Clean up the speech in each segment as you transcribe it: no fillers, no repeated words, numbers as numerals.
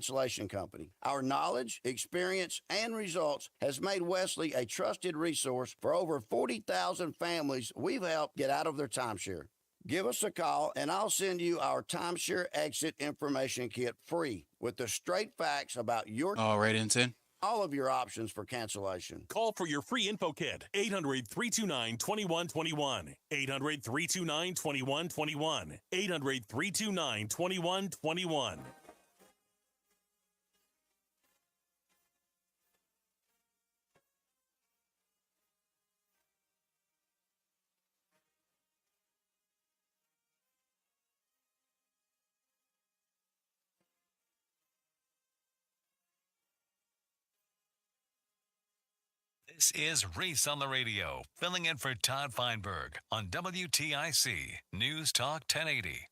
cancellation company. Our knowledge, experience, and results has made Wesley a trusted resource for over 40,000 families we've helped get out of their timeshare. Give us a call, and I'll send you our timeshare exit information kit free with the straight facts about your... All right, Ensign. All of your options for cancellation. Call for your free info kit. 800-329-2121. 800-329-2121. 800-329-2121. This is Reese on the Radio, filling in for Todd Feinberg on WTIC News Talk 1080.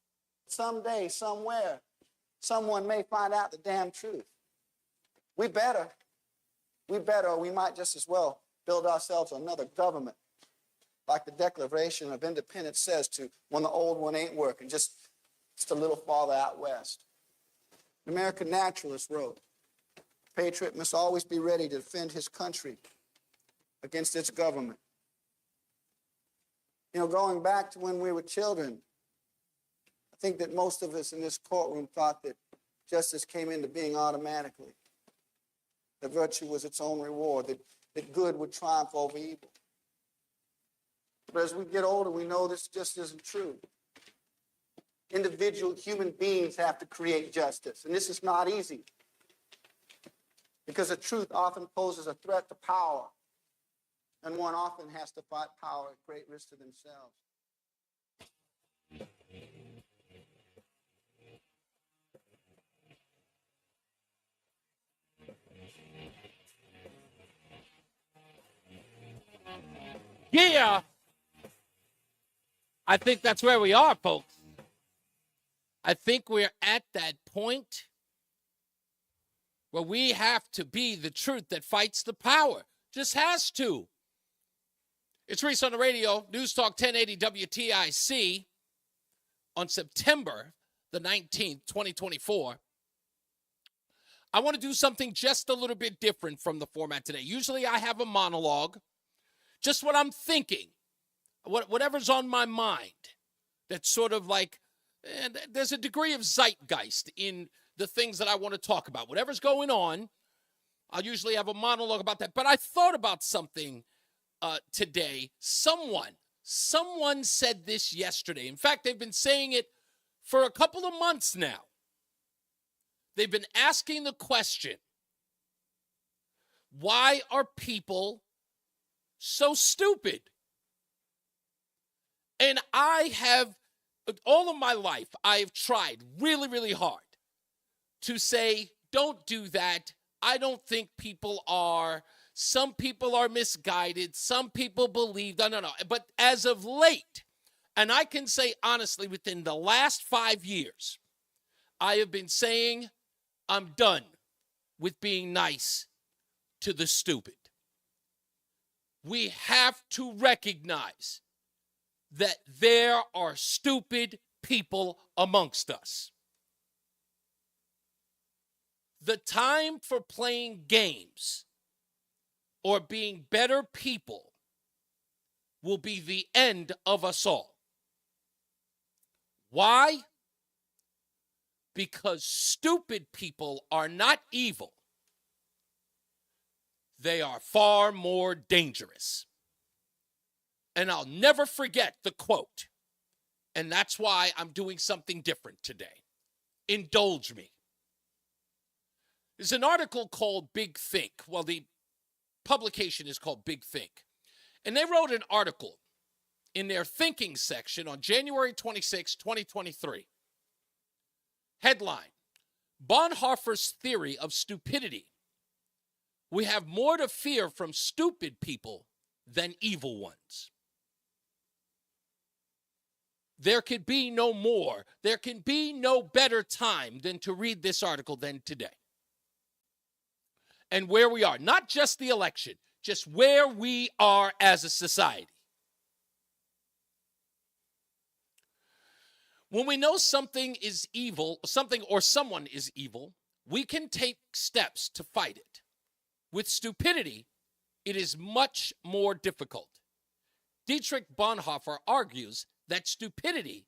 Someday, somewhere, someone may find out the damn truth. We better, or we might just as well build ourselves another government, like the Declaration of Independence says to, when the old one ain't working, just a little farther out west. An American naturalist wrote, "A patriot must always be ready to defend his country against its government." You know, going back to when we were children, I think that most of us in this courtroom thought that justice came into being automatically, that virtue was its own reward, that good would triumph over evil. But as we get older, we know this just isn't true. Individual human beings have to create justice, and this is not easy, because the truth often poses a threat to power, and one often has to fight power at great risk to themselves. Yeah, I think that's where we are, folks. I think we're at that point where we have to be the truth that fights the power. Just has to. It's Reese on the Radio, News Talk 1080 WTIC on September the 19th, 2024. I want to do something just a little bit different from the format today. Usually I have a monologue, just what I'm thinking, whatever's on my mind. That's sort of like, there's a degree of zeitgeist in the things that I want to talk about. Whatever's going on, I'll usually have a monologue about that. But I thought about something today. Someone said this yesterday. In fact, they've been saying it for a couple of months now. They've been asking the question, why are people so stupid? And I have, all of my life, I have tried really, really hard to say, don't do that. I don't think people are. Some people are misguided. Some people believe. No. But as of late, and I can say honestly, within the last 5 years, I have been saying I'm done with being nice to the stupid. We have to recognize that there are stupid people amongst us. The time for playing games or being better people will be the end of us all. Why? Because stupid people are not evil. They are far more dangerous. And I'll never forget the quote. And that's why I'm doing something different today. Indulge me. There's an article called Big Think. Well, the publication is called Big Think. And they wrote an article in their thinking section on January 26, 2023. Headline, Bonhoeffer's theory of stupidity. We have more to fear from stupid people than evil ones. There could be no more. There can be no better time than to read this article than today. And where we are, not just the election, just where we are as a society. When we know something is evil, something or someone is evil, we can take steps to fight it. With stupidity, it is much more difficult. Dietrich Bonhoeffer argues that stupidity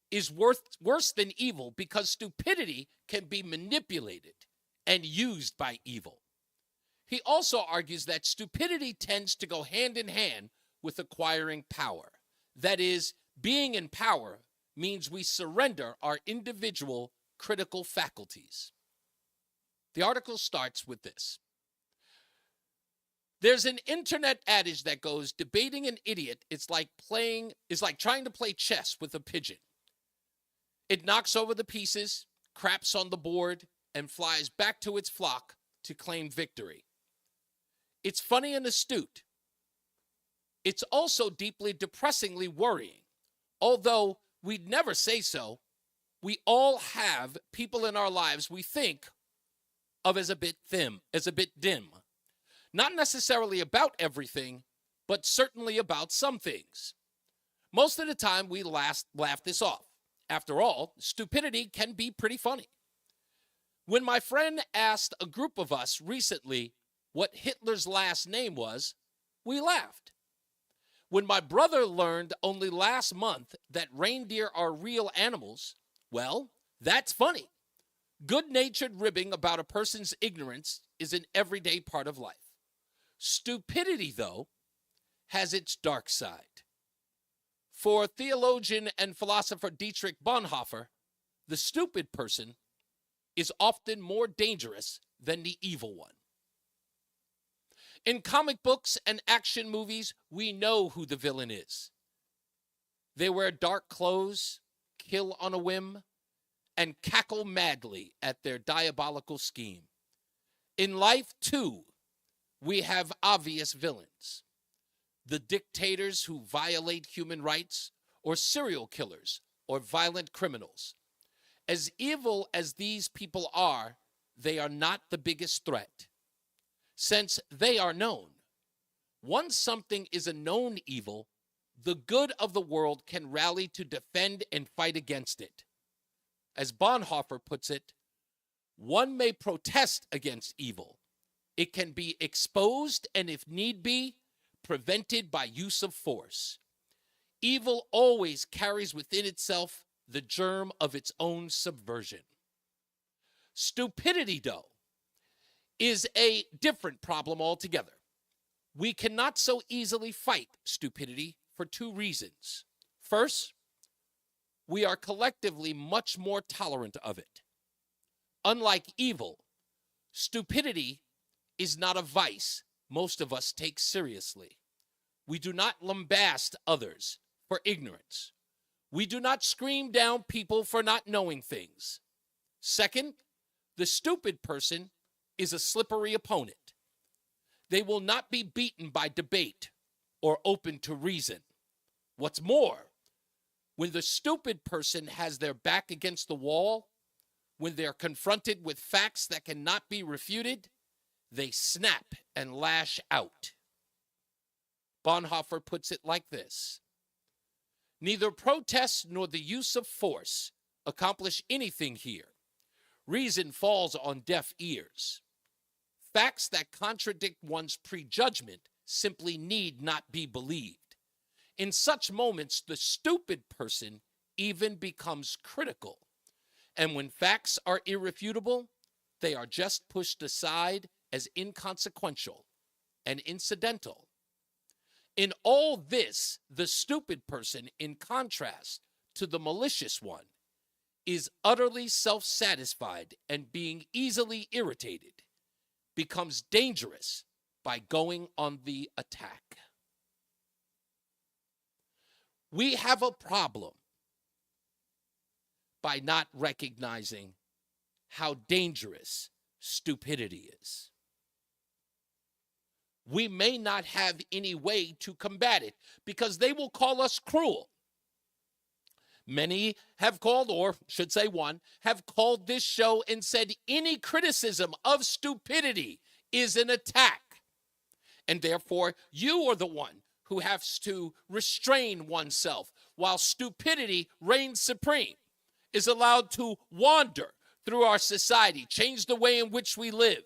is worse than evil because stupidity can be manipulated and used by evil. He also argues that stupidity tends to go hand in hand with acquiring power. That is, being in power means we surrender our individual critical faculties. The article starts with this. There's an internet adage that goes, debating an idiot is like trying to play chess with a pigeon. It knocks over the pieces, craps on the board, and flies back to its flock to claim victory. It's funny and astute. It's also deeply depressingly worrying. Although we'd never say so, we all have people in our lives we think of as a bit dim. Not necessarily about everything, but certainly about some things. Most of the time, we laugh this off. After all, stupidity can be pretty funny. When my friend asked a group of us recently what Hitler's last name was, we laughed. When my brother learned only last month that reindeer are real animals, well, that's funny. Good-natured ribbing about a person's ignorance is an everyday part of life. Stupidity, though, has its dark side. For theologian and philosopher Dietrich Bonhoeffer, the stupid person is often more dangerous than the evil one. In comic books and action movies, we know who the villain is. They wear dark clothes, kill on a whim, and cackle madly at their diabolical scheme. In life, too, we have obvious villains. The dictators who violate human rights, or serial killers, or violent criminals. As evil as these people are, they are not the biggest threat. Since they are known, once something is a known evil, the good of the world can rally to defend and fight against it. As Bonhoeffer puts it, one may protest against evil. It can be exposed and, if need be, prevented by use of force. Evil always carries within itself the germ of its own subversion. Stupidity, though, is a different problem altogether. We cannot so easily fight stupidity for two reasons. First, we are collectively much more tolerant of it. Unlike evil, stupidity is not a vice most of us take seriously. We do not lambast others for ignorance. We do not scream down people for not knowing things. Second, the stupid person is a slippery opponent. They will not be beaten by debate or open to reason. What's more, when the stupid person has their back against the wall, when they're confronted with facts that cannot be refuted, they snap and lash out. Bonhoeffer puts it like this: neither protest nor the use of force accomplish anything here. Reason falls on deaf ears. Facts that contradict one's prejudgment simply need not be believed. In such moments, the stupid person even becomes critical. And when facts are irrefutable, they are just pushed aside as inconsequential and incidental. In all this, the stupid person, in contrast to the malicious one, is utterly self-satisfied and, being easily irritated, becomes dangerous by going on the attack. We have a problem by not recognizing how dangerous stupidity is. We may not have any way to combat it because they will call us cruel. Many have called, or should say one, have called this show and said any criticism of stupidity is an attack. And therefore, you are the one who has to restrain oneself while stupidity reigns supreme, is allowed to wander through our society, change the way in which we live.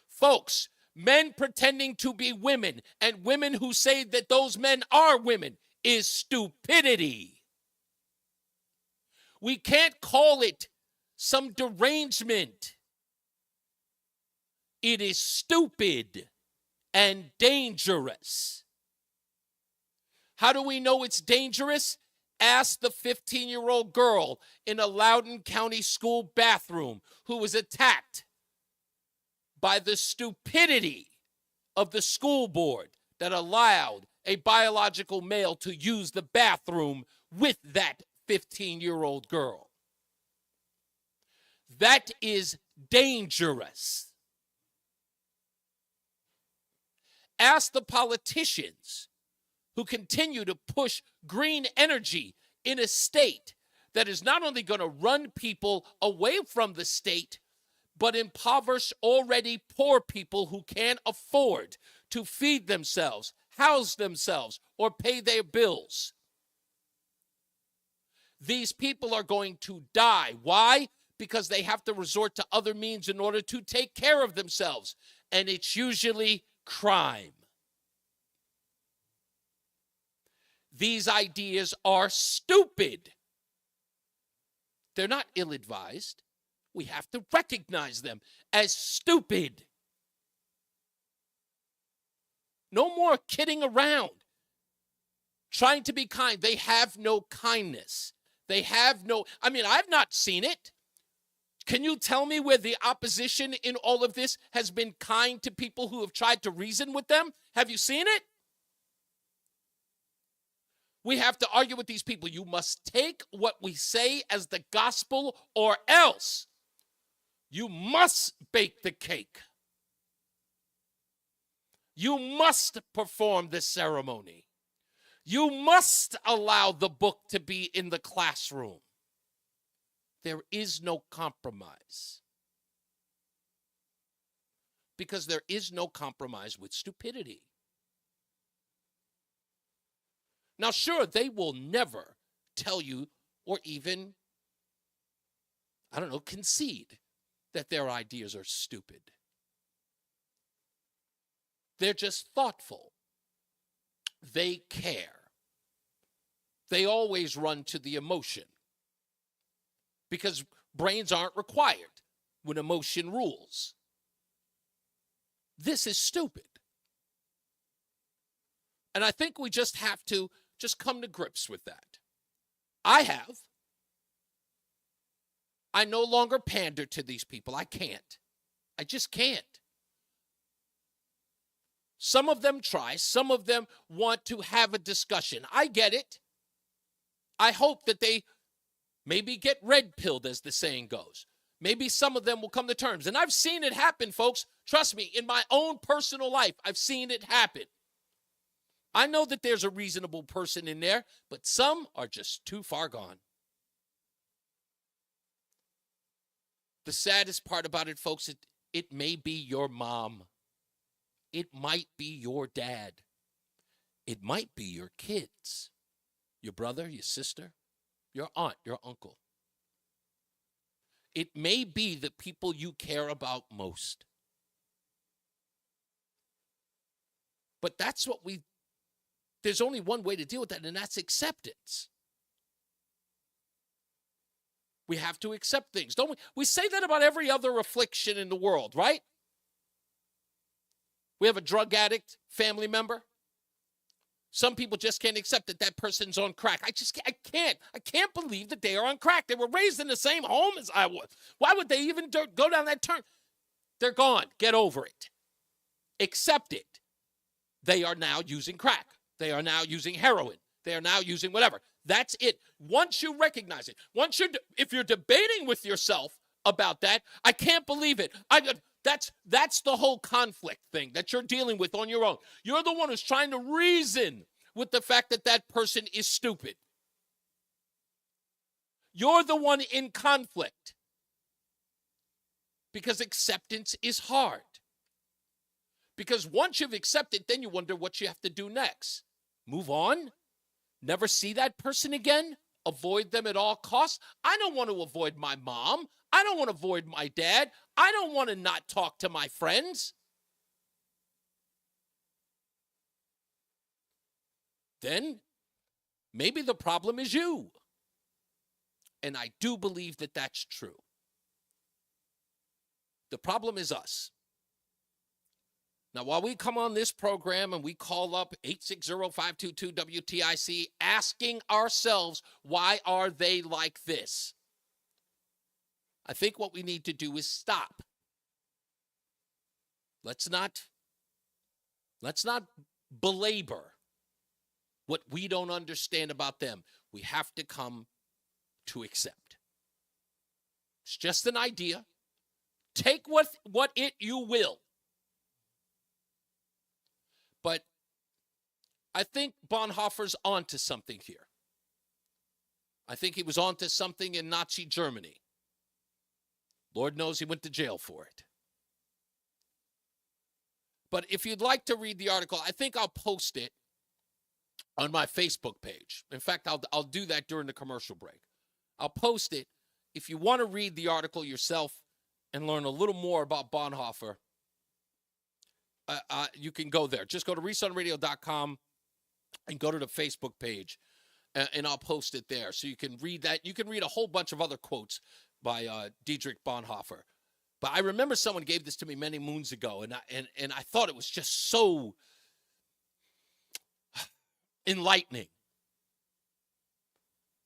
Folks, men pretending to be women and women who say that those men are women is stupidity. We can't call it some derangement. It is stupid and dangerous. How do we know it's dangerous? Ask the 15-year-old girl in a Loudoun County school bathroom who was attacked by the stupidity of the school board that allowed a biological male to use the bathroom with that 15-year-old girl. That is dangerous. Ask the politicians who continue to push green energy in a state that is not only going to run people away from the state, but impoverish already poor people who can't afford to feed themselves, house themselves, or pay their bills. These people are going to die. Why? Because they have to resort to other means in order to take care of themselves. And it's usually crime. These ideas are stupid. They're not ill-advised. We have to recognize them as stupid. No more kidding around, trying to be kind. They have no kindness. They have no, I've not seen it. Can you tell me where the opposition in all of this has been kind to people who have tried to reason with them? Have you seen it? We have to argue with these people. You must take what we say as the gospel, or else you must bake the cake. You must perform the ceremony. You must allow the book to be in the classroom. There is no compromise. Because there is no compromise with stupidity. Now, sure, they will never tell you or even, concede that their ideas are stupid. They're just thoughtful. They care. They always run to the emotion because brains aren't required when emotion rules. This is stupid. And I think we just have to come to grips with that. I no longer pander to these people. I can't. I just can't. Some of them try. Some of them want to have a discussion. I get it. I hope that they maybe get red-pilled, as the saying goes. Maybe some of them will come to terms. And I've seen it happen, folks. Trust me, in my own personal life, I've seen it happen. I know that there's a reasonable person in there, but some are just too far gone. The saddest part about it, folks, it may be your mom. It might be your dad. It might be your kids, your brother, your sister, your aunt, your uncle. It may be the people you care about most. But there's only one way to deal with that, and that's acceptance. We have to accept things, don't we? We say that about every other affliction in the world, right? We have a drug addict family member. Some people just can't accept that person's on crack. I can't believe that they are on crack. They were raised in the same home as I was. Why would they even go down that turn? They're gone. Get over it. Accept it. They are now using crack. They are now using heroin. They are now using whatever. That's it. Once you recognize it, if you're debating with yourself about that, I can't believe it. That's the whole conflict thing that you're dealing with on your own. You're the one who's trying to reason with the fact that person is stupid. You're the one in conflict because acceptance is hard. Because once you've accepted, then you wonder what you have to do next. Move on? Never see that person again? avoid them at all costs. I don't want to avoid my mom. I don't want to avoid my dad. I don't want to not talk to my friends. Then maybe the problem is you. And I do believe that that's true. The problem is us. Now, while we come on this program and we call up 860-522-WTIC asking ourselves, why are they like this? I think what we need to do is stop. Let's not belabor what we don't understand about them. We have to come to accept. It's just an idea. Take what it you will. But I think Bonhoeffer's onto something here. I think he was onto something in Nazi Germany. Lord knows he went to jail for it. But if you'd like to read the article, I think I'll post it on my Facebook page. In fact, I'll do that during the commercial break. I'll post it. If you want to read the article yourself and learn a little more about Bonhoeffer, you can go there. Just go to reasoonradio.com and go to the Facebook page, and I'll post it there. So you can read that. You can read a whole bunch of other quotes by Dietrich Bonhoeffer. But I remember someone gave this to me many moons ago, and I thought it was just so enlightening.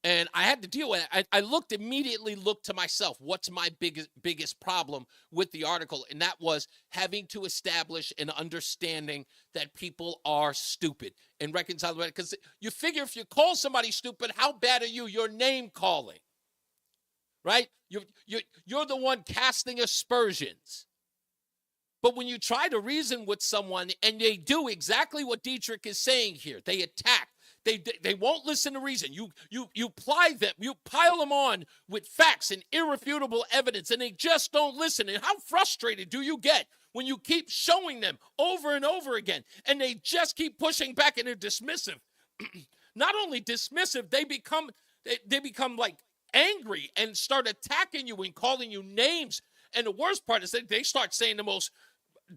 And I had to deal with it. I immediately looked to myself, what's my biggest problem with the article? And that was having to establish an understanding that people are stupid and reconcile with it. Because you figure if you call somebody stupid, how bad are you? You're name calling, right? You're the one casting aspersions. But when you try to reason with someone and they do exactly what Dietrich is saying here, they attack. They won't listen to reason. You ply them, you pile them on with facts and irrefutable evidence, and they just don't listen. And how frustrated do you get when you keep showing them over and over again, and they just keep pushing back and they're dismissive? Not only dismissive, they become like angry and start attacking you and calling you names. And the worst part is that they start saying the most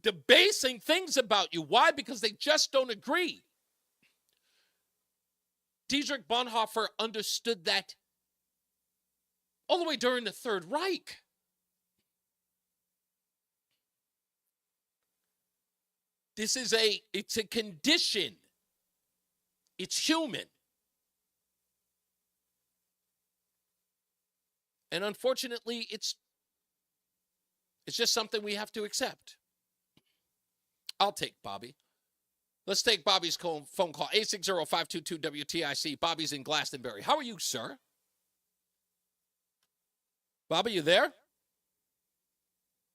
debasing things about you. Why? Because they just don't agree. Dietrich Bonhoeffer understood that all the way during the Third Reich. It's a condition. It's human. And unfortunately, it's just something we have to accept. I'll take Bobby. Let's take Bobby's phone call, 860-522-WTIC. Bobby's in Glastonbury. How are you, sir? Bobby, you there?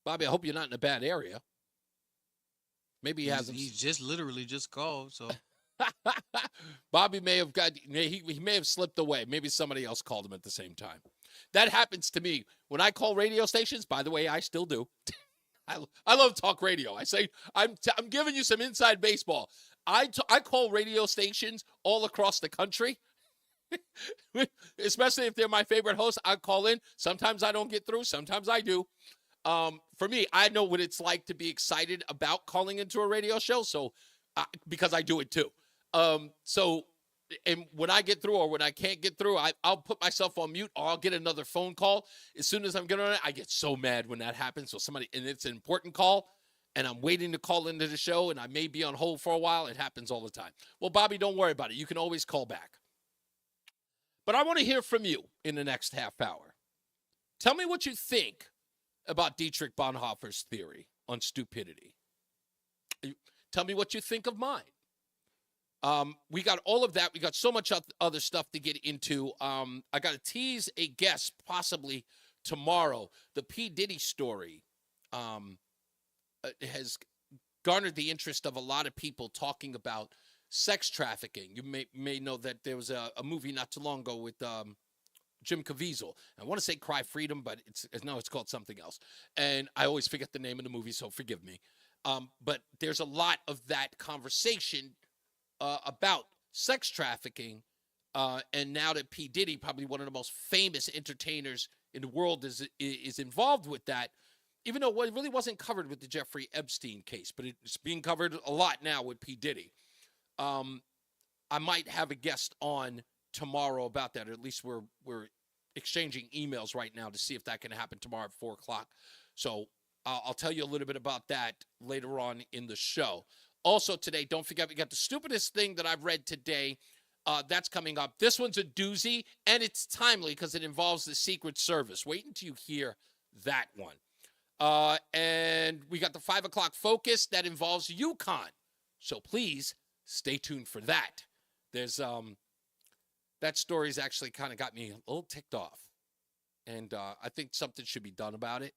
Bobby, I hope you're not in a bad area. Maybe he hasn't. He just literally just called, so. Bobby may have he may have slipped away. Maybe somebody else called him at the same time. That happens to me. When I call radio stations, by the way, I still do. I love talk radio. I say, I'm giving you some inside baseball. I call radio stations all across the country, especially if they're my favorite host. I call in. Sometimes I don't get through. Sometimes I do. For me, I know what it's like to be excited about calling into a radio show. So, because I do it too. And when I get through or when I can't get through, I'll put myself on mute or I'll get another phone call. As soon as I'm getting on it, I get so mad when that happens. So and it's an important call, and I'm waiting to call into the show, and I may be on hold for a while. It happens all the time. Well, Bobby, don't worry about it. You can always call back. But I want to hear from you in the next half hour. Tell me what you think about Dietrich Bonhoeffer's theory on stupidity. Tell me what you think of mine. We got all of that. We got so much other stuff to get into. I got to tease a guest possibly tomorrow. The P. Diddy story has garnered the interest of a lot of people talking about sex trafficking. You may know that there was a movie not too long ago with Jim Caviezel. I want to say Cry Freedom, but it's called something else. And I always forget the name of the movie, so forgive me. But there's a lot of that conversation about sex trafficking And now that P. Diddy, probably one of the most famous entertainers in the world, is involved with that, even though it really wasn't covered with the Jeffrey Epstein case, but it's being covered a lot now with P. Diddy. I might have a guest on tomorrow about that, or at least we're exchanging emails right now to see if that can happen tomorrow at 4 o'clock. So I'll tell you a little bit about that later on in the show. Also today, don't forget, we got the stupidest thing that I've read today. That's coming up. This one's a doozy, and it's timely because it involves the Secret Service. Wait until you hear that one. And we got the 5 o'clock focus that involves UConn. So please stay tuned for that. There's that story's actually kind of got me a little ticked off. And I think something should be done about it.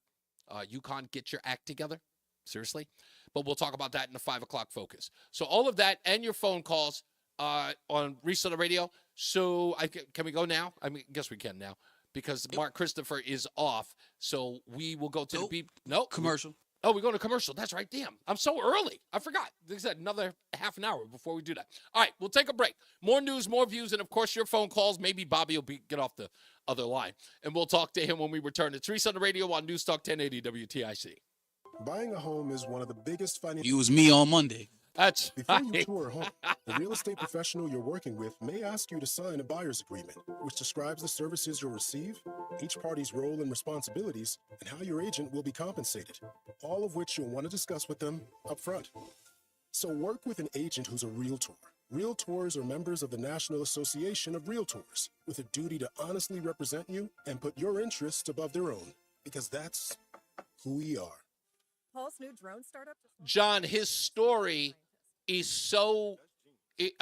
UConn, get your act together. Seriously. But we'll talk about that in the 5 o'clock focus. So all of that and your phone calls on Reese on the Radio. So can we go now? I guess we can now because Mark Christopher is off. So we will go to the beep. No. Commercial. We're going to commercial. That's right. Damn. I'm so early. I forgot. They said another half an hour before we do that. All right. We'll take a break. More news, more views, and, of course, your phone calls. Maybe Bobby will get off the other line. And we'll talk to him when we return. It's Reese on the Radio on NewsTalk 1080 WTIC. Buying a home is one of the biggest financial... You was me on Monday. That's Before you tour a home, the real estate professional you're working with may ask you to sign a buyer's agreement, which describes the services you'll receive, each party's role and responsibilities, and how your agent will be compensated, all of which you'll want to discuss with them up front. So work with an agent who's a realtor. Realtors are members of the National Association of Realtors, with a duty to honestly represent you and put your interests above their own, because that's who we are. Paul's new drone startup. John, his story is so, it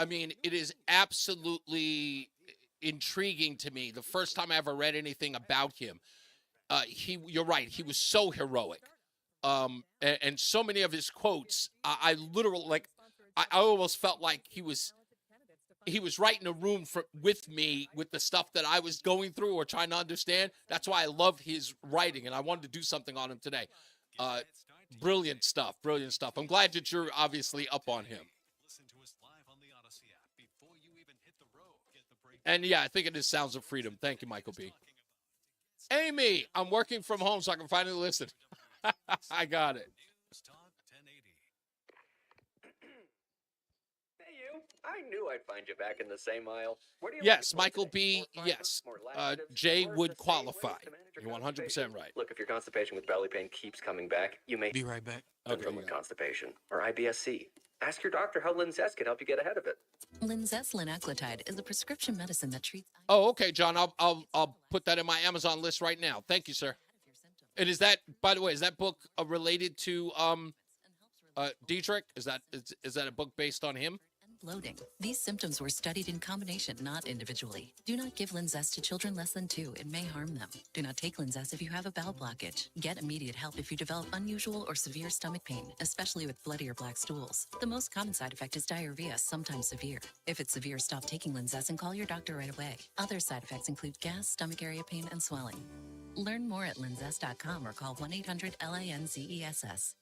is absolutely intriguing to me. The first time I ever read anything about him, you're right, he was so heroic. And so many of his quotes, I literally, I almost felt like he was right in a room with me with the stuff that I was going through or trying to understand. That's why I love his writing, and I wanted to do something on him today. Brilliant stuff. I'm glad that you're obviously up on him. And yeah, I think it is Sounds of Freedom. Thank you, Michael B. Amy, I'm working from home so I can finally listen. I got it. Hey, you. I knew I'd find you back in the same aisle. Yes, Michael B. Yes. Jay would qualify. You're 100% right. Look, if your constipation with belly pain keeps coming back, you may Be right back. syndrome with constipation or IBS-C. Ask your doctor how Linzess can help you get ahead of it. Linzess linaclotide is a prescription medicine that treats. Oh, okay, John. I'll put that in my Amazon list right now. Thank you, sir. And is that, by the way, is that book related to Dietrich? Is that a book based on him? Bloating. These symptoms were studied in combination, not individually. Do not give Linzess to children less than 2. It may harm them. Do not take Linzess if you have a bowel blockage. Get immediate help if you develop unusual or severe stomach pain, especially with bloody or black stools. The most common side effect is diarrhea, sometimes severe. If it's severe, stop taking Linzess and call your doctor right away. Other side effects include gas, stomach area pain, and swelling. Learn more at linzess.com or call 1-800-LINZESS.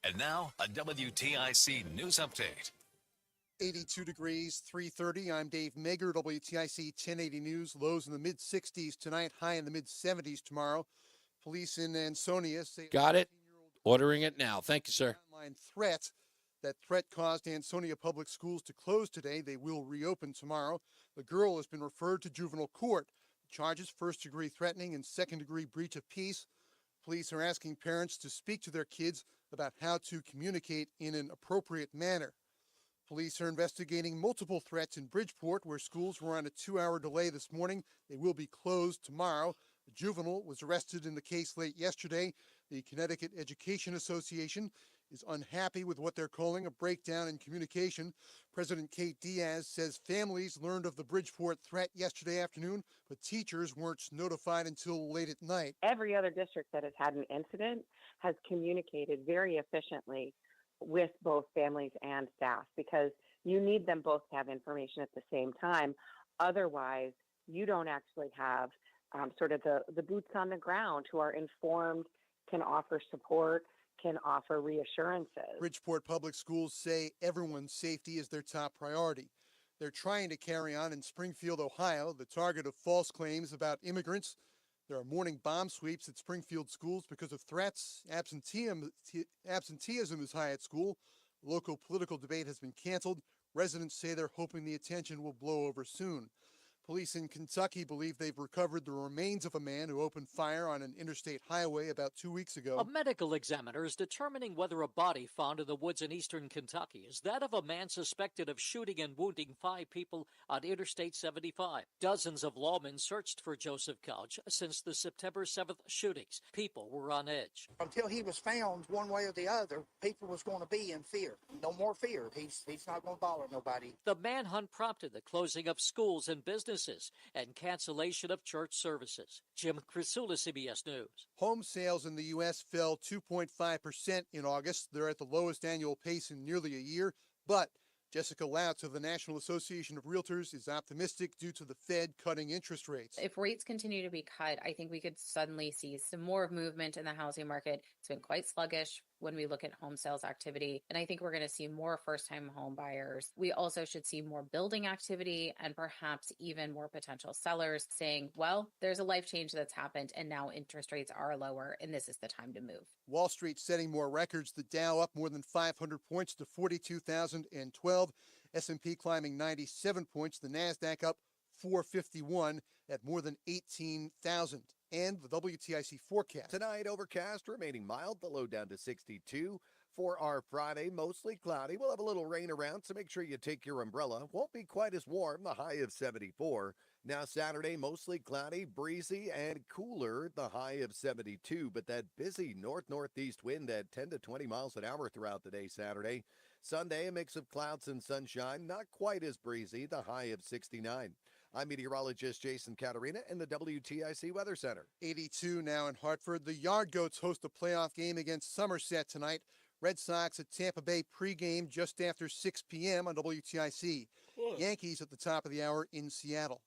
And now, a WTIC news update. 82 degrees, 3:30. I'm Dave Mager, WTIC 1080 News. Lows in the mid-60s tonight, high in the mid-70s tomorrow. Police in Ansonia say... Got it. Ordering it now. Thank you, sir. Online threat. That threat caused Ansonia Public Schools to close today. They will reopen tomorrow. The girl has been referred to juvenile court. The charges, first-degree threatening and second-degree breach of peace. Police are asking parents to speak to their kids about how to communicate in an appropriate manner. Police are investigating multiple threats in Bridgeport, where schools were on a 2-hour delay this morning. They will be closed tomorrow. A juvenile was arrested in the case late yesterday. The Connecticut Education Association is unhappy with what they're calling a breakdown in communication. President Kate Diaz says families learned of the Bridgeport threat yesterday afternoon, but teachers weren't notified until late at night. Every other district that has had an incident has communicated very efficiently with both families and staff, because you need them both to have information at the same time. Otherwise, you don't actually have sort of the boots on the ground who are informed, can offer support, can offer reassurances. Bridgeport Public Schools say everyone's safety is their top priority. They're trying to carry on in Springfield, Ohio, the target of false claims about immigrants. There are morning bomb sweeps at Springfield schools because of threats. Absenteeism is high at school. Local political debate has been canceled. Residents say they're hoping the attention will blow over soon. Police in Kentucky believe they've recovered the remains of a man who opened fire on an interstate highway about 2 weeks ago. A medical examiner is determining whether a body found in the woods in eastern Kentucky is that of a man suspected of shooting and wounding 5 people on Interstate 75. Dozens of lawmen searched for Joseph Couch since the September 7th shootings. People were on edge. Until he was found one way or the other, people was going to be in fear. No more fear. He's not going to bother nobody. The manhunt prompted the closing of schools and businesses and cancellation of church services. Jim Crisula, CBS News. Home sales in the U.S. fell 2.5% in August. They're at the lowest annual pace in nearly a year. But Jessica Loutz of the National Association of Realtors is optimistic due to the Fed cutting interest rates. If rates continue to be cut, I think we could suddenly see some more movement in the housing market. It's been quite sluggish when we look at home sales activity, and I think we're going to see more first-time home buyers. We also should see more building activity and perhaps even more potential sellers saying, well, there's a life change that's happened and now interest rates are lower and this is the time to move. Wall Street setting more records. The Dow up more than 500 points to 42,012. S&P climbing 97 points. The NASDAQ up 451 at more than 18,000. And the WTIC forecast. Tonight, overcast, remaining mild, the low down to 62. For our Friday, mostly cloudy. We'll have a little rain around, so make sure you take your umbrella. Won't be quite as warm, the high of 74. Now Saturday, mostly cloudy, breezy, and cooler, the high of 72. But that busy north-northeast wind at 10 to 20 miles an hour throughout the day Saturday. Sunday, a mix of clouds and sunshine, not quite as breezy, the high of 69. I'm meteorologist Jason Caterina in the WTIC Weather Center. 82 now in Hartford. The Yard Goats host a playoff game against Somerset tonight. Red Sox at Tampa Bay pregame just after 6 p.m. on WTIC. Yankees at the top of the hour in Seattle.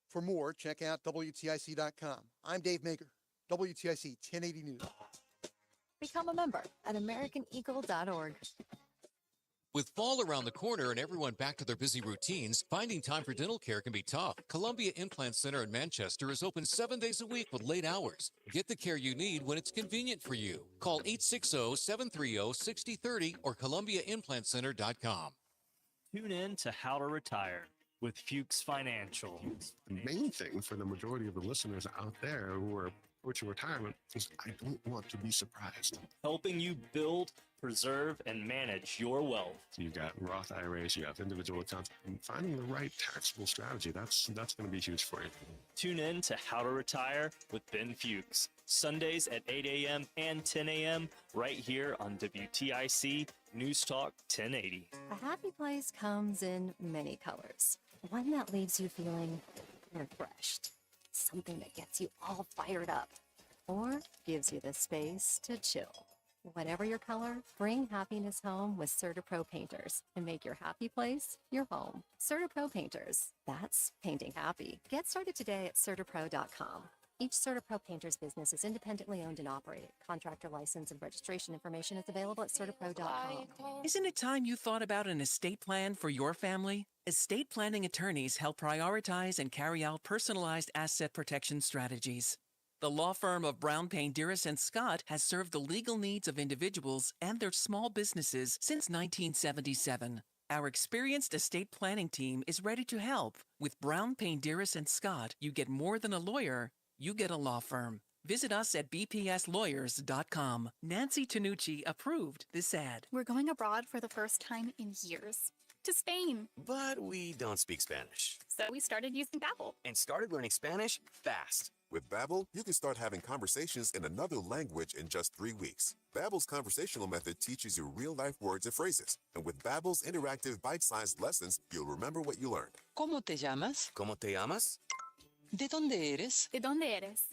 For more, check out WTIC.com. I'm Dave Maker, WTIC 1080 News. Become a member at AmericanEagle.org. With fall around the corner and everyone back to their busy routines, finding time for dental care can be tough. Columbia Implant Center in Manchester is open 7 days a week with late hours. Get the care you need when it's convenient for you. Call 860-730-6030 or ColumbiaImplantCenter.com. Tune in to How to Retire with Fuchs Financial. The main thing for the majority of the listeners out there who are approaching retirement is I don't want to be surprised. Helping you build, preserve, and manage your wealth. So you've got Roth IRAs, you have individual accounts, and finding the right taxable strategy, that's going to be huge for you. Tune in to How to Retire with Ben Fuchs, Sundays at 8 a.m. and 10 a.m. right here on WTIC NewsTalk 1080. A happy place comes in many colors. One that leaves you feeling refreshed. Something that gets you all fired up. Or gives you the space to chill. Whatever your color, bring happiness home with CertaPro Painters and make your happy place your home. CertaPro Painters. That's painting happy. Get started today at CertaPro.com. Each CertaPro Painters business is independently owned and operated. Contractor license and registration information is available at CertaPro.com. Isn't it time you thought about an estate plan for your family? Estate planning attorneys help prioritize and carry out personalized asset protection strategies. The law firm of Brown, Payne, Dearest & Scott has served the legal needs of individuals and their small businesses since 1977. Our experienced estate planning team is ready to help. With Brown, Payne, Dearest & Scott, you get more than a lawyer, you get a law firm. Visit us at bpslawyers.com. Nancy Tanucci approved this ad. We're going abroad for the first time in years. To Spain. But we don't speak Spanish. So we started using Babbel. And started learning Spanish fast. With Babbel, you can start having conversations in another language in just 3 weeks. Babbel's conversational method teaches you real-life words and phrases. And with Babbel's interactive bite-sized lessons, you'll remember what you learned. ¿Cómo te llamas? ¿Cómo te llamas? ¿De dónde eres? ¿De dónde eres?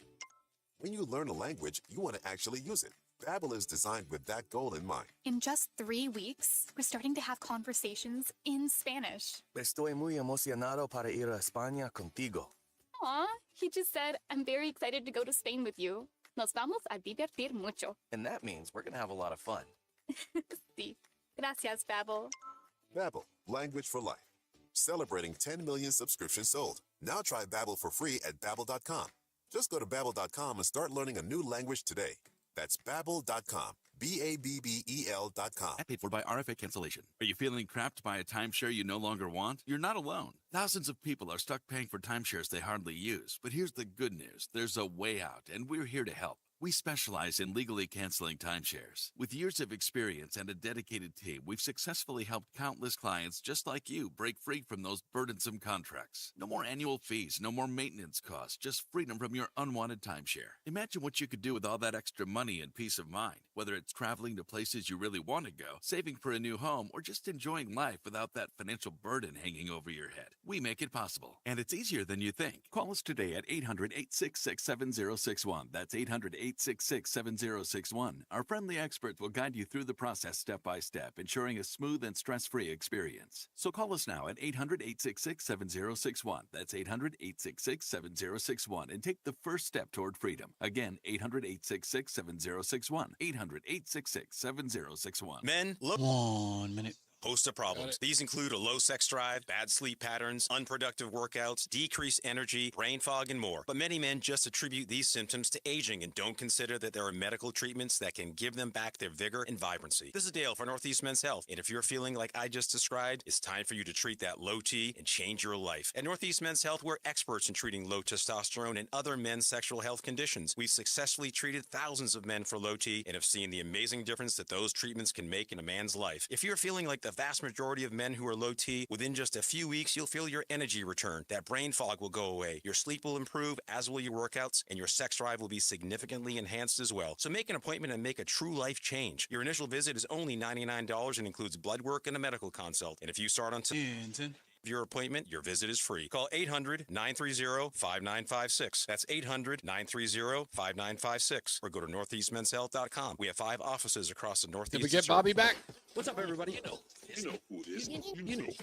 When you learn a language, you want to actually use it. Babbel is designed with that goal in mind. In just 3 weeks, we're starting to have conversations in Spanish. Estoy muy emocionado para ir a España contigo. Aw, he just said, I'm very excited to go to Spain with you. Nos vamos a divertir mucho. And that means we're going to have a lot of fun. Sí. Gracias, Babbel. Babbel, language for life. Celebrating 10 million subscriptions sold. Now try Babbel for free at babbel.com. Just go to babbel.com and start learning a new language today. That's babbel.com. BABBEL.com. Paid for by RFA cancellation. Are you feeling trapped by a timeshare you no longer want? You're not alone. Thousands of people are stuck paying for timeshares they hardly use. But here's the good news. There's a way out, and we're here to help. We specialize in legally canceling timeshares. With years of experience and a dedicated team, we've successfully helped countless clients just like you break free from those burdensome contracts. No more annual fees, no more maintenance costs, just freedom from your unwanted timeshare. Imagine what you could do with all that extra money and peace of mind, whether it's traveling to places you really want to go, saving for a new home, or just enjoying life without that financial burden hanging over your head. We make it possible, and it's easier than you think. Call us today at 800-866-7061. That's 800-866-7061. Our friendly experts will guide you through the process step by step, ensuring a smooth and stress-free experience. So call us now at 800-866-7061. That's 800-866-7061 and take the first step toward freedom. Again, 800-866-7061. 800-866-7061. Men, look. 1 minute. Host of problems. These include a low sex drive, bad sleep patterns, unproductive workouts, decreased energy, brain fog, and more. But many men just attribute these symptoms to aging and don't consider that there are medical treatments that can give them back their vigor and vibrancy. This is Dale for Northeast Men's Health, and if you're feeling like I just described, it's time for you to treat that low T and change your life. At Northeast Men's Health, we're experts in treating low testosterone and other men's sexual health conditions. We've successfully treated thousands of men for low T and have seen the amazing difference that those treatments can make in a man's life. If you're feeling like the vast majority of men who are low T, within just a few weeks, you'll feel your energy return. That brain fog will go away. Your sleep will improve, as will your workouts, and your sex drive will be significantly enhanced as well. So make an appointment and make a true life change. Your initial visit is only $99 and includes blood work and a medical consult. And if you start on your appointment, your visit is free. Call 800-930-5956. That's 800-930-5956. Or go to northeastmenshealth.com. We have 5 offices across the Northeast. Did we get Bobby back? What's up, everybody? You know who it is. You know who it is.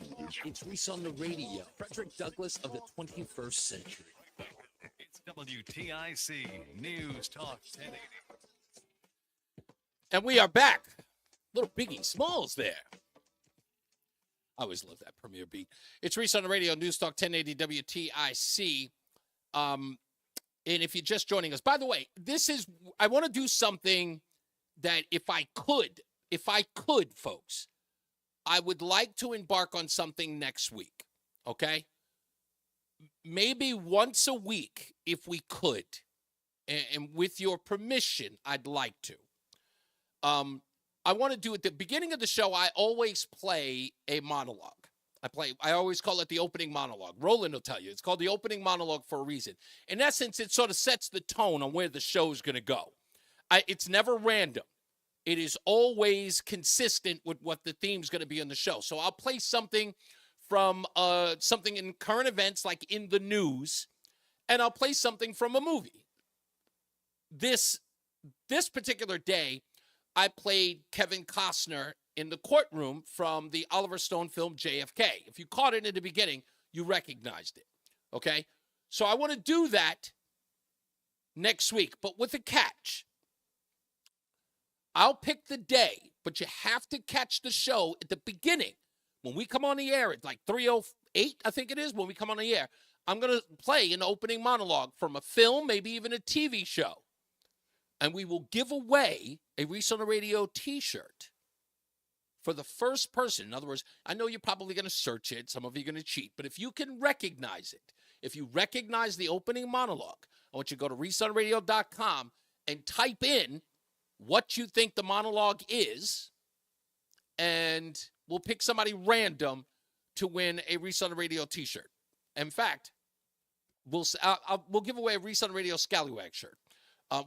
It's Reese on the Radio. Frederick Douglass of the 21st century. It's WTIC News Talk 1080. And we are back. Little Biggie Smalls there. I always love that premiere beat. It's Reese on the Radio, News Talk 1080 WTIC. And if you're just joining us, by the way, I want to do something that if I could, folks, I would like to embark on something next week, okay? Maybe once a week, if we could. And with your permission, I'd like to. I want to do at the beginning of the show, I always play a monologue. I always call it the opening monologue. Roland will tell you. It's called the opening monologue for a reason. In essence, it sort of sets the tone on where the show is going to go. It's never random. It is always consistent with what the theme's going to be on the show. So I'll play something from something in current events, like in the news, and I'll play something from a movie. This particular day, I played Kevin Costner in the courtroom from the Oliver Stone film JFK. If you caught it in the beginning, you recognized it, okay? So I want to do that next week, but with a catch. I'll pick the day, but you have to catch the show at the beginning. When we come on the air at like 3:08, I think it is, when we come on the air, I'm going to play an opening monologue from a film, maybe even a TV show. And we will give away a Reese on the Radio t-shirt for the first person. In other words, I know you're probably going to search it. Some of you are going to cheat. But if you can recognize it, if you recognize the opening monologue, I want you to go to reesonradio.com and type in what you think the monologue is, and we'll pick somebody random to win a Reese on the Radio t-shirt. In fact, we'll give away a Reese on the Radio Scallywag shirt.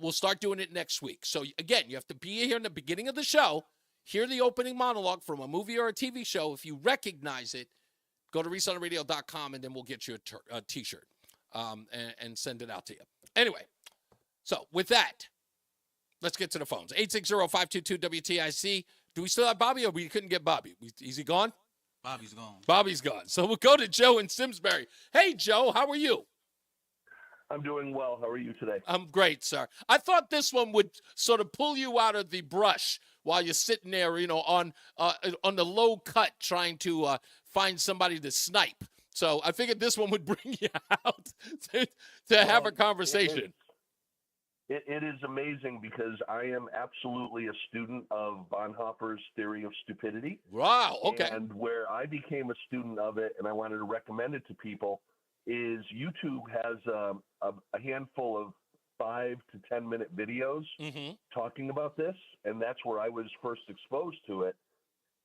We'll start doing it next week. So, again, you have to be here in the beginning of the show, hear the opening monologue from a movie or a TV show. If you recognize it, go to reesonradio.com, and then we'll get you a t-shirt and send it out to you. Anyway, so with that, let's get to the phones. 860-522-WTIC. Do we still have Bobby, or we couldn't get Bobby? Is he gone? Bobby's gone. Bobby's gone. So we'll go to Joe in Simsbury. Hey, Joe, how are you? I'm doing well. How are you today? I'm great, sir. I thought this one would sort of pull you out of the brush while you're sitting there, on the low cut trying to find somebody to snipe. So I figured this one would bring you out to have a conversation. It is amazing because I am absolutely a student of Bonhoeffer's theory of stupidity. Wow, okay. And where I became a student of it and I wanted to recommend it to people is YouTube has a handful of 5 to 10 minute videos talking about this. And that's where I was first exposed to it.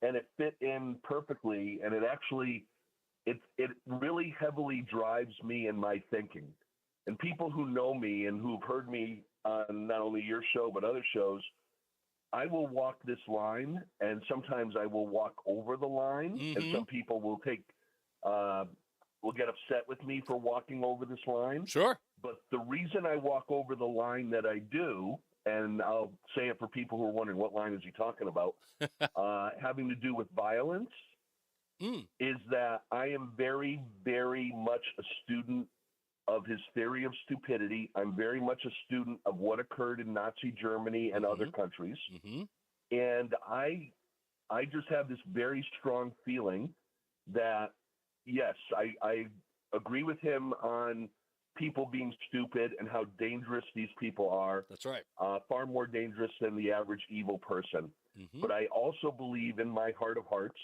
And it fit in perfectly. And it really heavily drives me in my thinking. And people who know me and who've heard me on not only your show, but other shows, I will walk this line, and sometimes I will walk over the line, and some people will will get upset with me for walking over this line. Sure. But the reason I walk over the line that I do, and I'll say it for people who are wondering what line is he talking about, having to do with violence, is that I am very, very much a student of his theory of stupidity. I'm very much a student of what occurred in Nazi Germany and other countries. And I just have this very strong feeling that, yes, I agree with him on people being stupid and how dangerous these people are. That's right. Far more dangerous than the average evil person. But I also believe in my heart of hearts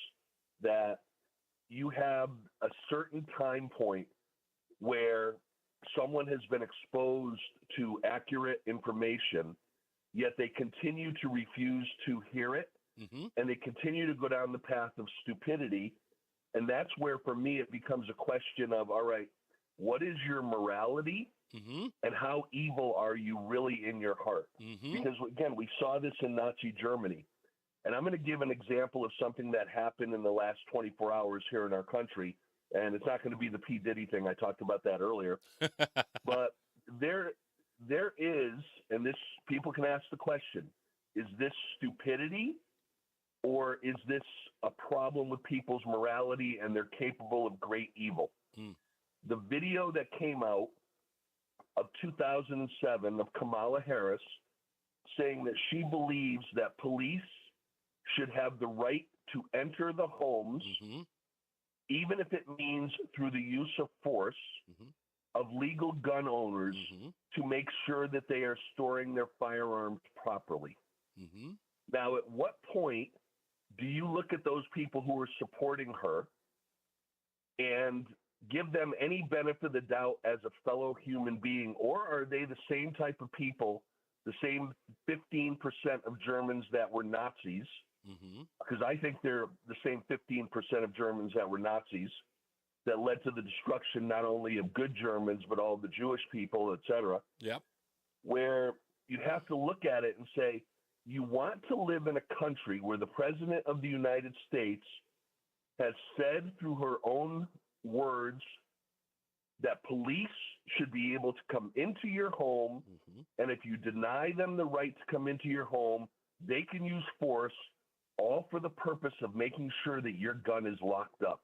that you have a certain time point where someone has been exposed to accurate information, yet they continue to refuse to hear it, and they continue to go down the path of stupidity. And that's where, for me, it becomes a question of, all right, what is your morality, and how evil are you really in your heart? Because, again, we saw this in Nazi Germany. And I'm going to give an example of something that happened in the last 24 hours here in our country. And it's not going to be the P. Diddy thing. I talked about that earlier. But there is, and this, people can ask the question, is this stupidity, or is this a problem with people's morality and they're capable of great evil? The video that came out of 2007 of Kamala Harris saying that she believes that police should have the right to enter the homes, even if it means through the use of force, of legal gun owners to make sure that they are storing their firearms properly. Now, at what point do you look at those people who are supporting her and give them any benefit of the doubt as a fellow human being, or are they the same type of people, the same 15% of Germans that were Nazis? Because I think they're the same 15% of Germans that were Nazis that led to the destruction not only of good Germans, but all the Jewish people, etc. Yep. Where you have to look at it and say, you want to live in a country where the President of the United States has said through her own words that police should be able to come into your home, and if you deny them the right to come into your home, they can use force, all for the purpose of making sure that your gun is locked up.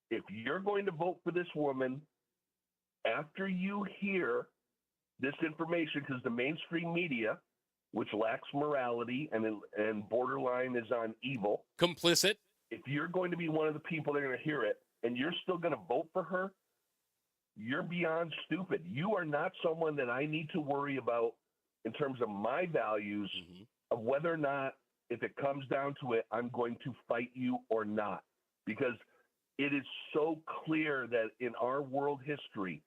If you're going to vote for this woman, after you hear this information, because the mainstream media, which lacks morality and borderline is on evil, complicit, if you're going to be one of the people that are going to hear it and you're still going to vote for her, you're beyond stupid. You are not someone that I need to worry about in terms of my values of whether or not, if it comes down to it, I'm going to fight you or not. Because it is so clear that in our world history,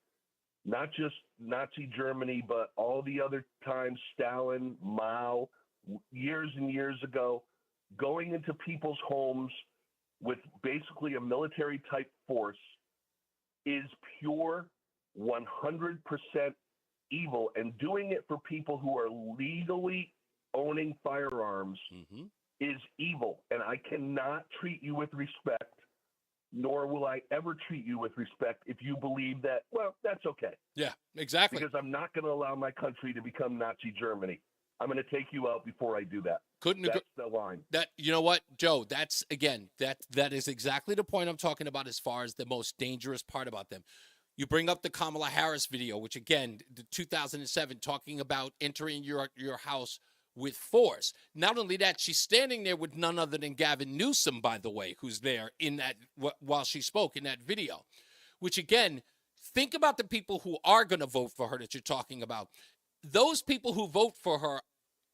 not just Nazi Germany, but all the other times, Stalin, Mao, years and years ago, going into people's homes with basically a military type force is pure 100% evil. And doing it for people who are legally owning firearms is evil. And I cannot treat you with respect, nor will I ever treat you with respect if you believe that, well, that's okay. Yeah, exactly. Because I'm not going to allow my country to become Nazi Germany. I'm going to take you out before I do that. That's the line. That, you know what, Joe, that's, again, that is exactly the point I'm talking about as far as the most dangerous part about them. You bring up the Kamala Harris video, which again, the 2007, talking about entering your house with force. Not only that, she's standing there with none other than Gavin Newsom, by the way, who's there in that while she spoke in that video. Which again, think about the people who are going to vote for her that you're talking about. Those people who vote for her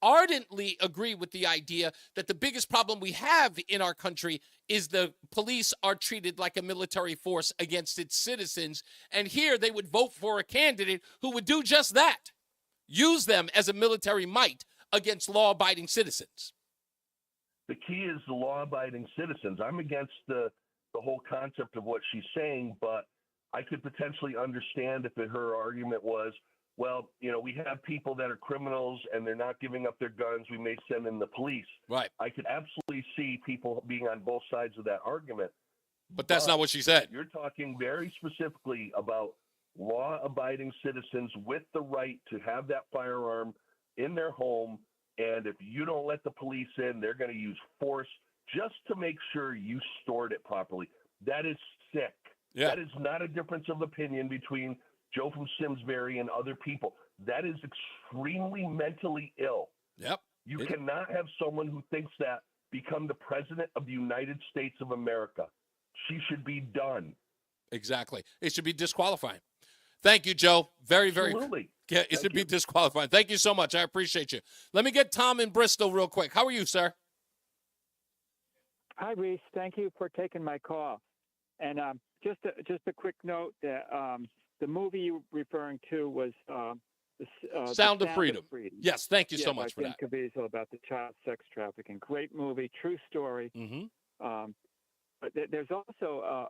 ardently agree with the idea that the biggest problem we have in our country is the police are treated like a military force against its citizens. And here they would vote for a candidate who would do just that. Use them as a military might against law-abiding citizens. The key is the law-abiding citizens. I'm against the whole concept of what she's saying, but I could potentially understand if her argument was, well, we have people that are criminals and they're not giving up their guns. We may send in the police. Right. I could absolutely see people being on both sides of that argument. But that's not what she said. You're talking very specifically about law-abiding citizens with the right to have that firearm in their home. And if you don't let the police in, they're going to use force just to make sure you stored it properly. That is sick. Yeah. That is not a difference of opinion between Joe from Simsbury and other people. That is extremely mentally ill. Yep. You cannot have someone who thinks that become the president of the United States of America. She should be done. Exactly. It should be disqualifying. Thank you, Joe. Very, very. Absolutely. Yeah, it should be disqualifying. Thank you so much. I appreciate you. Let me get Tom in Bristol real quick. How are you, sir? Hi, Reese. Thank you for taking my call. And just a quick note that the movie you were referring to was Sound of Freedom. Yes, thank you so much for that. Caviezel, about the child sex trafficking. Great movie, true story. Mm-hmm. But there's also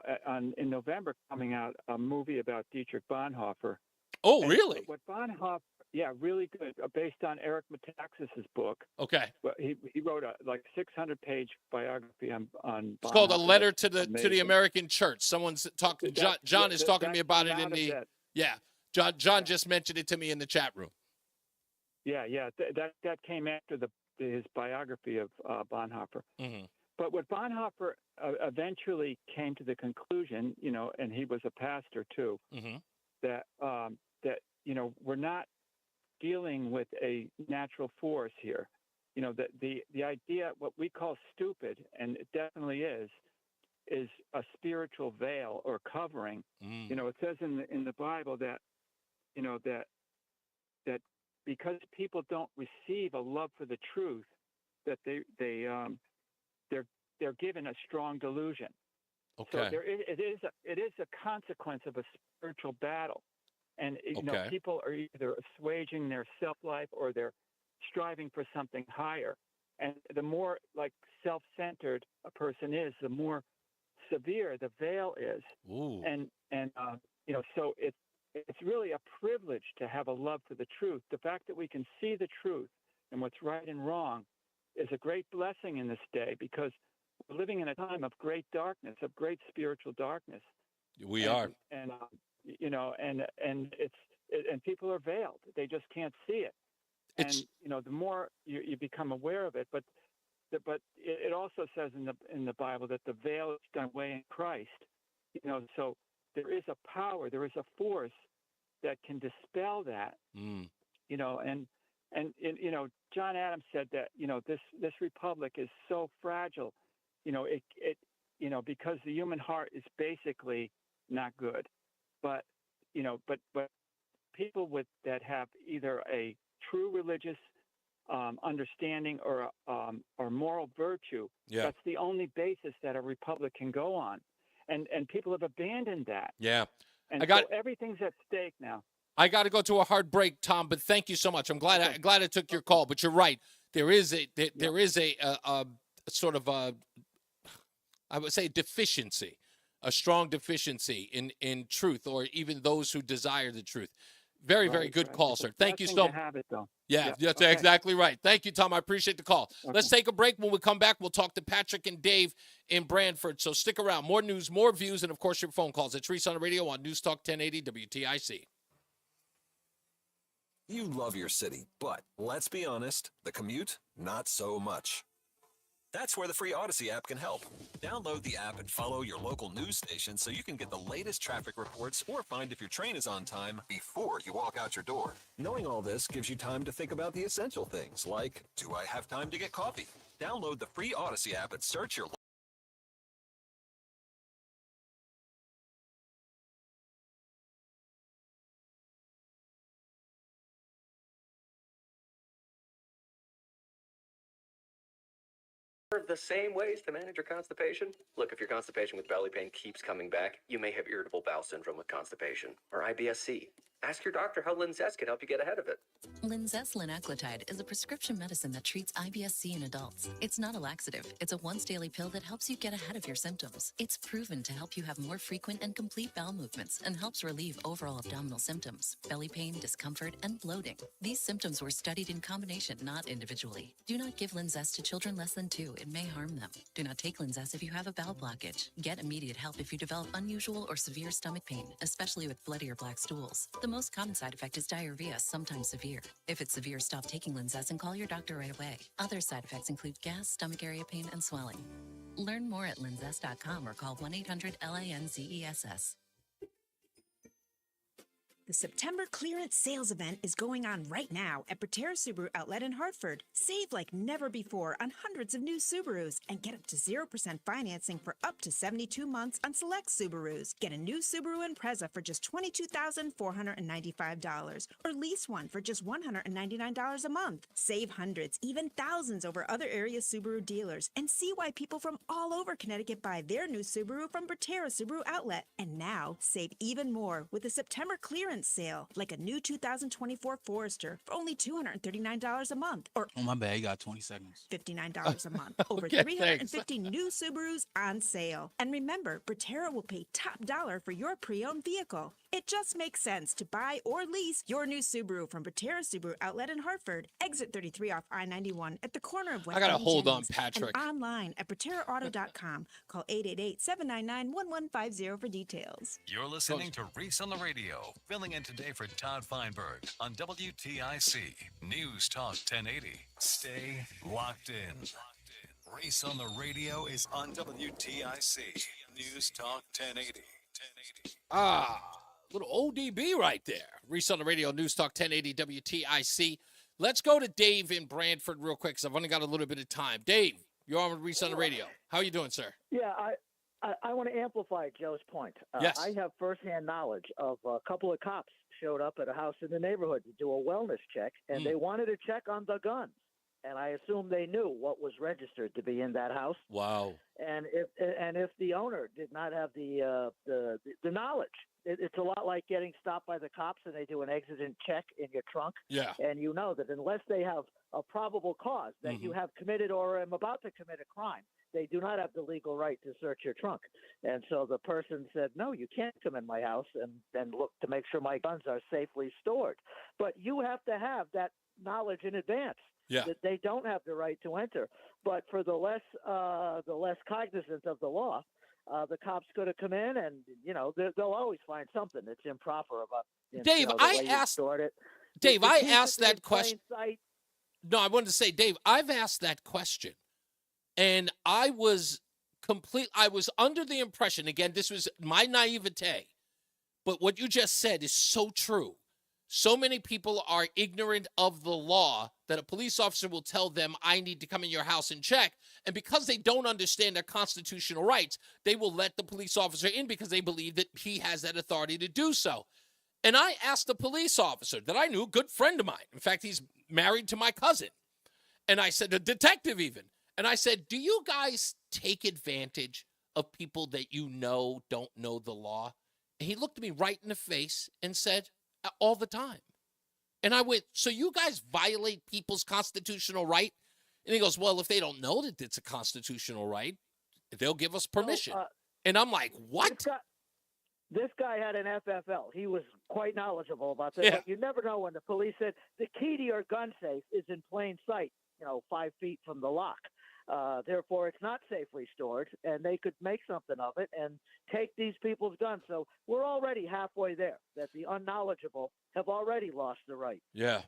in November coming out a movie about Dietrich Bonhoeffer. Oh, really? What Bonhoeffer? Yeah, really good. Based on Eric Metaxas's book. Okay. Well, he wrote a 600-page biography on Bonhoeffer. It's called A Letter to the American Church. Someone's talking. John is talking to me about it in the. Yeah, John just mentioned it to me in the chat room. Yeah. That came after his biography of Bonhoeffer. Mm-hmm. But what Bonhoeffer eventually came to the conclusion, and he was a pastor too, mm-hmm. that we're not dealing with a natural force here. That the idea, what we call stupid, and it definitely is a spiritual veil or covering. Mm. It says in the Bible that that because people don't receive a love for the truth, that they're given a strong delusion. Okay. So it is a consequence of a spiritual battle. And people are either assuaging their self-life or they're striving for something higher. And the more self-centered a person is, the more severe the veil is. Ooh. And so it's really a privilege to have a love for the truth. The fact that we can see the truth and what's right and wrong is a great blessing in this day, because we're living in a time of great darkness, of great spiritual darkness. We are. And people are veiled. They just can't see it. And the more you become aware of it, but it also says in the Bible that the veil is done away in Christ. So there is a power, there is a force that can dispel that. Mm. And John Adams said that this republic is so fragile. Because the human heart is basically not good, but people that have either a true religious understanding or moral virtue, that's the only basis that a republic can go on, and people have abandoned that. Yeah, and so everything's at stake now. I got to go to a hard break, Tom, but thank you so much. I'm glad I took your call. But you're right. There is a sort of a, I would say, deficiency, a strong deficiency in truth, or even those who desire the truth. Very, very good call, sir. Thank you so much. Yeah, that's exactly right. Thank you, Tom. I appreciate the call. Okay. Let's take a break. When we come back, we'll talk to Patrick and Dave in Brantford. So stick around. More news, more views, and, of course, your phone calls. It's Reese on the Radio on NewsTalk 1080 WTIC. You love your city, but let's be honest, the commute, not so much. That's where the free Odyssey app can help. Download the app and follow your local news station so you can get the latest traffic reports or find if your train is on time before you walk out your door. Knowing all this gives you time to think about the essential things like, do I have time to get coffee? Download the free Odyssey app and search your The same ways to manage your constipation? Look, if your constipation with belly pain keeps coming back, you may have irritable bowel syndrome with constipation, or IBS-C. Ask your doctor how Linzess can help you get ahead of it. Linzess linaclotide is a prescription medicine that treats IBS-C in adults. It's not a laxative. It's a once-daily pill that helps you get ahead of your symptoms. It's proven to help you have more frequent and complete bowel movements and helps relieve overall abdominal symptoms, belly pain, discomfort, and bloating. These symptoms were studied in combination, not individually. Do not give Linzess to children less than 2. It may harm them. Do not take Linzess if you have a bowel blockage. Get immediate help if you develop unusual or severe stomach pain, especially with bloody or black stools. The most common side effect is diarrhea, sometimes severe. If it's severe, stop taking Linzess and call your doctor right away. Other side effects include gas, stomach area pain, and swelling. Learn more at linzess.com or call 1-800-LINZESS. The September clearance sales event is going on right now at Bertera Subaru Outlet in Hartford. Save like never before on hundreds of new Subarus and get up to 0% financing for up to 72 months on select Subarus. Get a new Subaru Impreza for just $22,495 or lease one for just $199 a month. Save hundreds, even thousands over other area Subaru dealers and see why people from all over Connecticut buy their new Subaru from Bertera Subaru Outlet. And now, save even more with the September clearance sale, like a new 2024 Forester for only $239 a month, or Oh, my bad. You got 20 seconds. $59 a month. Over Okay, 350 new Subarus on sale. And remember, Bertera will pay top dollar for your pre-owned vehicle. It just makes sense to buy or lease your new Subaru from Bertera Subaru Outlet in Hartford. Exit 33 off I-91 at the corner of West I gotta and hold on, Jennings, Patrick. And online at BerteraAuto.com. Call 888-799-1150 for details. You're listening to Reese on the Radio, filling in today for Todd Feinberg on WTIC News Talk 1080. Stay locked in. Reese on the Radio is on WTIC News Talk 1080. Little ODB right there. Reese on the Radio, News Talk 1080 WTIC. Let's go to Dave in Brantford real quick because I've only got a little bit of time. Dave, you're on with Reese on the Radio. How are you doing, sir? Yeah, I want to amplify Joe's point. Yes. I have firsthand knowledge of a couple of cops showed up at a house in the neighborhood to do a wellness check, and they wanted to check on the guns. And I assume they knew what was registered to be in that house. Wow. And if the owner did not have the knowledge, it's a lot like getting stopped by the cops and they do an exigent check in your trunk. Yeah. And you know that unless they have a probable cause that you have committed or am about to commit a crime, they do not have the legal right to search your trunk. And so the person said, no, you can't come in my house and look to make sure my guns are safely stored. But you have to have that knowledge in advance. Yeah. That they don't have the right to enter. But for the less cognizant of the law, the cops could have come in and, they'll always find something that's improper about Dave, I asked that question. No, I wanted to say, Dave, I've asked that question. And I was under the impression, again, this was my naivete, but what you just said is so true. So many people are ignorant of the law that a police officer will tell them, I need to come in your house and check. And because they don't understand their constitutional rights, they will let the police officer in because they believe that he has that authority to do so. And I asked the police officer that I knew, a good friend of mine. In fact, he's married to my cousin. And I said, a detective even. And I said, do you guys take advantage of people that you know don't know the law? And he looked at me right in the face and said, all the time. And I went, so you guys violate people's constitutional right? And he goes, well, if they don't know that it's a constitutional right, they'll give us permission. And I'm like, what? This guy had an FFL. He was quite knowledgeable about this. Yeah. But you never know when the police said the key to your gun safe is in plain sight, 5 feet from the lock. Therefore, it's not safely stored, and they could make something of it and take these people's guns. So we're already halfway there, that the unknowledgeable have already lost the right. Yeah.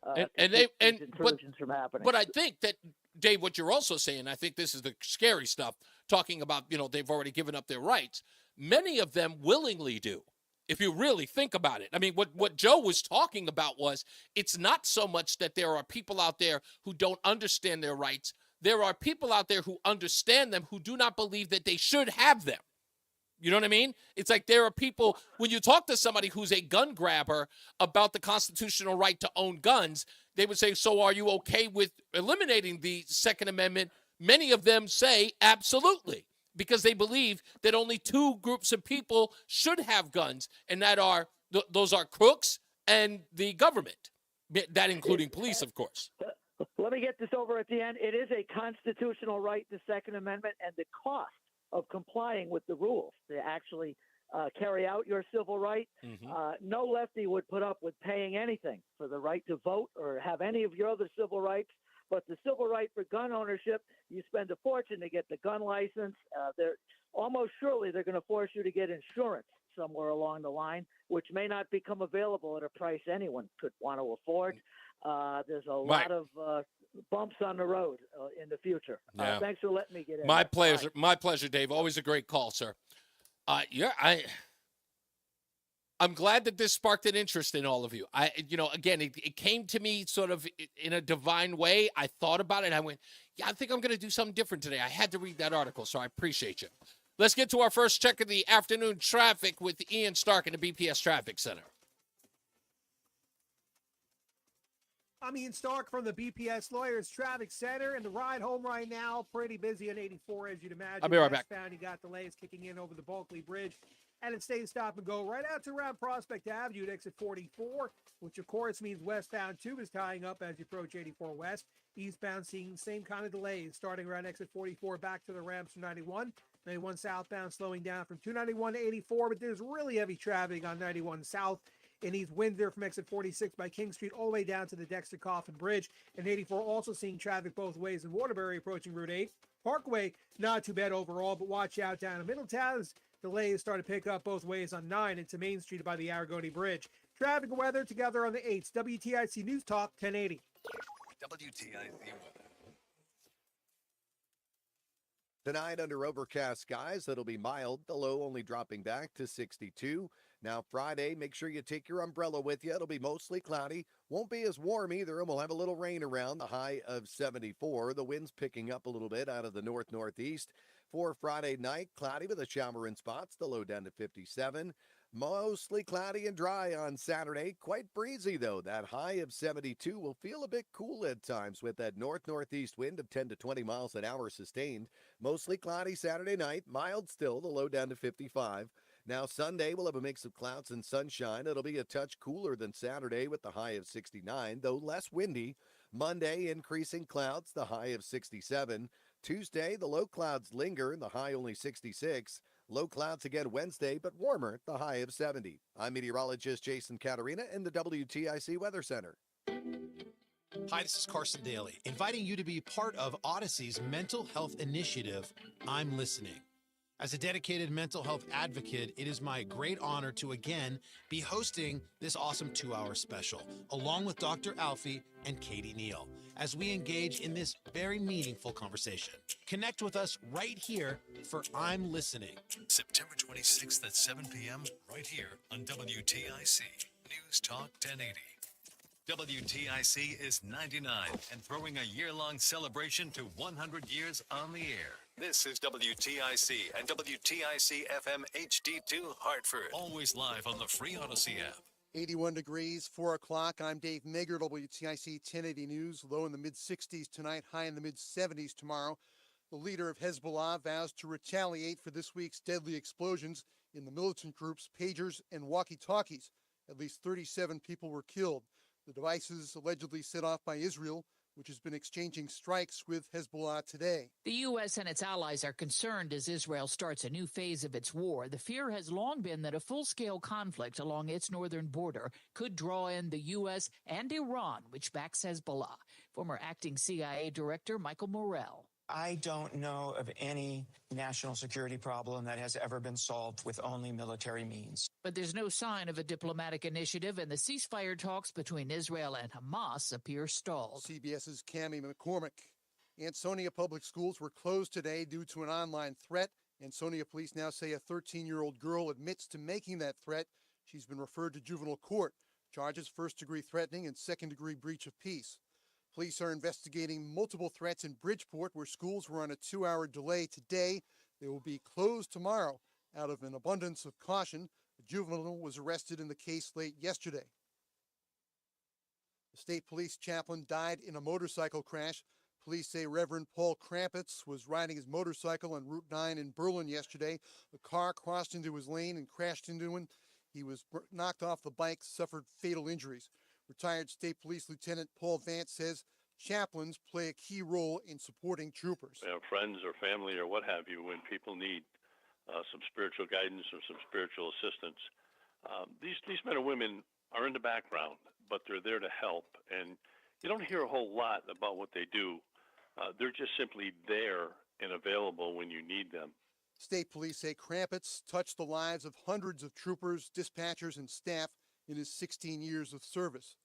Intrusions from happening. But I think that Dave, what you're also saying, I think this is the scary stuff, talking about, they've already given up their rights. Many of them willingly do, if you really think about it. I mean, what Joe was talking about was, it's not so much that there are people out there who don't understand their rights. There are people out there who understand them, who do not believe that they should have them. You know what I mean? It's like there are people, when you talk to somebody who's a gun grabber about the constitutional right to own guns, they would say, so are you okay with eliminating the Second Amendment? Many of them say absolutely, because they believe that only two groups of people should have guns, and that are those are crooks and the government, that including police, of course. Let me get this over at the end. It is a constitutional right, the Second Amendment, and the cost of complying with the rules to actually carry out your civil right. No lefty would put up with paying anything for the right to vote or have any of your other civil rights. But the civil right for gun ownership, you spend a fortune to get the gun license. Almost surely they're going to force you to get insurance somewhere along the line, which may not become available at a price anyone could want to afford. There's a lot of bumps on the road in the future. Yeah. Thanks for letting me get in. My pleasure. My pleasure, Dave. Always a great call, sir. I'm glad that this sparked an interest in all of you. Again, it came to me sort of in a divine way. I thought about it. And I went, I think I'm going to do something different today. I had to read that article, so I appreciate you. Let's get to our first check of the afternoon traffic with Ian Stark in the BPS Traffic Center. I'm Ian Stark from the BPS Lawyers Traffic Center, and the ride home right now, pretty busy on 84, as you'd imagine. I'll be right back. Westbound, you got delays kicking in over the Bulkley Bridge, and it stays stop and go right out to around Prospect Avenue at exit 44, which of course means westbound too is tying up as you approach 84 West. Eastbound seeing the same kind of delays starting around exit 44 back to the ramps from 91. 91 southbound slowing down from 291 to 84, but there's really heavy traffic on 91 south. In East Windsor from exit 46 by King Street all the way down to the Dexter Coffin Bridge. And 84 also seeing traffic both ways in Waterbury approaching Route 8. Parkway, not too bad overall, but watch out down in Middletown as delays start to pick up both ways on 9 into Main Street by the Aragoni Bridge. Traffic and weather together on the 8s. WTIC News Talk 1080. WTIC weather. Tonight under overcast skies, it'll be mild, the low only dropping back to 62. Now Friday, make sure you take your umbrella with you. It'll be mostly cloudy. Won't be as warm either, and we'll have a little rain around, the high of 74. The wind's picking up a little bit out of the north-northeast. For Friday night, cloudy with a shower in spots, the low down to 57. Mostly cloudy and dry on Saturday. Quite breezy, though. That high of 72 will feel a bit cool at times with that north-northeast wind of 10 to 20 miles an hour sustained. Mostly cloudy Saturday night. Mild still, the low down to 55. Now Sunday, we'll have a mix of clouds and sunshine. It'll be a touch cooler than Saturday with the high of 69, though less windy. Monday, increasing clouds, the high of 67. Tuesday, the low clouds linger, the high only 66. Low clouds again Wednesday, but warmer, the high of 70. I'm meteorologist Jason Caterina in the WTIC Weather Center. Hi, this is Carson Daly, inviting you to be part of Odyssey's mental health initiative, I'm Listening. As a dedicated mental health advocate, it is my great honor to again be hosting this awesome 2-hour special, along with Dr. Alfie and Katie Neal, as we engage in this very meaningful conversation. Connect with us right here for I'm Listening. September 26th at 7 p.m. right here on WTIC News Talk 1080. WTIC is 99 and throwing a year-long celebration to 100 years on the air. This is WTIC and WTIC FM HD2 Hartford. Always live on the free Odyssey app. 81 degrees, 4 o'clock. I'm Dave Mager, WTIC 1080 News. Low in the mid-60s tonight, high in the mid-70s tomorrow. The leader of Hezbollah vows to retaliate for this week's deadly explosions in the militant groups' pagers and walkie-talkies. At least 37 people were killed. The devices allegedly set off by Israel, which has been exchanging strikes with Hezbollah today. The U.S. and its allies are concerned as Israel starts a new phase of its war. The fear has long been that a full-scale conflict along its northern border could draw in the U.S. and Iran, which backs Hezbollah. Former acting CIA Director Michael Morrell. I don't know of any national security problem that has ever been solved with only military means. But there's no sign of a diplomatic initiative, and the ceasefire talks between Israel and Hamas appear stalled. CBS's Cammie McCormick. Ansonia Public Schools were closed today due to an online threat. Ansonia police now say a 13-year-old girl admits to making that threat. She's been referred to juvenile court. Charges first-degree threatening and second-degree breach of peace. Police are investigating multiple threats in Bridgeport, where schools were on a 2-hour delay today. They will be closed tomorrow. Out of an abundance of caution, a juvenile was arrested in the case late yesterday. The state police chaplain died in a motorcycle crash. Police say Reverend Paul Krampitz was riding his motorcycle on Route 9 in Berlin yesterday. The car crossed into his lane and crashed into him. He was knocked off the bike, suffered fatal injuries. Retired State Police Lieutenant Paul Vance says chaplains play a key role in supporting troopers. Friends or family or what have you, when people need some spiritual guidance or some spiritual assistance, these men and women are in the background, but they're there to help. And you don't hear a whole lot about what they do. They're just simply there and available when you need them. State police say Krampitz touched the lives of hundreds of troopers, dispatchers, and staff in his 16 years of service.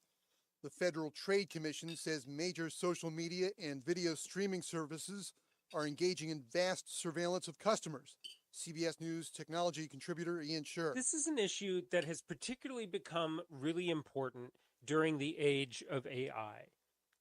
The Federal Trade Commission says major social media and video streaming services are engaging in vast surveillance of customers. CBS News technology contributor Ian Scher. This is an issue that has particularly become really important during the age of AI.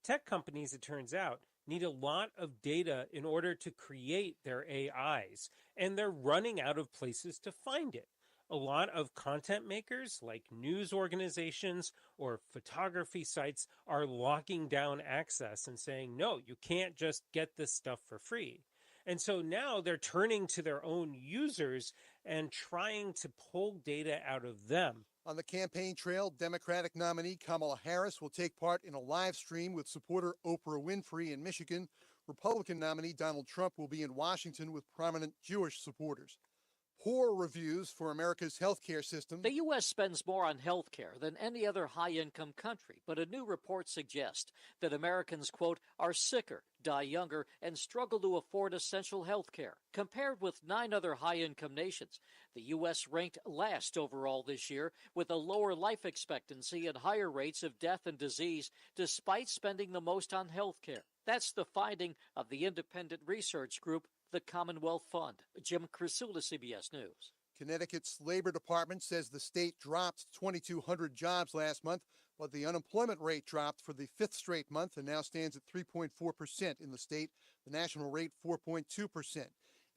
Tech companies, it turns out, need a lot of data in order to create their AIs, and they're running out of places to find it. A lot of content makers, like news organizations or photography sites, are locking down access and saying, no, you can't just get this stuff for free. And so now they're turning to their own users and trying to pull data out of them. On the campaign trail, Democratic nominee Kamala Harris will take part in a live stream with supporter Oprah Winfrey in Michigan. Republican nominee Donald Trump will be in Washington with prominent Jewish supporters. Poor reviews for America's healthcare system. The U.S. spends more on healthcare than any other high-income country, but a new report suggests that Americans, quote, are sicker, die younger, and struggle to afford essential healthcare. Compared with 9 other high-income nations, the U.S. ranked last overall this year, with a lower life expectancy and higher rates of death and disease, despite spending the most on healthcare. That's the finding of the independent research group, the Commonwealth Fund. Jim Crisula, CBS News. Connecticut's Labor Department says the state dropped 2,200 jobs last month, but the unemployment rate dropped for the 5th straight month and now stands at 3.4% in the state. The national rate, 4.2%.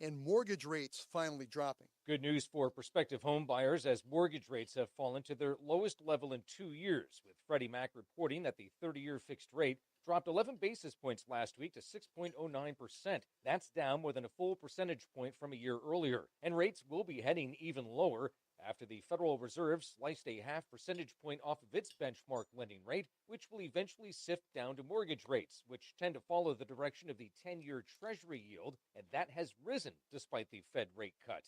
And mortgage rates finally dropping. Good news for prospective home buyers as mortgage rates have fallen to their lowest level in 2 years, with Freddie Mac reporting that the 30-year fixed rate dropped 11 basis points last week to 6.09%. That's down more than a full percentage point from a year earlier. And rates will be heading even lower after the Federal Reserve sliced a half percentage point off of its benchmark lending rate, which will eventually sift down to mortgage rates, which tend to follow the direction of the 10-year Treasury yield, and that has risen despite the Fed rate cut.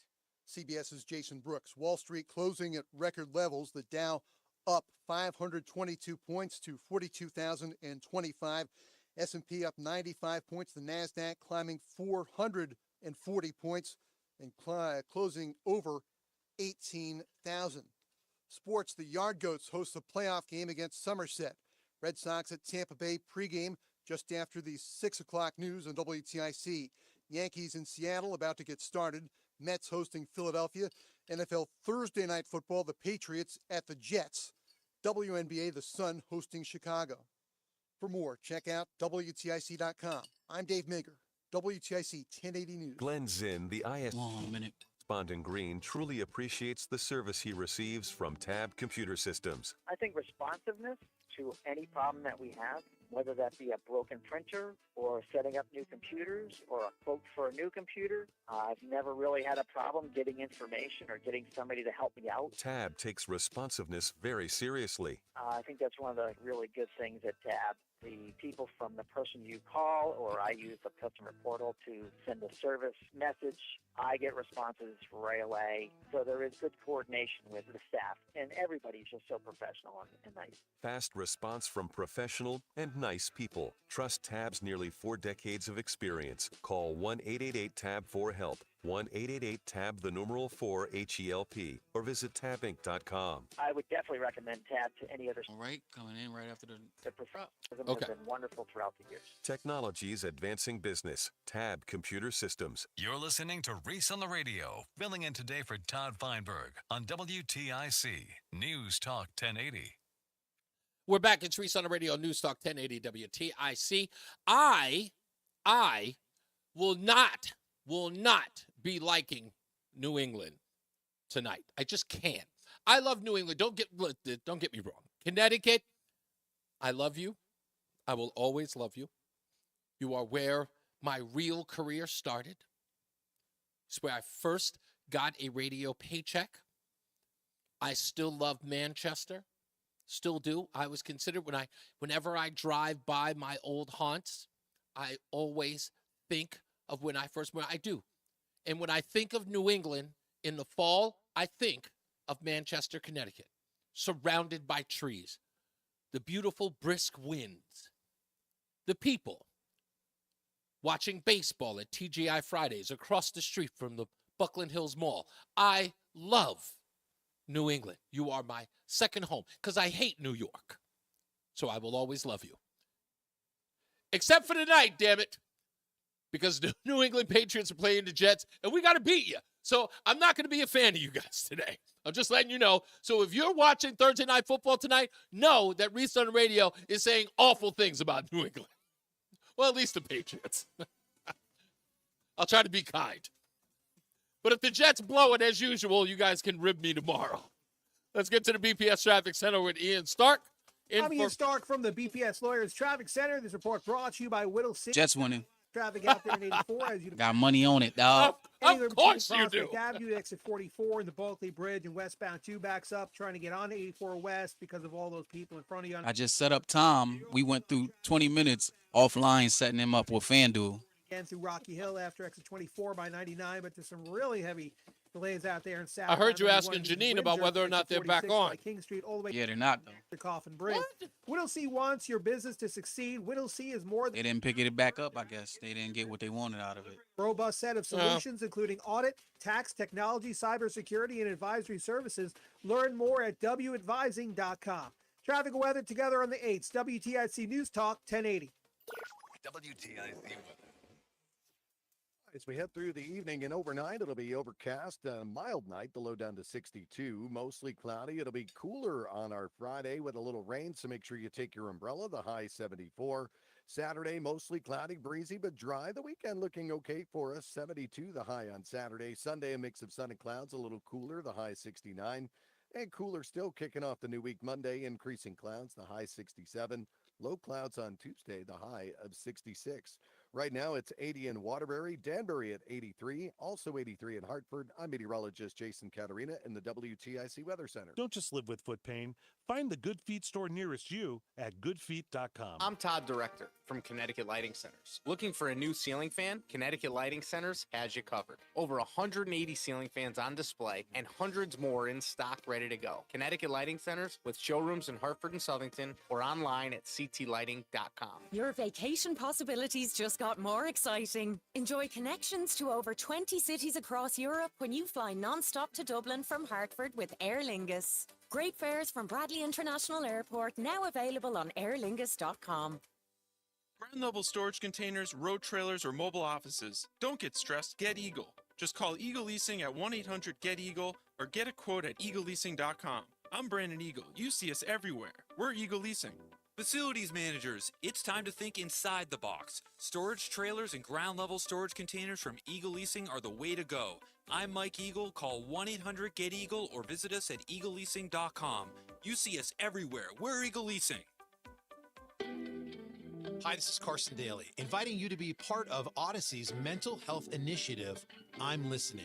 CBS's Jason Brooks. Wall Street closing at record levels. The Dow up 522 points to 42,025. S&P up 95 points. The NASDAQ climbing 440 points and closing over 18,000. Sports, the Yard Goats host a playoff game against Somerset. Red Sox at Tampa Bay pregame just after the 6 o'clock news on WTIC. Yankees in Seattle about to get started. Mets hosting Philadelphia. NFL Thursday night football, the Patriots at the Jets. WNBA, the Sun hosting Chicago. For more, check out WTIC.com. I'm Dave Mager, WTIC 1080 News. Glenn Zinn, the correspondent Green, truly appreciates the service he receives from Tab Computer Systems. I think responsiveness to any problem that we have, whether that be a broken printer or setting up new computers or a quote for a new computer. I've never really had a problem getting information or getting somebody to help me out. Tab takes responsiveness very seriously. I think that's one of the really good things at Tab. The people from the person you call, or I use the customer portal to send a service message, I get responses right away. So there is good coordination with the staff, and everybody's just so professional and nice. Fast response from professional and nice people. Trust Tab's nearly 4 decades of experience. Call 1-888-TAB-4-HELP. 1-888-TAB the numeral 4 HELP or visit tabinc.com. I would definitely recommend Tab to any other. All right, coming in right after the professionalism Okay. has been wonderful throughout the years. Technologies advancing business. Tab Computer Systems. You're listening to Reese on the Radio, filling in today for Todd Feinberg on WTIC News Talk 1080. We're back. It's Reese on the Radio, News Talk 1080 WTIC. I will not be liking New England tonight. I just can't. I love New England. Don't get me wrong. Connecticut, I love you. I will always love you. You are where my real career started. It's where I first got a radio paycheck. I still love Manchester. Still do. I was considered whenever I drive by my old haunts, I always think of when I first went. I do. And when I think of New England in the fall, I think of Manchester, Connecticut, surrounded by trees, the beautiful brisk winds, the people watching baseball at TGI Fridays across the street from the Buckland Hills Mall. I love New England. You are my second home because I hate New York. So I will always love you. Except for tonight, damn it. Because the New England Patriots are playing the Jets, and we got to beat you. So I'm not going to be a fan of you guys today. I'm just letting you know. So if you're watching Thursday Night Football tonight, know that Reese on the Radio is saying awful things about New England. Well, at least the Patriots. I'll try to be kind. But if the Jets blow it as usual, you guys can rib me tomorrow. Let's get to the BPS Traffic Center with Ian Stark. I'm Ian Stark from the BPS Lawyers Traffic Center. This report brought to you by Whittle City. Jets winning. Traffic out there in 84 as you Got money on it, dog. Of course you do. Avenue, exit 44 in the Bulkley Bridge and westbound 2 backs up, trying to get on to 84 West because of all those people in front of you. I just set up Tom. We went through 20 minutes offline setting him up with FanDuel. And through Rocky Hill after exit 24 by 99, but there's some really heavy delays out there in South. I heard you asking Janine about whether or not they're back on. King Street all the way. Yeah, they're not, though. The Coffin Bridge. Whittlesey wants your business to succeed. Whittlesey is more than They didn't pick it back up, I guess. They didn't get what they wanted out of it. robust set of solutions, including audit, tax, technology, cybersecurity, and advisory services. Learn more atwadvising.com. Traffic and weather together on the 8th. WTIC News Talk 1080. WTIC weather. As we head through the evening and overnight, it'll be overcast, a mild night, the low down to 62, mostly cloudy. It'll be cooler on our Friday with a little rain, so make sure you take your umbrella, the high 74. Saturday, mostly cloudy, breezy, but dry. The weekend looking okay for us, 72, the high on Saturday. Sunday, a mix of sun and clouds, a little cooler, the high 69. And cooler still kicking off the new week Monday, increasing clouds, the high 67. Low clouds on Tuesday, the high of 66. Right now, it's 80 in Waterbury, Danbury at 83, also 83 in Hartford. I'm meteorologist Jason Caterina in the WTIC Weather Center. Don't just live with foot pain. Find the Good Feet store nearest you at goodfeet.com. I'm Todd Director from Connecticut Lighting Centers. Looking for a new ceiling fan? Connecticut Lighting Centers has you covered. Over 180 ceiling fans on display and hundreds more in stock ready to go. Connecticut Lighting Centers with showrooms in Hartford and Southington or online at ctlighting.com. Your vacation possibilities just got more exciting. Enjoy connections to over 20 cities across Europe when you fly non-stop to Dublin from Hartford with Aer Lingus. Great fares from Bradley International Airport, now available on airlingus.com. Ground level storage containers, road trailers, or mobile offices. Don't get stressed, get Eagle. Just call Eagle Leasing at 1-800-GET-EAGLE or get a quote at eagleleasing.com. I'm Brandon Eagle. You see us everywhere. We're Eagle Leasing. Facilities managers, it's time to think inside the box. Storage trailers and ground level storage containers from Eagle Leasing are the way to go. I'm Mike Eagle. Call 1-800-GET-EAGLE or visit us at eagleleasing.com. You see us everywhere. We're Eagle Leasing. Hi, this is Carson Daly, inviting you to be part of Odyssey's mental health initiative, I'm Listening.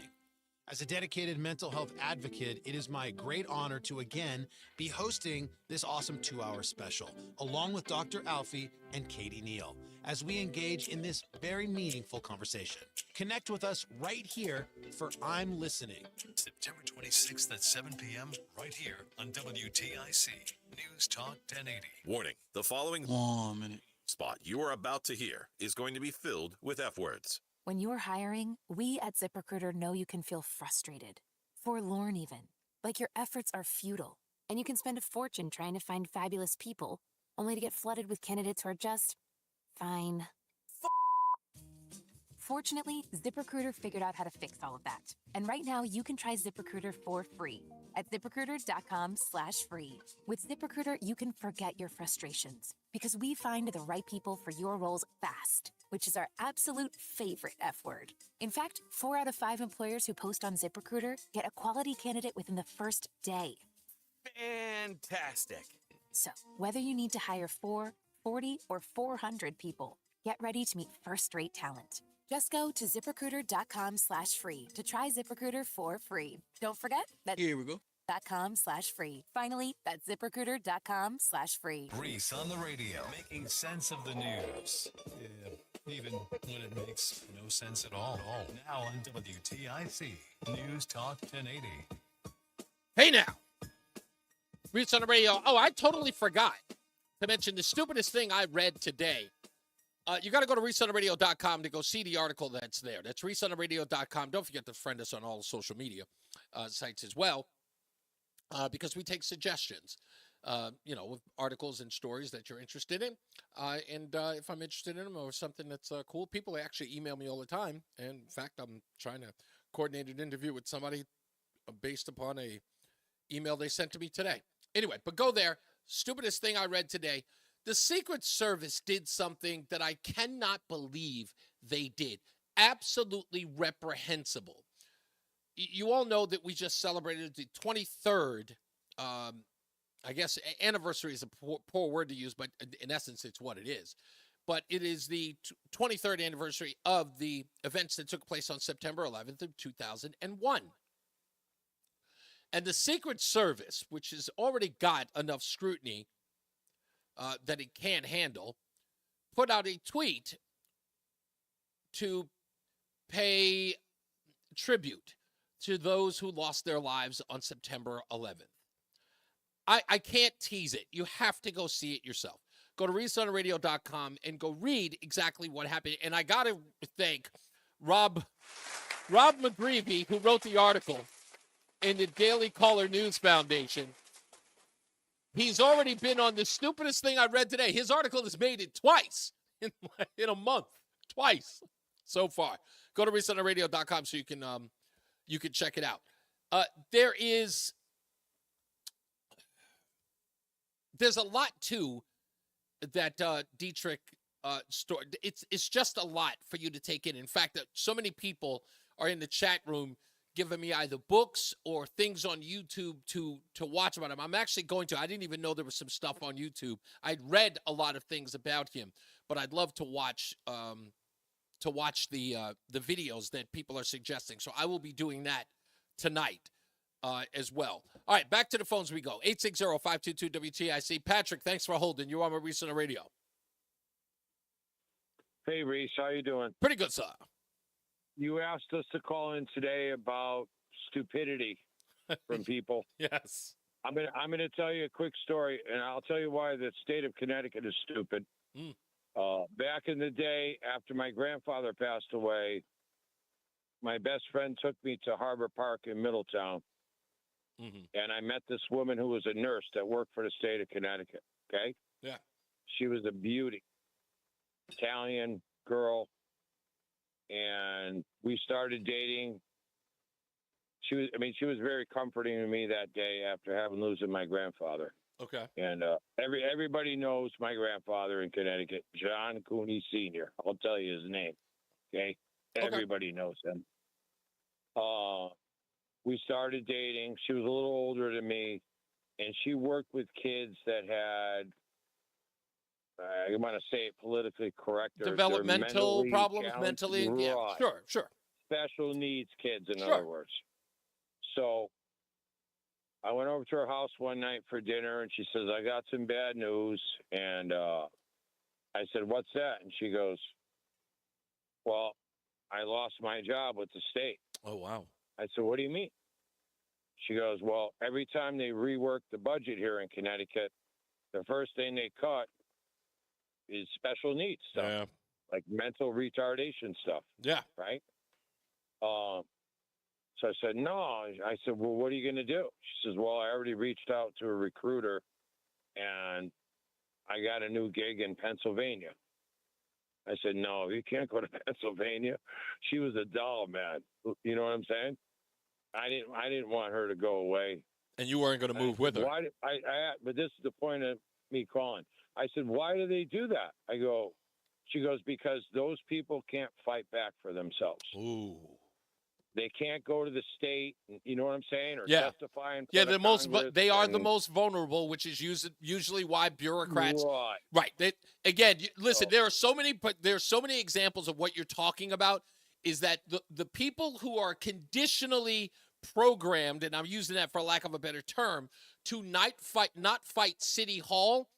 As a dedicated mental health advocate, it is my great honor to again be hosting this awesome 2-hour special, along with Dr. Alfie and Katie Neal, as we engage in this very meaningful conversation. Connect with us right here for I'm Listening. September 26th at 7 p.m. right here on WTIC News Talk 1080. Warning, the following One minute. spot you are about to hear is going to be filled with F words. When you're hiring, we at ZipRecruiter know you can feel frustrated, forlorn even, like your efforts are futile, and you can spend a fortune trying to find fabulous people, only to get flooded with candidates who are just fine. Fortunately, ZipRecruiter figured out how to fix all of that. And right now, you can try ZipRecruiter for free at ZipRecruiter.com/free. With ZipRecruiter, you can forget your frustrations because we find the right people for your roles fast, which is our absolute favorite F word. In fact, 4 out of 5 employers who post on ZipRecruiter get a quality candidate within the first day. Fantastic. So, whether you need to hire 4, 40, or 400 people, get ready to meet first-rate talent. Just go to ZipRecruiter.com/free to try ZipRecruiter for free. Don't forget that. Here we go. .com/free. Finally, that's ZipRecruiter.com/free. Reese on the radio, making sense of the news. Yeah, even when it makes no sense at all. Now on WTIC, News Talk 1080. Hey now. Reese on the radio. Oh, I totally forgot to mention the stupidest thing I read today. You got to go to ReeseOnTheRadio.com to go see the article that's there. That's ReeseOnTheRadio.com. Don't forget to friend us on all social media sites as well, because we take suggestions, with articles and stories that you're interested in. And if I'm interested in them or something that's cool, people actually email me all the time. And in fact, I'm trying to coordinate an interview with somebody based upon a email they sent to me today. Anyway, but go there. Stupidest thing I read today. The Secret Service did something that I cannot believe they did. Absolutely reprehensible. You all know that we just celebrated the 23rd, anniversary is a poor word to use, but in essence, it's what it is. But it is the 23rd anniversary of the events that took place on September 11th of 2001. And the Secret Service, which has already got enough scrutiny that it can't handle, put out a tweet to pay tribute to those who lost their lives on September 11th. I can't tease it. You have to go see it yourself. Go to ReeseOnTheRadio.com and go read exactly what happened. And I got to thank Rob McGreevy, who wrote the article in the Daily Caller News Foundation. He's already been on the stupidest thing I read today. His article has made it twice in a month. Twice so far. Go to ReeseOnTheRadio.com so you can check it out. There's a lot to that Dietrich story. It's just a lot for you to take in. In fact, so many people are in the chat room giving me either books or things on YouTube to watch about him. I'm actually going to. I didn't even know there was some stuff on YouTube. I'd read a lot of things about him, but I'd love to watch the videos that people are suggesting. So I will be doing that tonight as well. All right, back to the phones we go. 860-522-WTIC. Patrick, thanks for holding. You're on Reese on the radio. Hey, Reese, how you doing? Pretty good, sir. You asked us to call in today about stupidity from people. Yes. I'm gonna tell you a quick story, and I'll tell you why the state of Connecticut is stupid. Back in the day, after my grandfather passed away, my best friend took me to Harbor Park in Middletown, and I met this woman who was a nurse that worked for the state of Connecticut. Okay. Yeah. She was a beauty, Italian girl. And we started dating. She was very comforting to me that day after losing my grandfather. Okay. And everybody knows my grandfather in Connecticut, John Cooney Sr. I'll tell you his name. Okay. Everybody knows him. We started dating. She was a little older than me, and she worked with kids that had, I want to say it politically correct. Developmental problems, mentally. Right. Yeah, sure. Special needs kids, in other words. So I went over to her house one night for dinner, and she says, I got some bad news. And I said, what's that? And she goes, well, I lost my job with the state. Oh, wow. I said, what do you mean? She goes, well, every time they rework the budget here in Connecticut, the first thing they cut is special needs stuff. Yeah. like mental retardation stuff. Yeah. Right. So I said, no. I said, well, what are you going to do? She says, well, I already reached out to a recruiter and I got a new gig in Pennsylvania. I said, no, you can't go to Pennsylvania. She was a doll, man. You know what I'm saying? I didn't want her to go away. And you weren't going to move with her. Why? But this is the point of me calling. I said, why do they do that? She goes, because those people can't fight back for themselves. Ooh. They can't go to the state, you know what I'm saying, or Yeah. testify in Yeah, front of Congress they are the and- most vulnerable, which is usually why bureaucrats. Right. Listen, there are so many examples of what you're talking about. Is that the people who are conditionally programmed, and I'm using that for lack of a better term, to not fight City Hall.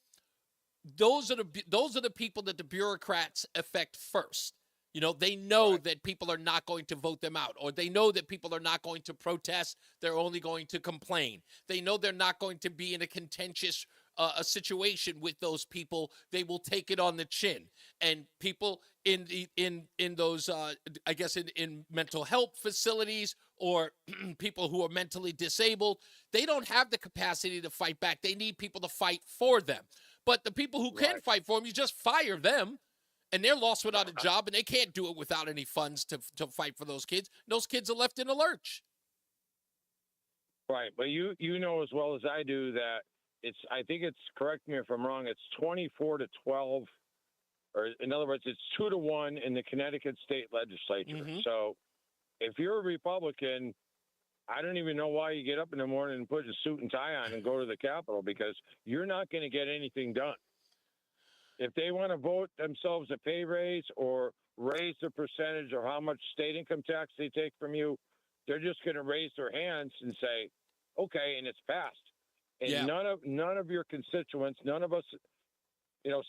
Those are the people that the bureaucrats affect first. You know, they know that people are not going to vote them out, or they know that people are not going to protest. They're only going to complain. They know they're not going to be in a contentious a situation with those people. They will take it on the chin. And people in those, I guess, in mental health facilities or people who are mentally disabled, they don't have the capacity to fight back. They need people to fight for them. But the people who can fight for them, you just fire them. And they're lost without a job, and they can't do it without any funds to fight for those kids. Those kids are left in a lurch. Right, but you know as well as I do that I think it's, correct me if I'm wrong, it's 24-12, or in other words, it's 2-1 in the Connecticut state legislature. Mm-hmm. So if you're a Republican, I don't even know why you get up in the morning and put a suit and tie on and go to the Capitol, because you're not going to get anything done. If they want to vote themselves a pay raise or raise the percentage or how much state income tax they take from you, they're just going to raise their hands and say, okay, and it's passed. And none of your constituents, none of us,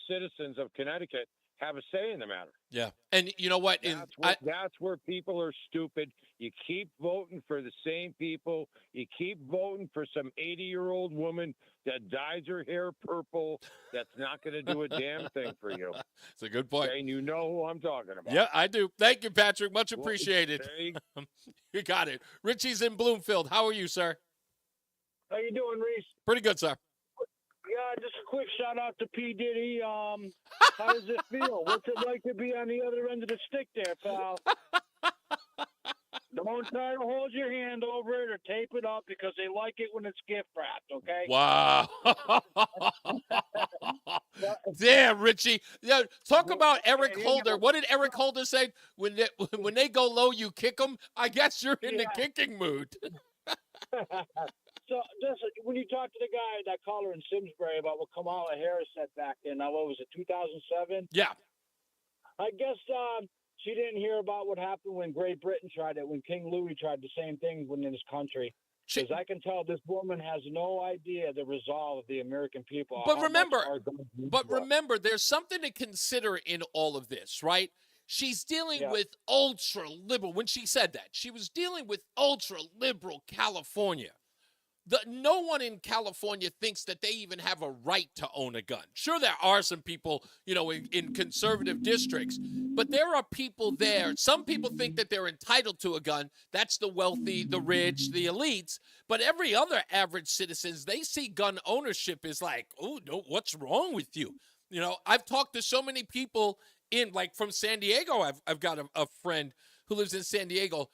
citizens of Connecticut have a say in the matter. Yeah. And you know what? That's where people are stupid. You keep voting for the same people. You keep voting for some 80-year-old woman that dyes her hair purple. That's not going to do a damn thing for you. It's a good point. Okay, and you know who I'm talking about. Yeah, I do. Thank you, Patrick. Much appreciated. Well, you got it. Richie's in Bloomfield. How are you, sir? How you doing, Reese? Pretty good, sir. Yeah, just a quick shout out to P. Diddy. How does it feel? What's it like to be on the other end of the stick there, pal? Don't try to hold your hand over it or tape it up, because they like it when it's gift wrapped, okay? Wow. Damn, Richie. Yeah, talk about Eric Holder. What did Eric Holder say? When they go low, you kick them? I guess you're in the kicking mood. So, when you talk to the guy, that caller in Simsbury, about what Kamala Harris said back then, what was it, 2007? Yeah. I guess she didn't hear about what happened when Great Britain tried it, when King Louis tried the same thing in his country. Because I can tell this woman has no idea the resolve of the American people. But remember, there's something to consider in all of this, right? She's dealing with ultra-liberal. When she said that, she was dealing with ultra-liberal California. No one in California thinks that they even have a right to own a gun. Sure, there are some people, in conservative districts, but there are people there. Some people think that they're entitled to a gun. That's the wealthy, the rich, the elites. But every other average citizens, they see gun ownership as like, oh, no, what's wrong with you? I've talked to so many people from San Diego. I've got a friend who lives in San Diego,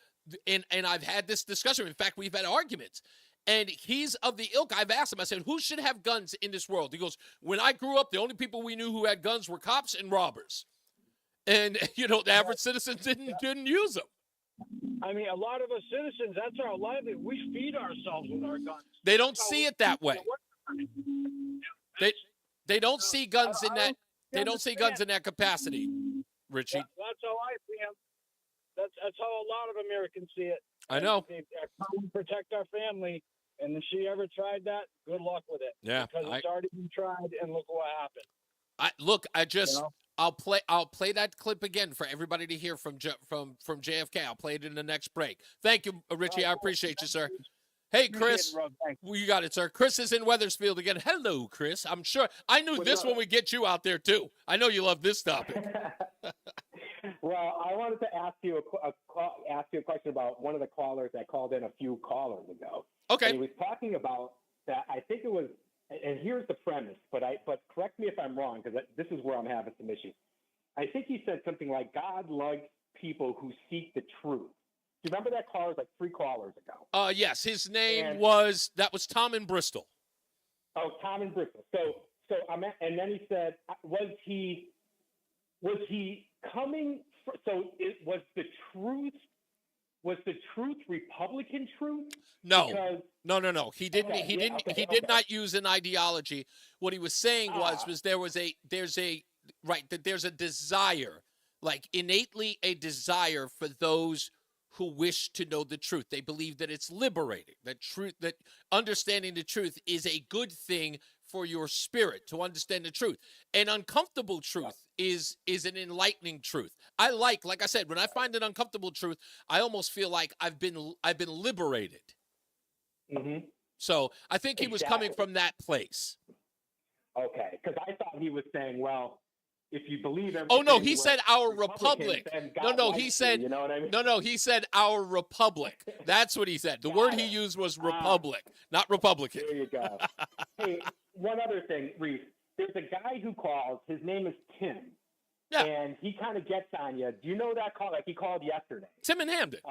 and I've had this discussion. In fact, we've had arguments. And he's of the ilk. I've asked him, I said, who should have guns in this world? He goes, when I grew up, the only people we knew who had guns were cops and robbers. And, the average citizen didn't use them. I mean, a lot of us citizens, that's our livelihood. We feed ourselves with our guns. They don't see it that way. They don't see guns in that. They don't see guns in that capacity, Richie. That's how I see them. That's how a lot of Americans see it. I know. They protect our family, and if she ever tried that, good luck with it. Yeah, because it's already been tried, and look what happened. I'll play that clip again for everybody to hear from JFK. I'll play it in the next break. Thank you, Richie. I appreciate you, sir. Hey, Chris. You got it, sir. Chris is in Wethersfield again. Hello, Chris. I'm sure I knew this one would get you out there too. I know you love this topic. Well, I wanted to ask you a question about one of the callers that called in a few callers ago. Okay. And he was talking about that. I think it was, and here's the premise, but correct me if I'm wrong, because this is where I'm having some issues. I think he said something like, God likes people who seek the truth. Do you remember that caller? It was like 3 callers ago. Yes, his name was Tom in Bristol. Oh, Tom in Bristol. And then he said, was he coming? So it was the truth. Was the truth Republican truth? No, Because, no. He didn't. Okay, he yeah, didn't. okay, he did okay. not use an ideology. What he was saying was there's a desire, like innately a desire for those who wish to know the truth. They believe that it's liberating. That understanding the truth is a good thing for your spirit to understand the truth. An uncomfortable truth is an enlightening truth. Like I said, when I find an uncomfortable truth, I almost feel like I've been liberated. Mm-hmm. So I think he was coming from that place. Okay, because I thought he was saying, well, if you believe everything. Oh no, he was said our Republican, republic. then God No, likes he said you know what I mean? no, he said our republic. That's what he said. The word he used was republic, not Republican. There you go. Hey, one other thing, Reese. There's a guy who calls. His name is Tim. Yeah. And he kind of gets on you. Do you know that call? Like he called yesterday. Tim in Hamden.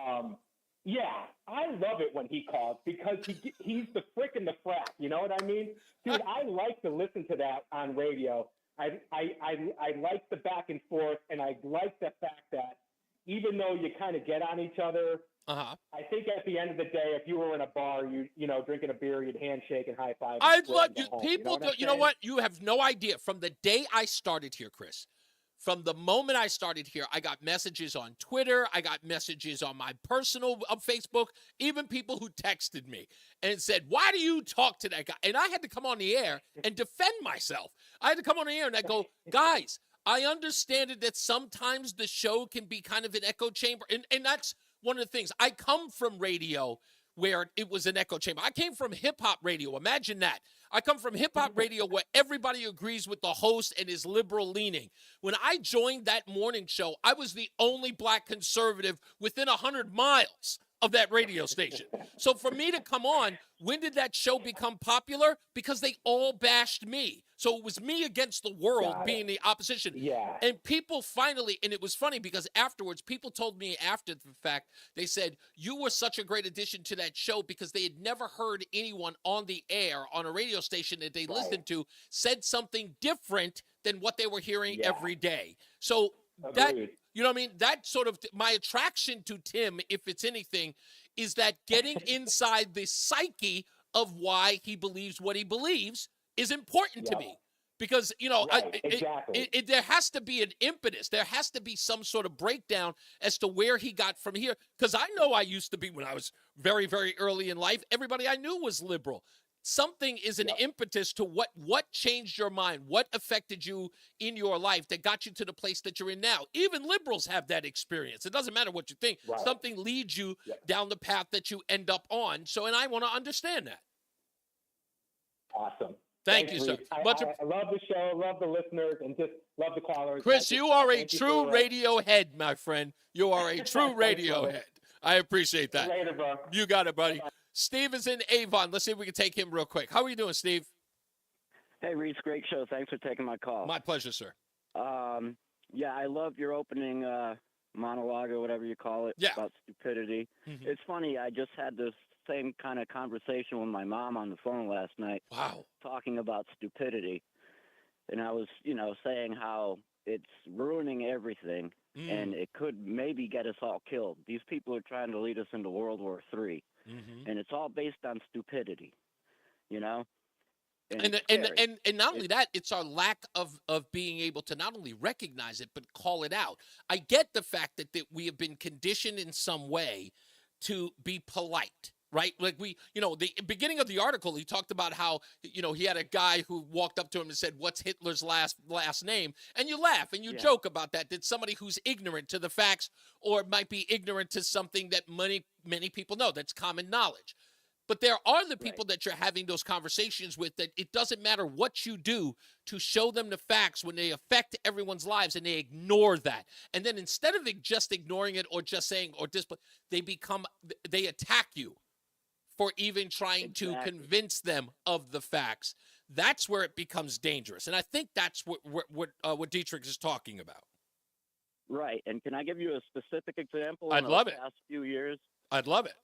Yeah, I love it when he calls because he's the frick and the frat. You know what I mean? Dude, I like to listen to that on radio. I like the back and forth, and I like the fact that even though you kind of get on each other, I think at the end of the day, if you were in a bar, you know, drinking a beer, you'd handshake and high five. I'd love you. People do. You know what? You have no idea. From the day I started here, Chris, from the moment I started here, I got messages on Twitter. I got messages on my personal Facebook, even people who texted me and said, why do you talk to that guy? And I had to come on the air and defend myself. I had to come on the air and I go, guys, I understand it that sometimes the show can be kind of an echo chamber. And that's one of the things. I come from radio where it was an echo chamber. I came from hip-hop radio. Imagine that. I come from hip-hop radio where everybody agrees with the host and is liberal leaning. When I joined that morning show, I was the only black conservative within 100 miles of that radio station. So for me to come on, when did that show become popular? Because they all bashed me. So it was me against the world being the opposition. Yeah. And people finally, and it was funny because afterwards, people told me after the fact, they said, you were such a great addition to that show because they had never heard anyone on the air on a radio station that they listened to said something different than what they were hearing every day. So that, you know what I mean? That sort of, my attraction to Tim, if it's anything, is that getting inside the psyche of why he believes what he believes is important to me. Because, you know, there has to be an impetus. There has to be some sort of breakdown as to where he got from here. Because I know I used to be, when I was very, very early in life, everybody I knew was liberal. Something is an impetus to what changed your mind, what affected you in your life that got you to the place that you're in now. Even liberals have that experience. It doesn't matter what you think. Something leads you down the path that you end up on. So, and I want to understand that. Awesome. Thank you, sir. I love the show, love the listeners, and just love the callers. Chris, you are a true radio head, my friend. You are a true radio head. I appreciate that. Later, bro. You got it, buddy. Steve is in Avon. Let's see if we can take him real quick. How are you doing, Steve? Hey, Reese, great show. Thanks for taking my call. My pleasure, sir. Yeah, I love your opening monologue or whatever you call it about stupidity. It's funny, I just had this same kind of conversation with my mom on the phone last night. Wow. Talking about stupidity. And I was, you know, saying how it's ruining everything and it could maybe get us all killed. These people are trying to lead us into World War III. And it's all based on stupidity, you know? And not only that, it's our lack of being able to not only recognize it, but call it out. I get the fact that we have been conditioned in some way to be polite, right? Like we, you know, the beginning of the article, he talked about how, you know, he had a guy who walked up to him and said, what's Hitler's last name? And you laugh and you joke about that. That's somebody who's ignorant to the facts or might be ignorant to something that many people know. That's common knowledge. But there are the people that you're having those conversations with that it doesn't matter what you do to show them the facts when they affect everyone's lives, and they ignore that. And then instead of just ignoring it or just saying or they attack you for even trying to convince them of the facts. That's where it becomes dangerous. And I think that's what Dietrich is talking about. Right. And can I give you a specific example? I'd love it. Past few years? I'd love it.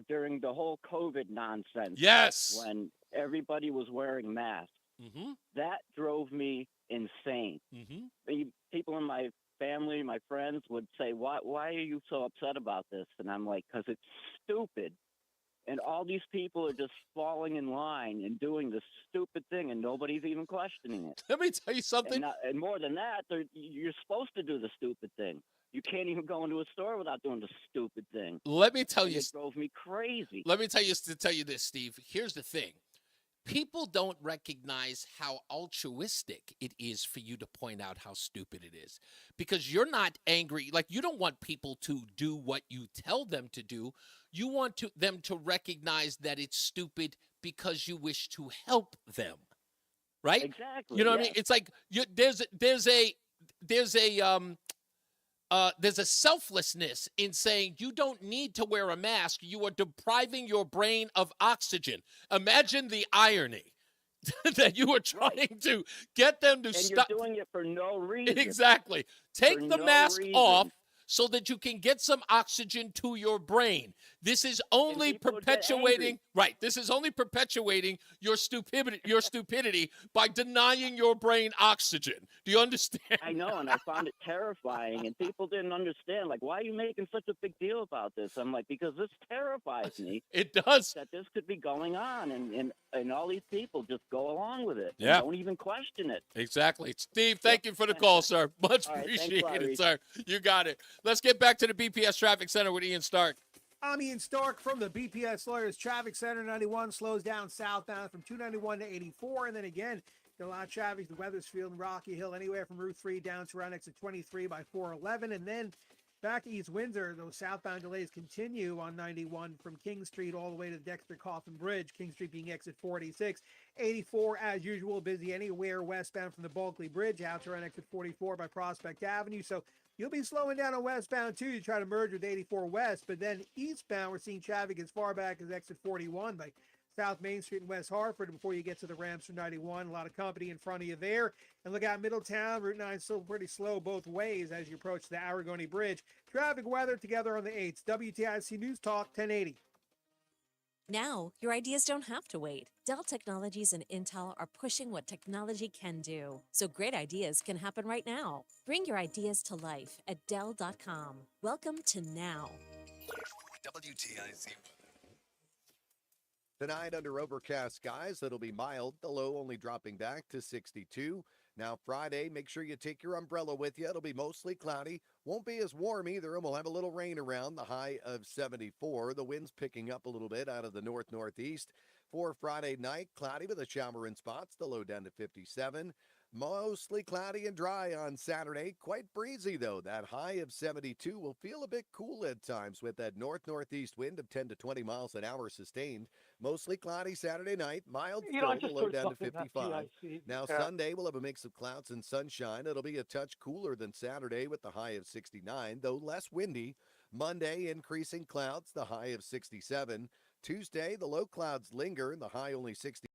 During the whole COVID nonsense. Yes. When everybody was wearing masks. Mm-hmm. That drove me insane. Mm-hmm. People in my family, my friends would say, why are you so upset about this? And I'm like, because it's stupid. And all these people are just falling in line and doing this stupid thing, and nobody's even questioning it. Let me tell you something. And more than that, you're supposed to do the stupid thing. You can't even go into a store without doing the stupid thing. Let me tell you. It drove me crazy. Let me tell you this, Steve. Here's the thing. People don't recognize how altruistic it is for you to point out how stupid it is, because you're not angry. Like, you don't want people to do what you tell them to do. You want them to recognize that it's stupid because you wish to help them, right? Exactly. You know what I mean? It's like there's a selflessness in saying you don't need to wear a mask. You are depriving your brain of oxygen. Imagine the irony that you are trying to get them to stop. And you're doing it for no reason. Exactly. Take For the no mask reason. off so that you can get some oxygen to your brain. This is only people get perpetuating, angry. right? This is only perpetuating your stupidity by denying your brain oxygen. Do you understand? I know, and I found it terrifying, and people didn't understand. Like, why are you making such a big deal about this? I'm like, because this terrifies me. It does. That this could be going on, and all these people just go along with it. Yeah. And don't even question it. Exactly. Steve, thank you for the call, sir. Much All right, thanks a appreciated, lot, Reese. sir. You got it. Let's get back to the BPS Traffic Center with Ian Stark. I'm Ian Stark from the BPS Lawyers Traffic Center. 91 slows down southbound from 291 to 84. And then again, a lot of traffic to Weathersfield and Rocky Hill, anywhere from Route 3 down to around exit 23 by 411. And then back to East Windsor, those southbound delays continue on 91 from King Street all the way to the Dexter Coffin Bridge, King Street being exit 46. 84, as usual, busy anywhere westbound from the Bulkley Bridge out to around exit 44 by Prospect Avenue. So you'll be slowing down on westbound, too. You try to merge with 84 West, but then eastbound, we're seeing traffic as far back as exit 41 by South Main Street in West Hartford before you get to the ramps for 91. A lot of company in front of you there. And look out Middletown, Route 9 still pretty slow both ways as you approach the Aragoni Bridge. Traffic weather together on the 8th. WTIC News Talk 1080. Now, your ideas don't have to wait. Dell Technologies and Intel are pushing what technology can do, so great ideas can happen right now. Bring your ideas to life at Dell.com. Welcome to now. WTIC. Tonight, under overcast skies, it'll be mild. The low only dropping back to 62. Now, Friday, make sure you take your umbrella with you. It'll be mostly cloudy. Won't be as warm either, and we'll have a little rain around, the high of 74. The wind's picking up a little bit out of the north-northeast. For Friday night, cloudy with a shower in spots, the low down to 57. Mostly cloudy and dry on Saturday. Quite breezy, though. That high of 72 will feel a bit cool at times with that north-northeast wind of 10 to 20 miles an hour sustained. Mostly cloudy Saturday night. Mild still, the low down to 55. Now, Sunday, we'll have a mix of clouds and sunshine. It'll be a touch cooler than Saturday with the high of 69, though less windy. Monday, increasing clouds, the high of 67. Tuesday, the low clouds linger, the high only 60.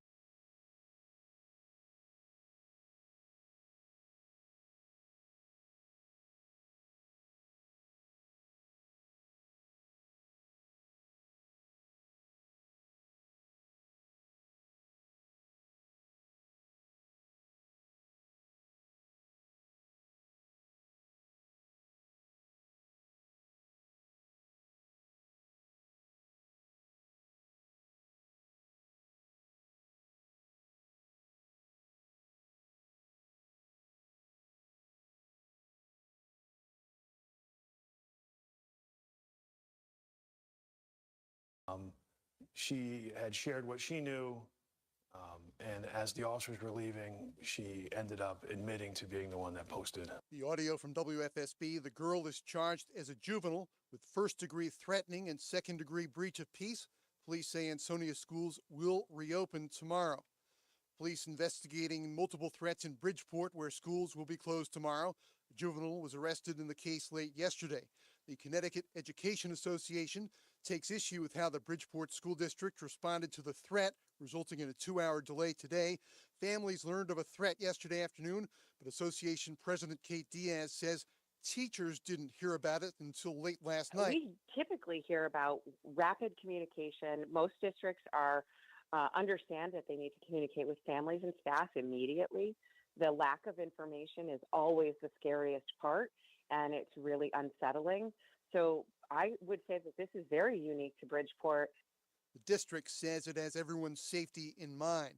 She had shared what she knew, and as the officers were leaving, she ended up admitting to being the one that posted. The audio from WFSB, the girl is charged as a juvenile with first-degree threatening and second-degree breach of peace Police say Ansonia schools will reopen tomorrow. Police investigating multiple threats in Bridgeport, where schools will be closed tomorrow. A juvenile was arrested in the case late yesterday. The Connecticut Education Association takes issue with how the Bridgeport School District responded to the threat, resulting in a 2-hour delay today. Families learned of a threat yesterday afternoon, but Association President Kate Diaz says teachers didn't hear about it until late last night. We typically hear about rapid communication. Most districts understand that they need to communicate with families and staff immediately. The lack of information is always the scariest part, and it's really unsettling. So I would say that this is very unique to Bridgeport. The district says it has everyone's safety in mind.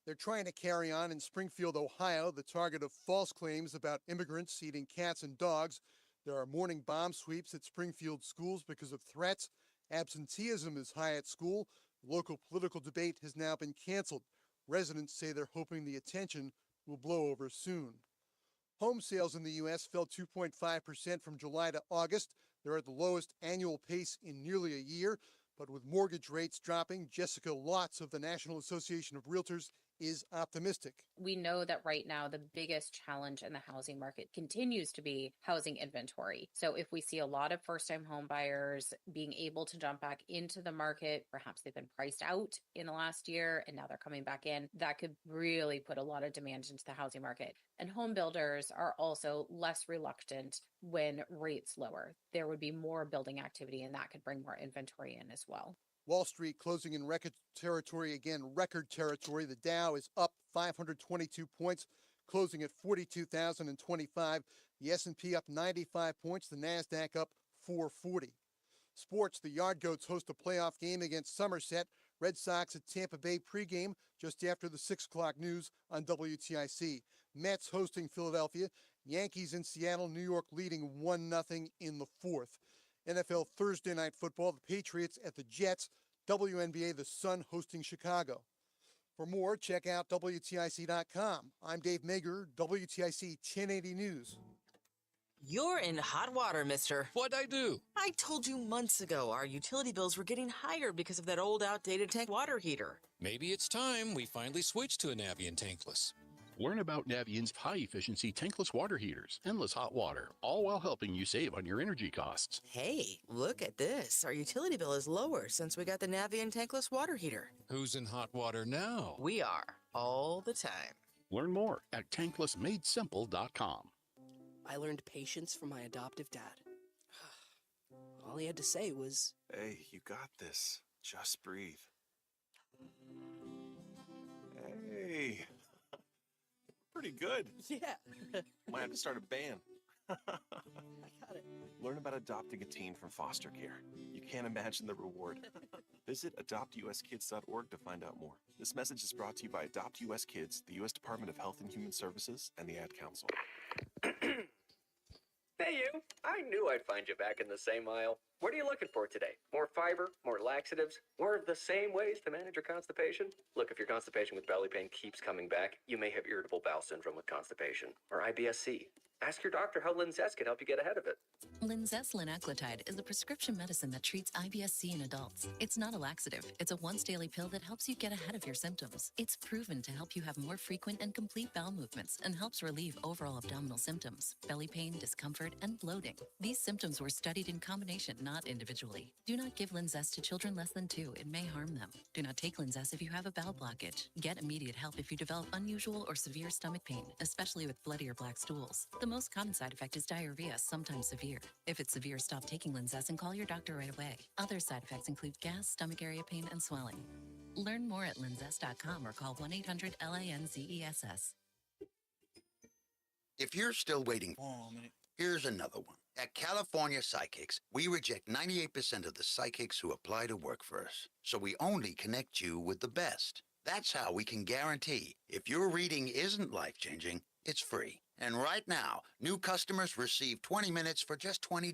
They're trying to carry on in Springfield, Ohio, the target of false claims about immigrants eating cats and dogs. There are morning bomb sweeps at Springfield schools because of threats. Absenteeism is high at school. Local political debate has now been canceled. Residents say they're hoping the attention will blow over soon. Home sales in the U.S. fell 2.5% from July to August. They're at the lowest annual pace in nearly a year. But with mortgage rates dropping, Jessica Lotz of the National Association of Realtors is optimistic. We know that right now the biggest challenge in the housing market continues to be housing inventory. So if we see a lot of first-time home buyers being able to jump back into the market, perhaps they've been priced out in the last year and now they're coming back in, that could really put a lot of demand into the housing market. And home builders are also less reluctant when rates lower. There would be more building activity and that could bring more inventory in as well. Wall Street closing in record territory again, record territory. The Dow is up 522 points, closing at 42,025. The S&P up 95 points, the Nasdaq up 440. Sports, the Yard Goats host a playoff game against Somerset. Red Sox at Tampa Bay pregame just after the 6 o'clock news on WTIC. Mets hosting Philadelphia. Yankees in Seattle, New York leading 1-0 in the fourth. NFL Thursday Night Football, the Patriots at the Jets. WNBA, the Sun hosting Chicago. For more, check out WTIC.com. I'm Dave Mager, WTIC 1080 News. You're in hot water, mister. What'd I do? I told you months ago our utility bills were getting higher because of that old outdated tank water heater. Maybe it's time we finally switch to a Navien tankless. Learn about Navient's high-efficiency tankless water heaters, endless hot water, all while helping you save on your energy costs. Hey, look at this. Our utility bill is lower since we got the Navien tankless water heater. Who's in hot water now? We are, all the time. Learn more at tanklessmadesimple.com. I learned patience from my adoptive dad. All he had to say was, "Hey, you got this. Just breathe." Hey. Pretty good. Yeah. Might have to start a band. I got it. Learn about adopting a teen from foster care. You can't imagine the reward. Visit adoptuskids.org to find out more. This message is brought to you by Adopt US Kids, the U.S. Department of Health and Human Services, and the Ad Council. Hey you! I knew I'd find you back in the same aisle. What are you looking for today? More fiber? More laxatives? More of the same ways to manage your constipation? Look, if your constipation with belly pain keeps coming back, you may have irritable bowel syndrome with constipation, or IBS-C. Ask your doctor how Linzess can help you get ahead of it. Linzess linaclotide is a prescription medicine that treats IBS-C in adults. It's not a laxative. It's a once-daily pill that helps you get ahead of your symptoms. It's proven to help you have more frequent and complete bowel movements and helps relieve overall abdominal symptoms, belly pain, discomfort, and bloating. These symptoms were studied in combination, not individually. Do not give Linzess to children less than 2. It may harm them. Do not take Linzess if you have a bowel blockage. Get immediate help if you develop unusual or severe stomach pain, especially with bloody or black stools. The most common side effect is diarrhea, sometimes severe. If it's severe, stop taking Linzess and call your doctor right away. Other side effects include gas, stomach area pain, and swelling. Learn more at linzess.com or call 1-800-LANZESS. If you're still waiting, here's another one. At California Psychics, we reject 98% of the psychics who apply to work for us. So we only connect you with the best. That's how we can guarantee if your reading isn't life-changing, it's free. And right now, new customers receive 20 minutes for just $20.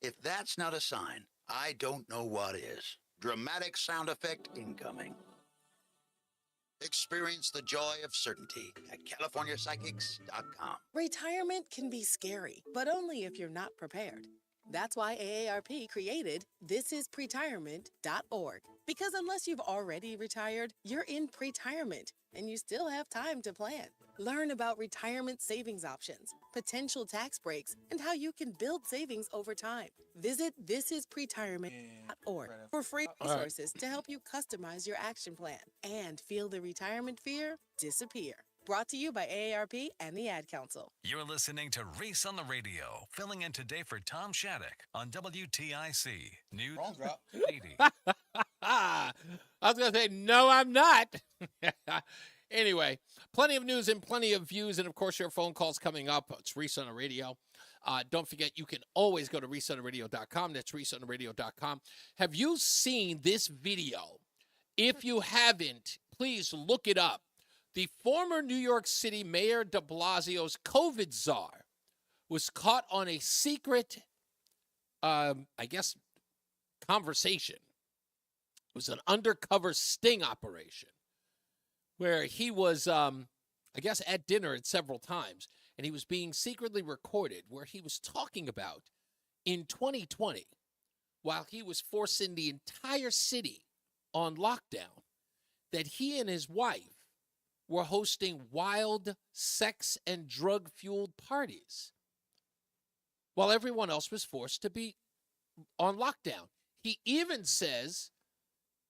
If that's not a sign, I don't know what is. Dramatic sound effect incoming. Experience the joy of certainty at CaliforniaPsychics.com. Retirement can be scary, but only if you're not prepared. That's why AARP created thisispretirement.org. Because unless you've already retired, you're in pretirement and you still have time to plan. Learn about retirement savings options, potential tax breaks, and how you can build savings over time. Visit thisispretirement.org for free resources to help you customize your action plan and feel the retirement fear disappear. Brought to you by AARP and the Ad Council. You're listening to Reese on the Radio, filling in today for Tom Shattuck on WTIC News 80. I was going to say, no, I'm not. Anyway, plenty of news and plenty of views, and of course, your phone calls coming up. It's Reese on the Radio. Don't forget, you can always go to ReeseOnTheRadio.com. That's ReeseOnTheRadio.com. Have you seen this video? If you haven't, please look it up. The former New York City Mayor de Blasio's COVID czar was caught on a secret, conversation. It was an undercover sting operation where he was, at dinner at several times, and he was being secretly recorded where he was talking about in 2020, while he was forcing the entire city on lockdown, that he and his wife were hosting wild sex and drug-fueled parties while everyone else was forced to be on lockdown. He even says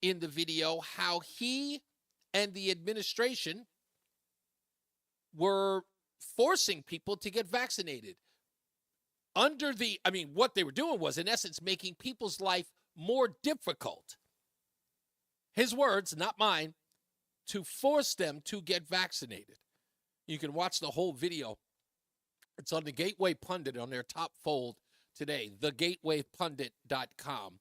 in the video how he and the administration were forcing people to get vaccinated. What they were doing was, in essence, making people's life more difficult. His words, not mine, to force them to get vaccinated. You can watch the whole video. It's on the Gateway Pundit on their top fold today, thegatewaypundit.com.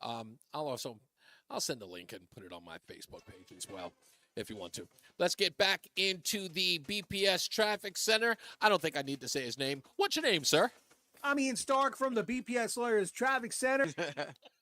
I'll send a link and put it on my Facebook page as well, if you want to. Let's get back into the BPS Traffic Center. I don't think I need to say his name. What's your name, sir? I'm Ian Stark from the BPS Lawyers Traffic Center.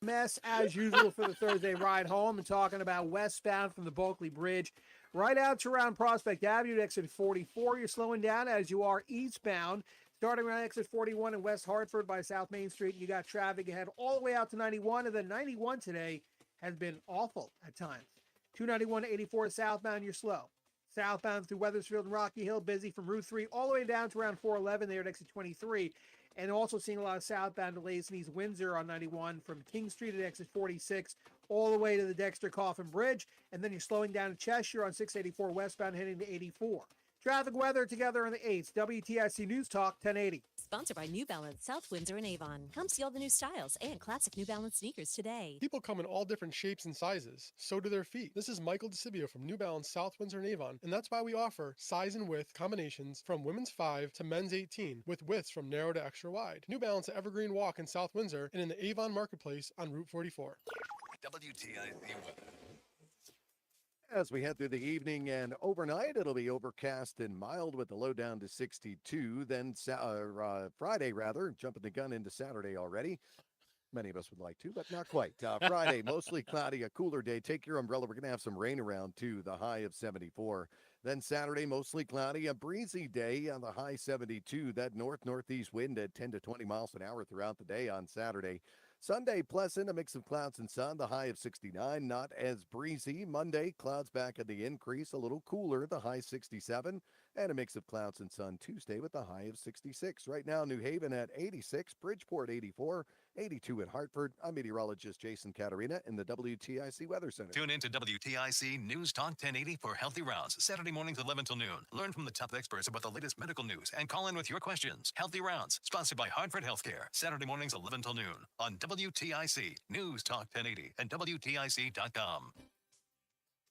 Mess as usual for the Thursday ride home, and talking about westbound from the Bulkley Bridge right out to around Prospect Avenue to exit 44. You're slowing down as you are eastbound, starting around exit 41 in West Hartford by South Main Street. You got traffic ahead all the way out to 91, and then 91 today has been awful at times. 291 to 84 southbound, you're slow. Southbound through Weathersfield and Rocky Hill, busy from Route 3 all the way down to around 411 there at exit 23. And also seeing a lot of southbound delays in East Windsor on 91 from King Street at exit 46 all the way to the Dexter Coffin Bridge. And then you're slowing down to Cheshire on 684 westbound heading to 84. Traffic weather together on the 8th. WTIC News Talk 1080. Sponsored by New Balance, South Windsor and Avon. Come see all the new styles and classic New Balance sneakers today. People come in all different shapes and sizes. So do their feet. This is Michael DeCibio from New Balance, South Windsor and Avon, and that's why we offer size and width combinations from women's 5 to men's 18, with widths from narrow to extra wide. New Balance at Evergreen Walk in South Windsor and in the Avon Marketplace on Route 44. WTIC weather. As we head through the evening and overnight, it'll be overcast and mild with the low down to 62. Then Friday, jumping the gun into Saturday already. Many of us would like to, but not quite. Friday, mostly cloudy, a cooler day. Take your umbrella. We're going to have some rain around, too, the high of 74. Then Saturday, mostly cloudy, a breezy day on the high 72. That northeast wind at 10 to 20 miles an hour throughout the day on Saturday. Sunday, pleasant, a mix of clouds and sun, the high of 69, not as breezy. Monday, clouds back in the increase, a little cooler, the high 67, and a mix of clouds and sun Tuesday with the high of 66. Right now, New Haven at 86, Bridgeport 84, 82 at Hartford. I'm meteorologist Jason Caterina in the WTIC Weather Center. Tune in to WTIC News Talk 1080 for Healthy Rounds, Saturday mornings 11 till noon. Learn from the top experts about the latest medical news and call in with your questions. Healthy Rounds, sponsored by Hartford Healthcare, Saturday mornings 11 till noon on WTIC News Talk 1080 and WTIC.com.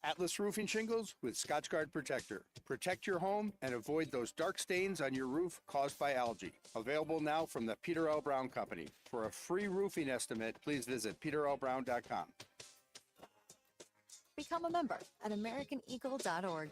Atlas Roofing Shingles with Scotchgard Protector. Protect your home and avoid those dark stains on your roof caused by algae. Available now from the Peter L. Brown Company. For a free roofing estimate, please visit peterlbrown.com. Become a member at AmericanEagle.org.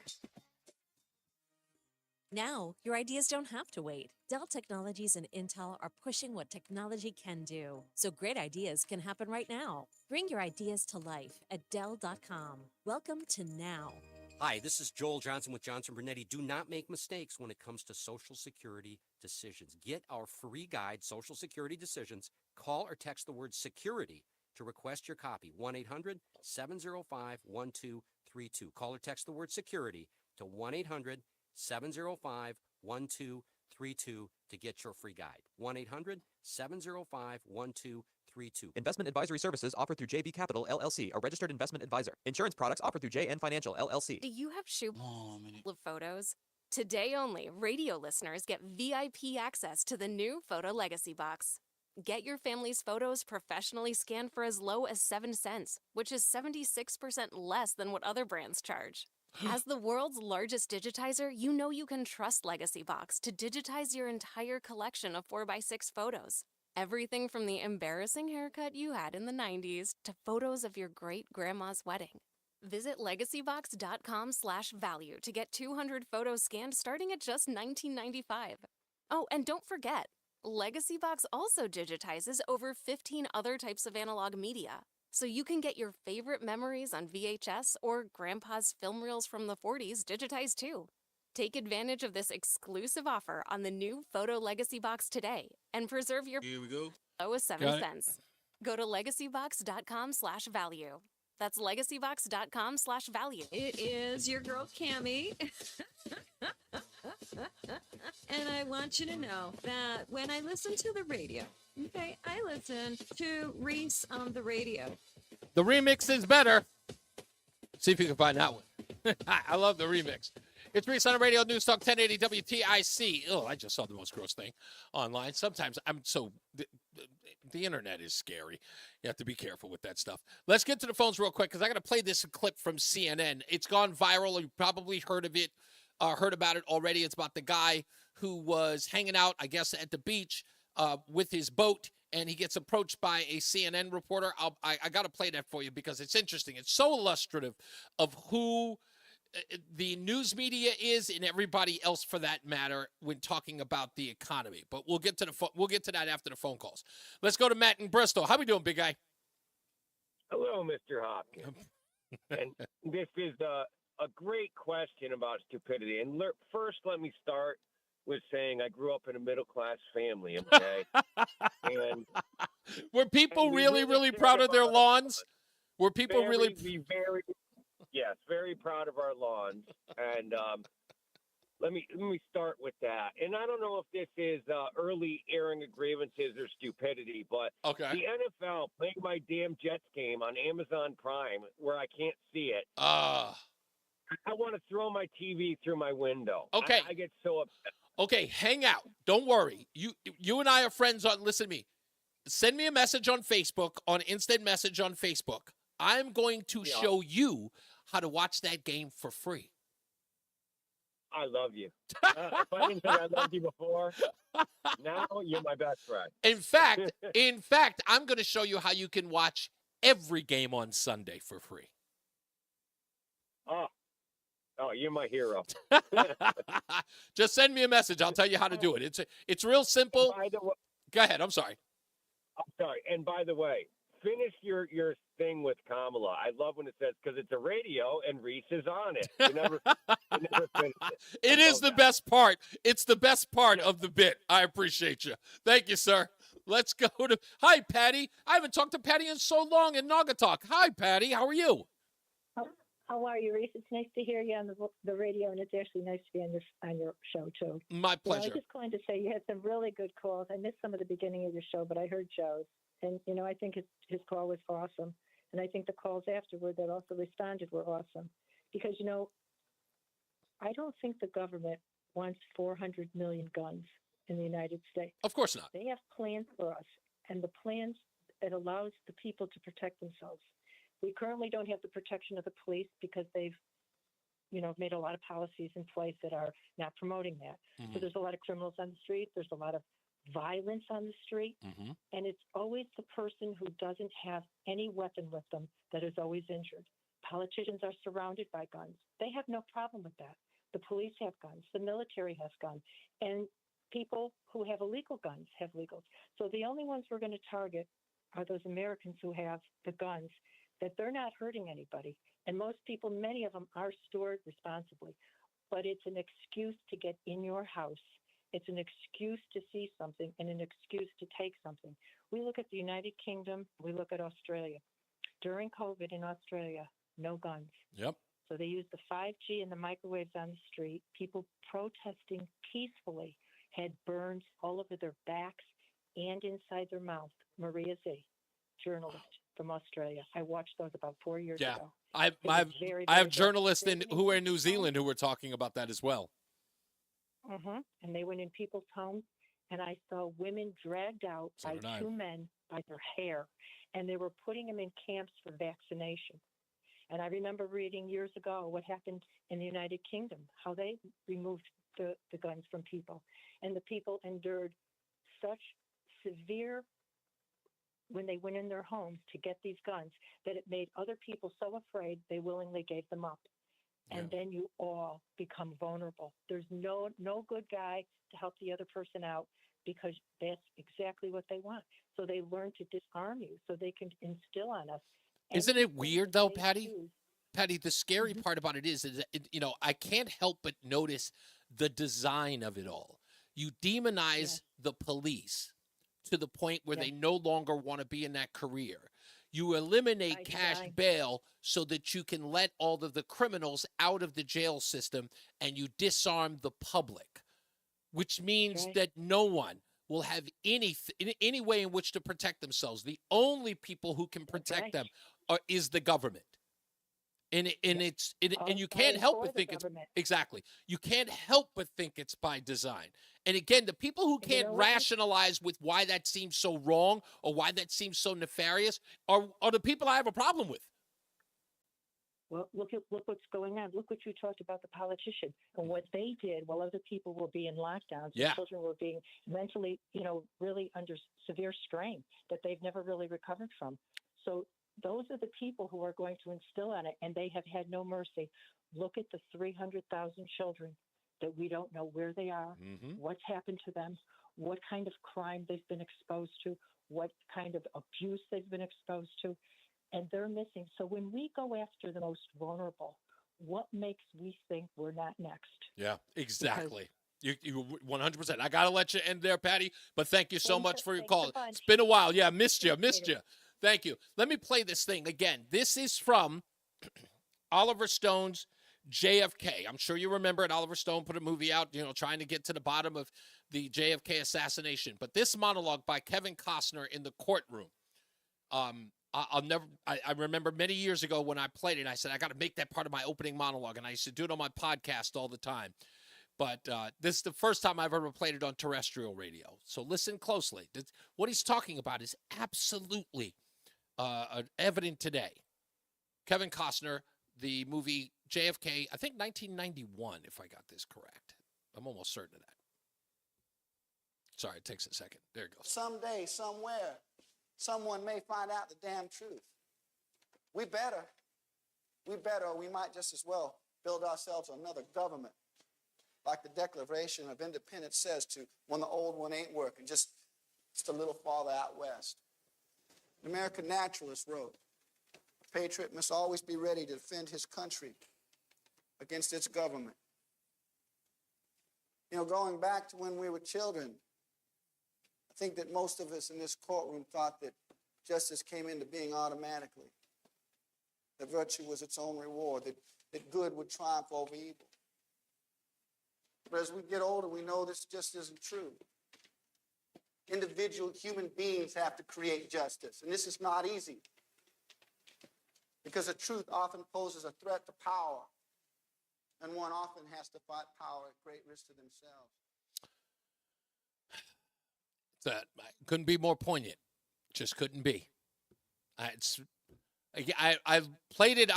Now, your ideas don't have to wait. Dell Technologies and Intel are pushing what technology can do, so great ideas can happen right now. Bring your ideas to life at Dell.com. Welcome to now. Hi, this is Joel Johnson with Johnson Brunetti. Do not make mistakes when it comes to Social Security decisions. Get our free guide, Social Security Decisions. Call or text the word security to request your copy. 1-800-705-1232. Call or text the word security to 1-800-705-1232 to get your free guide. 1-800-705-1232. Investment advisory services offered through JB Capital, LLC, a registered investment advisor. Insurance products offered through JN Financial, LLC. Do you have of photos? Today only, radio listeners get VIP access to the new Photo Legacy Box. Get your family's photos professionally scanned for as low as 7 cents, which is 76% less than what other brands charge. As the world's largest digitizer, you know you can trust Legacy Box to digitize your entire collection of 4x6 photos. Everything from the embarrassing haircut you had in the 90s to photos of your great-grandma's wedding. Visit legacybox.com/value to get 200 photos scanned starting at just $19.95. Oh, and don't forget, Legacy Box also digitizes over 15 other types of analog media, so you can get your favorite memories on VHS or grandpa's film reels from the 40s digitized too. Take advantage of this exclusive offer on the new Photo Legacy Box today and preserve your low as 7 cents. Go to legacybox.com/value. That's legacybox.com/value. It is your girl, Cammie. And I want you to know that when I listen to the radio, okay, I listen to Reese on the Radio. The remix is better. See if you can find that one. I love the remix. It's Reese on the Radio, News Talk 1080 WTIC. Oh, I just saw the most gross thing online. Sometimes the internet is scary. You have to be careful with that stuff. Let's get to the phones real quick because I got to play this clip from CNN. It's gone viral. You probably heard of it, heard about it already. It's about the guy who was hanging out, I guess, at the beach with his boat, and he gets approached by a CNN reporter. I got to play that for you because it's interesting. It's so illustrative of who the news media is and everybody else for that matter when talking about the economy. But we'll get to that after the phone calls. Let's go to Matt in Bristol. How we doing, big guy? Hello, Mr. Hopkins. And this is a great question about stupidity. And first, let me start with saying I grew up in a middle-class family, okay? And were people really proud of their lawns? Were people Yes, very proud of our lawns, and let me start with that. And I don't know if this is early airing of grievances or stupidity, but the NFL playing my damn Jets game on Amazon Prime where I can't see it. I want to throw my TV through my window. Okay, I get so upset. Okay, hang out. Don't worry. You and I are friends on. Listen to me. Send me a message on Facebook, on instant message on Facebook. I'm going to show you how to watch that game for free. I love you. If I didn't think I loved you before, now you're my best friend. In fact, I'm going to show you how you can watch every game on Sunday for free. Oh, you're my hero. Just send me a message. I'll tell you how to do it. It's real simple. Go ahead. I'm sorry. And by the way, finish your thing with Kamala. I love when it says, because it's a radio and Reese is on it. You never finish it. It is the best part. It's the best part of the bit. I appreciate you. Thank you, sir. Let's go to, hi, Patty. I haven't talked to Patty in so long in Naugatuck. Hi, Patty. How are you? How are you, Reese? It's nice to hear you on the radio, and it's actually nice to be on your show, too. My pleasure. I was just going to say you had some really good calls. I missed some of the beginning of your show, but I heard Joe's. And, I think his call was awesome. And I think the calls afterward that also responded were awesome. Because, I don't think the government wants 400 million guns in the United States. Of course not. They have plans for us. And the plans, it allows the people to protect themselves. We currently don't have the protection of the police because they've, made a lot of policies in place that are not promoting that. Mm-hmm. So there's a lot of criminals on the street. There's a lot of violence on the street. Mm-hmm. And it's always the person who doesn't have any weapon with them that is always injured. Politicians are surrounded by guns. They have no problem with that. The police have guns. The military has guns. And people who have illegal guns have legals. So the only ones we're going to target are those Americans who have the guns that they're not hurting anybody. And most people, many of them are stored responsibly, but it's an excuse to get in your house. It's an excuse to see something and an excuse to take something. We look at the United Kingdom, we look at Australia. During COVID in Australia, no guns. Yep. So they used the 5G and the microwaves on the street. People protesting peacefully had burns all over their backs and inside their mouth. Maria Z, journalist from Australia. I watched those about 4 years ago. I have journalists who are in New Zealand who were talking about that as well. And they went in people's homes, and I saw women dragged out by two men by their hair, and they were putting them in camps for vaccination. And I remember reading years ago what happened in the United Kingdom, how they removed the guns from people. And the people endured such severe, when they went in their homes to get these guns, that it made other people so afraid they willingly gave them up. And then you all become vulnerable. There's no good guy to help the other person out, because that's exactly what they want. So they learn to disarm you so they can instill on us. Isn't it weird, though, Patty? Patty, the scary part about it is that, I can't help but notice the design of it all. You demonize the police to the point where they no longer want to be in that career. You eliminate cash bail so that you can let all of the criminals out of the jail system, and you disarm the public, which means that no one will have any way in which to protect themselves. The only people who can protect them is the government. And you can't help but think it's exactly. You can't help but think it's by design. And again, the people who can't rationalize with why that seems so wrong or why that seems so nefarious are the people I have a problem with. Well, look what's going on. Look what you talked about, the politician and what they did while other people were being lockdowns. Yeah. Children were being mentally, really under severe strain that they've never really recovered from. So those are the people who are going to instill on it, and they have had no mercy. Look at the 300,000 children that we don't know where they are, what's happened to them, what kind of crime they've been exposed to, what kind of abuse they've been exposed to, and they're missing. So when we go after the most vulnerable, what makes we think we're not next? Yeah, exactly. You 100%. I got to let you end there, Patty, but thank you so much for your call. It's been a while. Yeah, missed you. Thank you. Let me play this thing again. This is from Oliver Stone's JFK. I'm sure you remember it. Oliver Stone put a movie out, trying to get to the bottom of the JFK assassination. But this monologue by Kevin Costner in the courtroom, I remember many years ago when I played it, I said, I got to make that part of my opening monologue. And I used to do it on my podcast all the time. But this is the first time I've ever played it on terrestrial radio. So listen closely. What he's talking about is absolutely evident today. Kevin Costner, the movie JFK, I think 1991, if I got this correct. I'm almost certain of that. Sorry, it takes a second. There it goes. Someday, somewhere, someone may find out the damn truth. We better, or we might just as well build ourselves another government, like the Declaration of Independence says to, when the old one ain't working, just a little farther out west. An American naturalist wrote, a patriot must always be ready to defend his country against its government. Going back to when we were children, I think that most of us in this courtroom thought that justice came into being automatically, that virtue was its own reward, that good would triumph over evil. But as we get older, we know this just isn't true. Individual human beings have to create justice, and this is not easy, because the truth often poses a threat to power, and one often has to fight power at great risk to themselves. That couldn't be more poignant. Just couldn't be. I played it.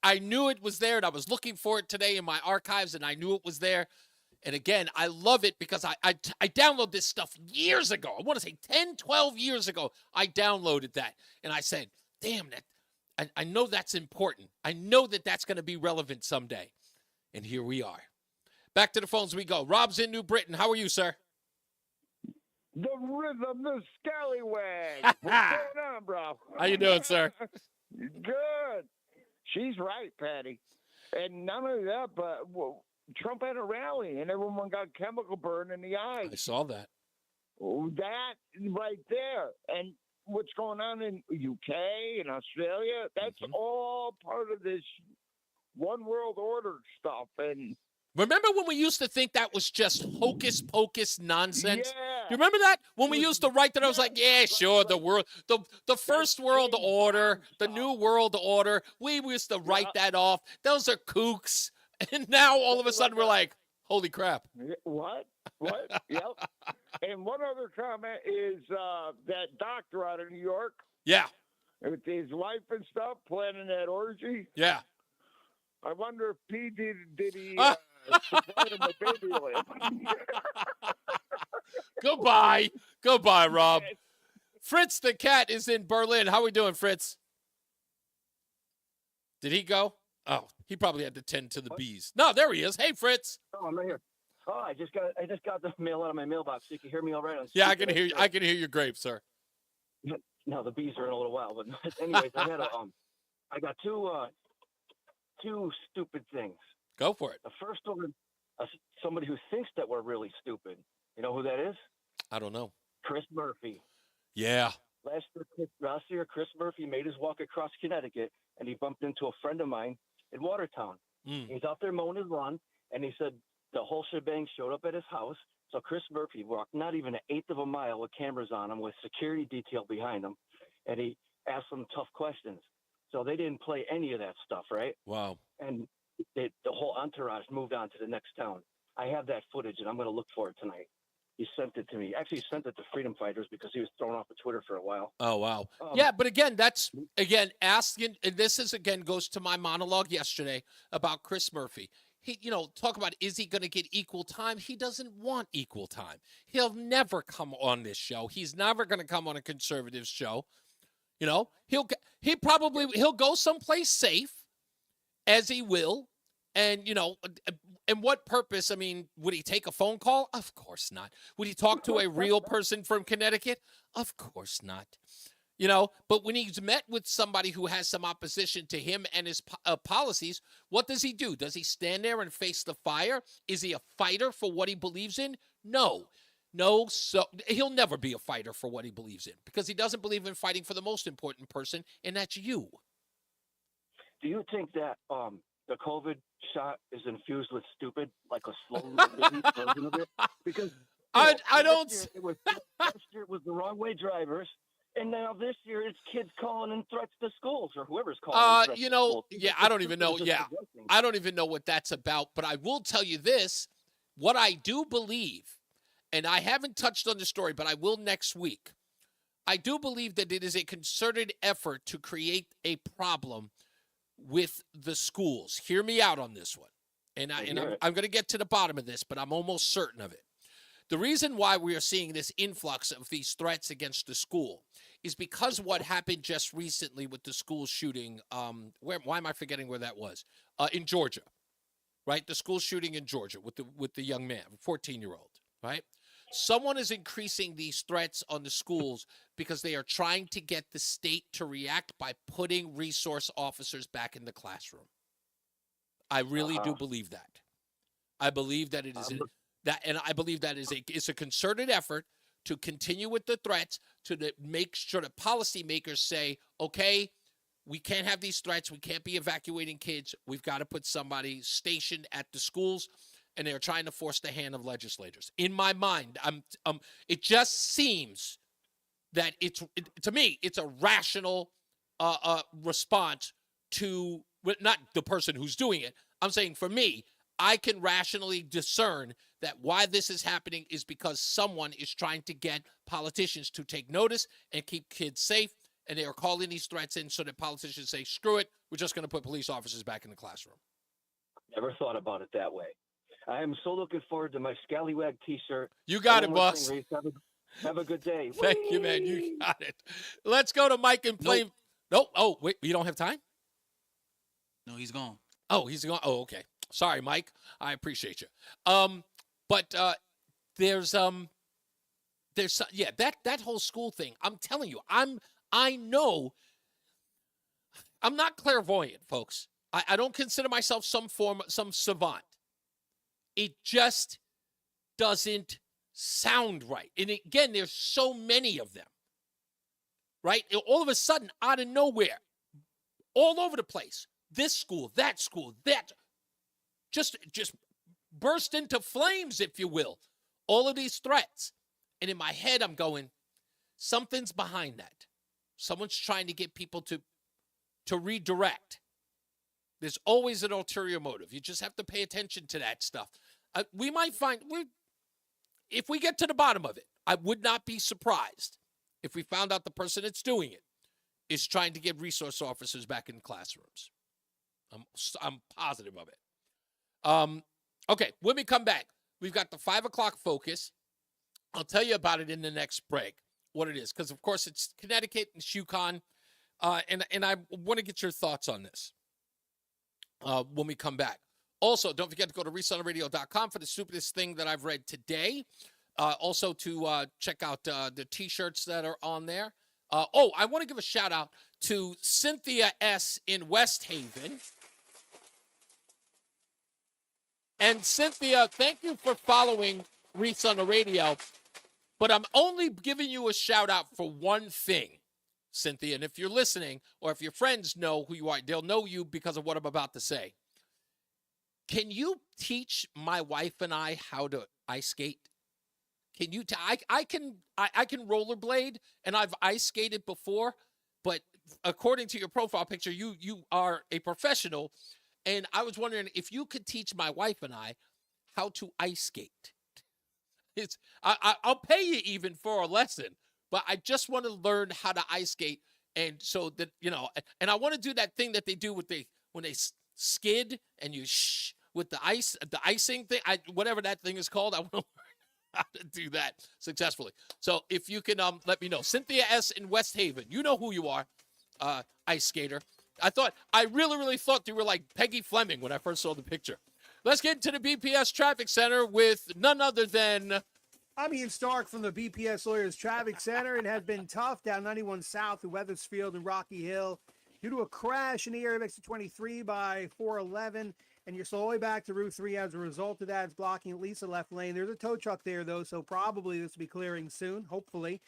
I knew it was there, and I was looking for it today in my archives, and I knew it was there. And again, I love it because I downloaded this stuff years ago. I want to say 10, 12 years ago, I downloaded that. And I said, damn, I know that's important. I know that that's going to be relevant someday. And here we are. Back to the phones we go. Rob's in New Britain. How are you, sir? The rhythm, the scallywag. What's going on, bro? How you doing, sir? good. She's right, Patty. And not only that, but Trump had a rally, and everyone got chemical burn in the eyes. I saw that. That right there. And what's going on in UK and Australia, that's all part of this one world order stuff. And remember when we used to think that was just hocus pocus nonsense? Yeah. You remember that? When we used to write that, I was like, yeah, sure, the first world order, the new world order, we used to write that off. Those are kooks. And now all of a sudden we're like, holy crap. What? Yep. And one other comment is that doctor out of New York. Yeah. With his wife and stuff, planning that orgy. Yeah. I wonder if P did he supply him a baby oil. Goodbye, Rob. Fritz the cat is in Berlin. How are we doing, Fritz? Did he go? Oh, he probably had to tend to the bees. No, there he is. Hey, Fritz. Oh, I'm right here. Oh, I just got the mail out of my mailbox, so you can hear me all right. Yeah, I can hear you. I can hear your grape, sir. No, the bees are in a little while, but anyways, I got two stupid things. Go for it. The first one, somebody who thinks that we're really stupid. You know who that is? I don't know. Chris Murphy. Yeah. Last year, Chris Murphy made his walk across Connecticut, and he bumped into a friend of mine in Watertown. He's out there mowing his lawn, and he said the whole shebang showed up at his house. So Chris Murphy walked not even an eighth of a mile with cameras on him, with security detail behind him, and he asked them tough questions. So they didn't play any of that stuff, right? Wow. And the whole entourage moved on to the next town. I have that footage, and I'm going to look for it tonight. He sent it to me. Actually, he sent it to Freedom Fighters because he was thrown off of Twitter for a while. Oh, wow. Yeah, but again, that's, asking, and this is, again, goes to my monologue yesterday about Chris Murphy. He, talk about, is he going to get equal time? He doesn't want equal time. He'll never come on this show. He's never going to come on a conservative show. He'll go someplace safe, as he will. And, and what purpose? I mean, would he take a phone call? Of course not. Would he talk to a real person from Connecticut? Of course not. But when he's met with somebody who has some opposition to him and his policies, what does he do? Does he stand there and face the fire? Is he a fighter for what he believes in? No. So he'll never be a fighter for what he believes in, because he doesn't believe in fighting for the most important person, and that's you. Do you think that the COVID shot is infused with stupid, like a slow version of it? Because I don't. Last year it was the wrong way drivers, and now this year it's kids calling in threats to schools, or whoever's calling. I don't even know. Yeah, I don't even know what that's about. But I will tell you this: what I do believe, and I haven't touched on the story, but I will next week. I do believe that it is a concerted effort to create a problem with the schools. Hear me out on this one. And I'm going to get to the bottom of this, but I'm almost certain of it. The reason why we are seeing this influx of these threats against the school is because what happened just recently with the school shooting, why am I forgetting where that was? In Georgia, right? The school shooting in Georgia with the young man, 14-year-old, right? Someone is increasing these threats on the schools because they are trying to get the state to react by putting resource officers back in the classroom. I really do believe that. I believe that it is I believe that it's a concerted effort to continue with the threats, to make sure that policymakers say, okay, we can't have these threats. We can't be evacuating kids. We've got to put somebody stationed at the schools. And they're trying to force the hand of legislators. In my mind, it just seems that to me, it's a rational response to not the person who's doing it. I'm saying for me, I can rationally discern that why this is happening is because someone is trying to get politicians to take notice and keep kids safe. And they are calling these threats in so that politicians say, screw it, we're just going to put police officers back in the classroom. Never thought about it that way. I am so looking forward to my Scallywag T-shirt. You got it, boss. Have a good day. Thank you, man. You got it. Let's go to Mike and Plain. Nope. Oh, wait. You don't have time? No, he's gone. Oh, he's gone. Oh, okay. Sorry, Mike. I appreciate you. But there's that whole school thing. I'm telling you, I know. I'm not clairvoyant, folks. I don't consider myself some savant. It just doesn't sound right. And again, there's so many of them, right? All of a sudden, out of nowhere, all over the place, this school, that just burst into flames, if you will. All of these threats. And in my head, I'm going, something's behind that. Someone's trying to get people to redirect. There's always an ulterior motive. You just have to pay attention to that stuff. We might find, if we get to the bottom of it, I would not be surprised if we found out the person that's doing it is trying to get resource officers back in classrooms. I'm positive of it. Okay, when we come back, we've got the 5 o'clock focus. I'll tell you about it in the next break, what it is, because, of course, it's Connecticut and UConn, and I want to get your thoughts on this when we come back. Also, don't forget to go to ReeseOnTheRadio.com for the stupidest thing that I've read today. Also to check out the T-shirts that are on there. I want to give a shout-out to Cynthia S. in West Haven. And Cynthia, thank you for following Reese on the Radio. But I'm only giving you a shout-out for one thing, Cynthia. And if you're listening, or if your friends know who you are, they'll know you because of what I'm about to say. Can you teach my wife and I how to ice skate? Can you? I can rollerblade, and I've ice skated before. But according to your profile picture, you are a professional, and I was wondering if you could teach my wife and I how to ice skate. I'll pay you even for a lesson, but I just want to learn how to ice skate, and so that and I want to do that thing that they do when they skid and you with the icing thing, whatever that thing is called. I want to learn how to do that successfully. So if you can let me know. Cynthia S. in West Haven, you know who you are, ice skater. I really thought you were like Peggy Fleming when I first saw the picture. Let's get into the BPS Traffic Center with none other than... I'm Ian Stark from the BPS Lawyers Traffic Center. It has been tough down 91 South through Weathersfield and Rocky Hill due to a crash in the area of exit 23 by 411. And you're slowly back to Route 3 as a result of that. It's blocking at least the left lane. There's a tow truck there, though, so probably this will be clearing soon, hopefully.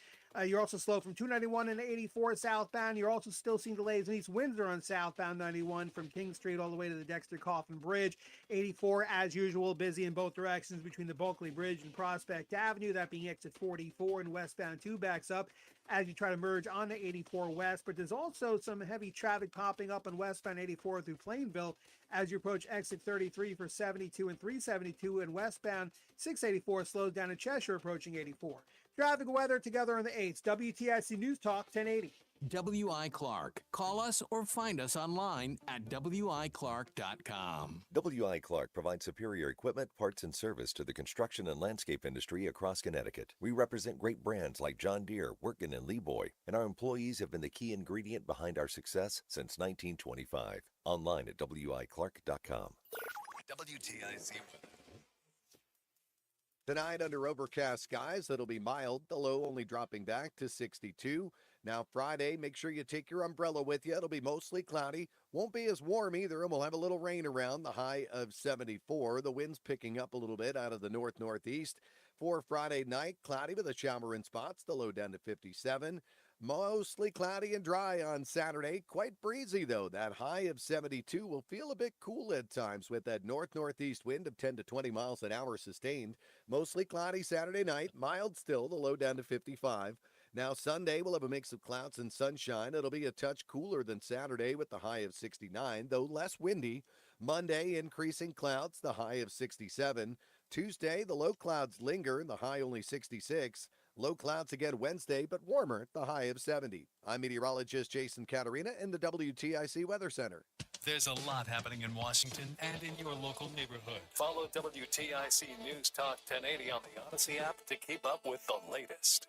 You're also slow from 291 and 84 southbound. You're also still seeing delays in East Windsor on southbound 91 from King Street all the way to the Dexter Coffin Bridge. 84, as usual, busy in both directions between the Bulkley Bridge and Prospect Avenue. That being exit 44 and westbound 2 backs up as you try to merge onto 84 West. But there's also some heavy traffic popping up on westbound 84 through Plainville as you approach exit 33 for 72 and 372, and westbound 684 slows down in Cheshire approaching 84. Traffic and weather together on the 8th. WTIC News Talk 1080. W.I. Clark. Call us or find us online at wiclark.com. W.I. Clark provides superior equipment, parts, and service to the construction and landscape industry across Connecticut. We represent great brands like John Deere, Wirtgen, and Leeboy, and our employees have been the key ingredient behind our success since 1925. Online at wiclark.com. WTIC weather. Tonight, under overcast skies, it'll be mild, the low only dropping back to 62. Now, Friday, make sure you take your umbrella with you. It'll be mostly cloudy. Won't be as warm either, and we'll have a little rain around, the high of 74. The wind's picking up a little bit out of the north-northeast. For Friday night, cloudy with a shower in spots, the low down to 57. Mostly cloudy and dry on Saturday. Quite breezy, though. That high of 72 will feel a bit cool at times with that north-northeast wind of 10 to 20 miles an hour sustained. Mostly cloudy Saturday night. Mild still, the low down to 55. Now, Sunday, we'll have a mix of clouds and sunshine. It'll be a touch cooler than Saturday with the high of 69, though less windy. Monday, increasing clouds, the high of 67. Tuesday, the low clouds linger, the high only 66. Low clouds again Wednesday, but warmer, the high of 70. I'm meteorologist Jason Caterina in the WTIC Weather Center. There's a lot happening in Washington and in your local neighborhood. Follow WTIC News Talk 1080 on the Odyssey app to keep up with the latest.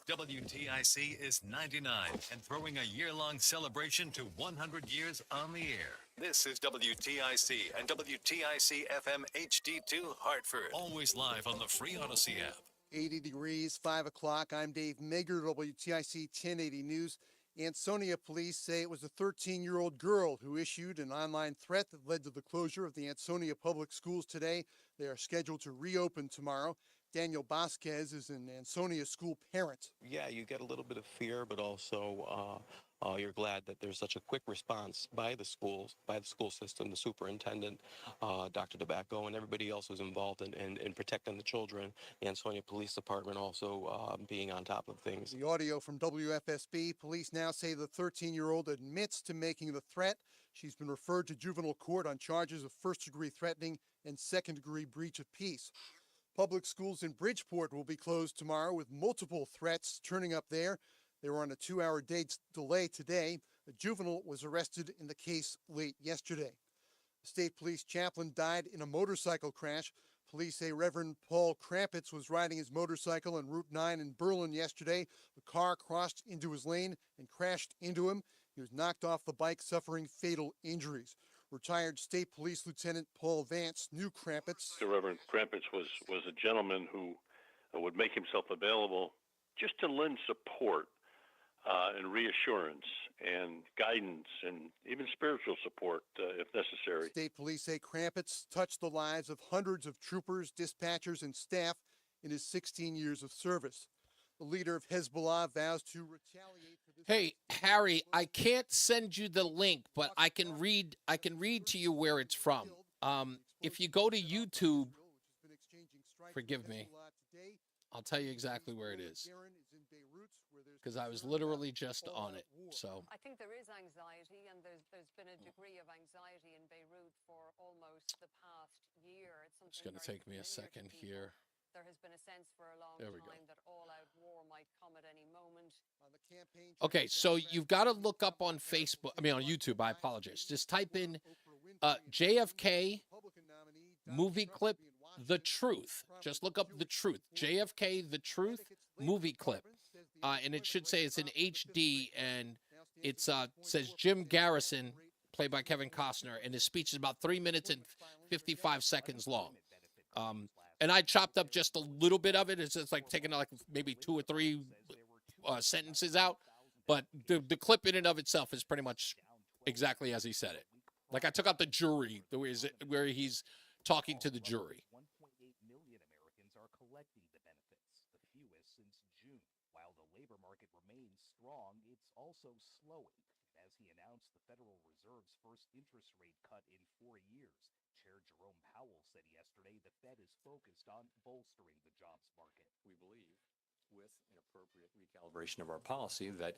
WTIC is 99 and throwing a year-long celebration to 100 years on the air. This is WTIC and WTIC FM HD2 Hartford. Always live on the free Odyssey app. 80 degrees, 5 o'clock. I'm Dave Mager, WTIC 1080 News. Ansonia police say it was a 13-year-old girl who issued an online threat that led to the closure of the Ansonia public schools today. They are scheduled to reopen tomorrow. Daniel Vasquez is an Ansonia school parent. Yeah, you get a little bit of fear, but also you're glad that there's such a quick response by the schools, by the school system, the superintendent, Dr. Tobacco, and everybody else who's involved in protecting the children. The Ansonia Police Department also being on top of things. The audio from WFSB, police now say the 13-year-old admits to making the threat. She's been referred to juvenile court on charges of first-degree threatening and second-degree breach of peace. Public schools in Bridgeport will be closed tomorrow with multiple threats turning up there. They were on a 2-hour delay today. A juvenile was arrested in the case late yesterday. A state police chaplain died in a motorcycle crash. Police say Reverend Paul Krampitz was riding his motorcycle on Route 9 in Berlin yesterday. The car crossed into his lane and crashed into him. He was knocked off the bike, suffering fatal injuries. Retired State Police Lieutenant Paul Vance knew Krampitz. The Reverend Krampitz was a gentleman who would make himself available just to lend support and reassurance and guidance and even spiritual support if necessary. State police say Krampitz touched the lives of hundreds of troopers, dispatchers, and staff in his 16 years of service. The leader of Hezbollah vows to retaliate for this. Hey, Harry, I can't send you the link, but I can read to you where it's from. If you go to YouTube, forgive me, I'll tell you exactly where it is, because I was literally just on it. So I think there is anxiety, and there's been a degree of anxiety in Beirut for almost the past year. It's going to take me a second here. There has been a sense for a long time that all-out war might come at any moment. Okay, so you've got to look up on Facebook, on YouTube, I apologize. Just type in JFK movie clip, The Truth. Just look up The Truth. JFK, The Truth movie clip. And it should say it's in HD, and it says Jim Garrison, played by Kevin Costner, and his speech is about 3 minutes and 55 seconds long. And I chopped up just a little bit of it. It's just like taking like maybe 2 or 3 sentences out. But the clip in and of itself is pretty much exactly as he said it. Like I took out the jury, where he's talking to the jury. 1.8 million Americans are collecting the benefits, the fewest since June. While the labor market remains strong, it's also slowing. As he announced the Federal Reserve's first interest rate cut in 4 years, Chair Jerome Powell said yesterday the Fed is focused on bolstering the jobs market. We believe with an appropriate recalibration of our policy that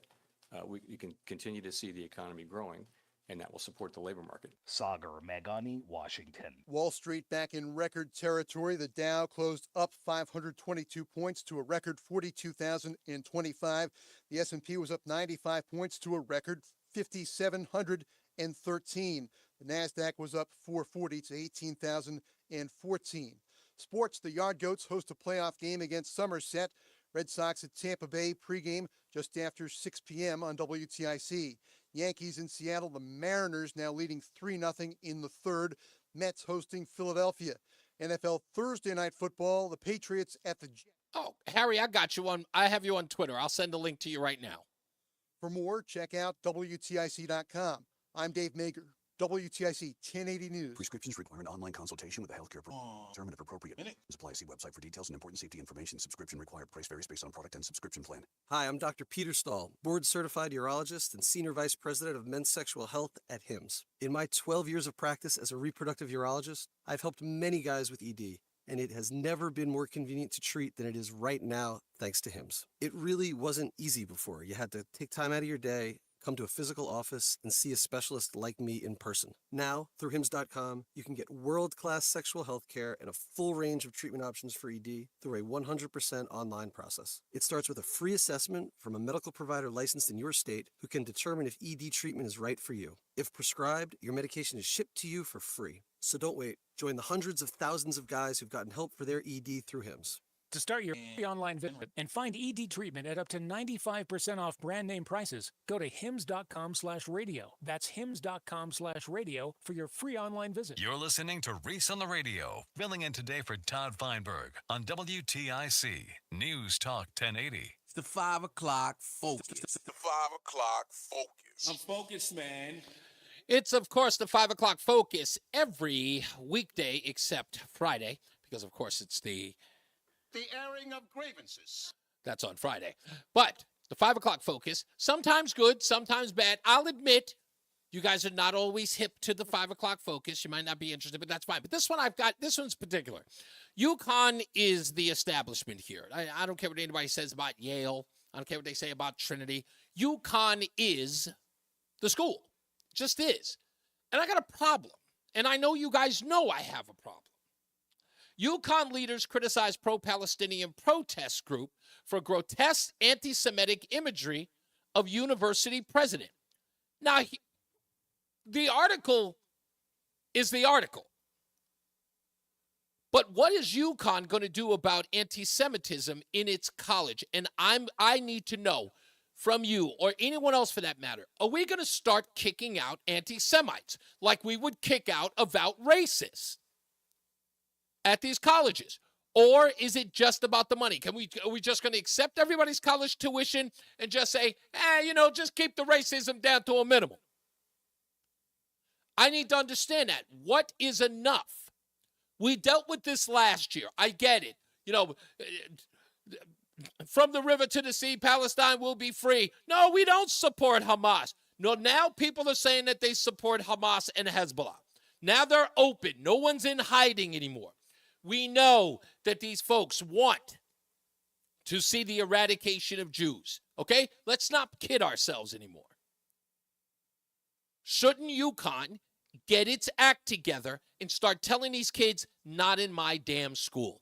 we can continue to see the economy growing, and that will support the labor market. Sagar Meghani, Washington. Wall Street back in record territory. The Dow closed up 522 points to a record 42,025. The S&P was up 95 points to a record 5,713. The NASDAQ was up 440 to 18,014. Sports, the Yard Goats host a playoff game against Somerset. Red Sox at Tampa Bay pregame just after 6 p.m. on WTIC. Yankees in Seattle, the Mariners now leading 3-0 in the third. Mets hosting Philadelphia. NFL Thursday Night Football, the Patriots at the Jets. Oh, Harry, I got you I have you on Twitter. I'll send a link to you right now. For more, check out WTIC.com. I'm Dave Mager. WTIC 1080 News. Prescriptions require an online consultation with a healthcare provider. Determine if appropriate. Supply see website for details and important safety information. Subscription required. Price varies based on product and subscription plan. Hi, I'm Dr. Peter Stahl, board-certified urologist and senior vice president of men's sexual health at HIMSS. In my 12 years of practice as a reproductive urologist, I've helped many guys with ED, and it has never been more convenient to treat than it is right now, thanks to HIMSS. It really wasn't easy before. You had to take time out of your day, come to a physical office, and see a specialist like me in person. Now, through HIMSS.com, you can get world-class sexual health care and a full range of treatment options for ED through a 100% online process. It starts with a free assessment from a medical provider licensed in your state who can determine if ED treatment is right for you. If prescribed, your medication is shipped to you for free. So don't wait. Join the hundreds of thousands of guys who've gotten help for their ED through HIMSS. To start your free online visit and find ED treatment at up to 95% off brand name prices, go to hims.com/radio. That's hims.com/radio for your free online visit. You're listening to Reese on the Radio, filling in today for Todd Feinberg on WTIC News Talk 1080. the 5 o'clock focus. It's the 5 o'clock focus. I'm focused, man. It's, of course, the 5 o'clock focus every weekday except Friday, because, of course, it's the airing of grievances. That's on Friday. But the 5 o'clock focus, sometimes good, sometimes bad. I'll admit, you guys are not always hip to the 5 o'clock focus. You might not be interested, but that's fine. But this one this one's particular. UConn is the establishment here. I don't care what anybody says about Yale. I don't care what they say about Trinity. UConn is the school. Just is. And I got a problem. And I know you guys know I have a problem. UConn leaders criticize pro-Palestinian protest group for grotesque anti-Semitic imagery of university president. Now, the article is the article. But what is UConn going to do about anti-Semitism in its college? And I need to know from you, or anyone else for that matter, are we going to start kicking out anti-Semites like we would kick out avowed racists at these colleges? Or is it just about the money? Are we just going to accept everybody's college tuition and just say, just keep the racism down to a minimum? I need to understand that. What is enough? We dealt with this last year. I get it. From the river to the sea, Palestine will be free. No, we don't support Hamas. No, now people are saying that they support Hamas and Hezbollah. Now they're open. No one's in hiding anymore. We know that these folks want to see the eradication of Jews. Okay? Let's not kid ourselves anymore. Shouldn't UConn get its act together and start telling these kids, not in my damn school?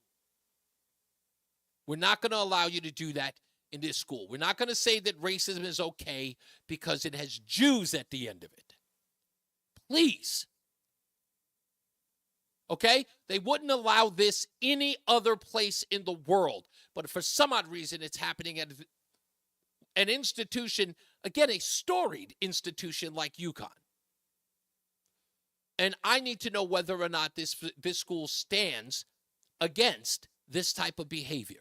We're not going to allow you to do that in this school. We're not going to say that racism is okay because it has Jews at the end of it. Please. Okay? They wouldn't allow this any other place in the world. But for some odd reason, it's happening at an institution, again, a storied institution like UConn. And I need to know whether or not this school stands against this type of behavior.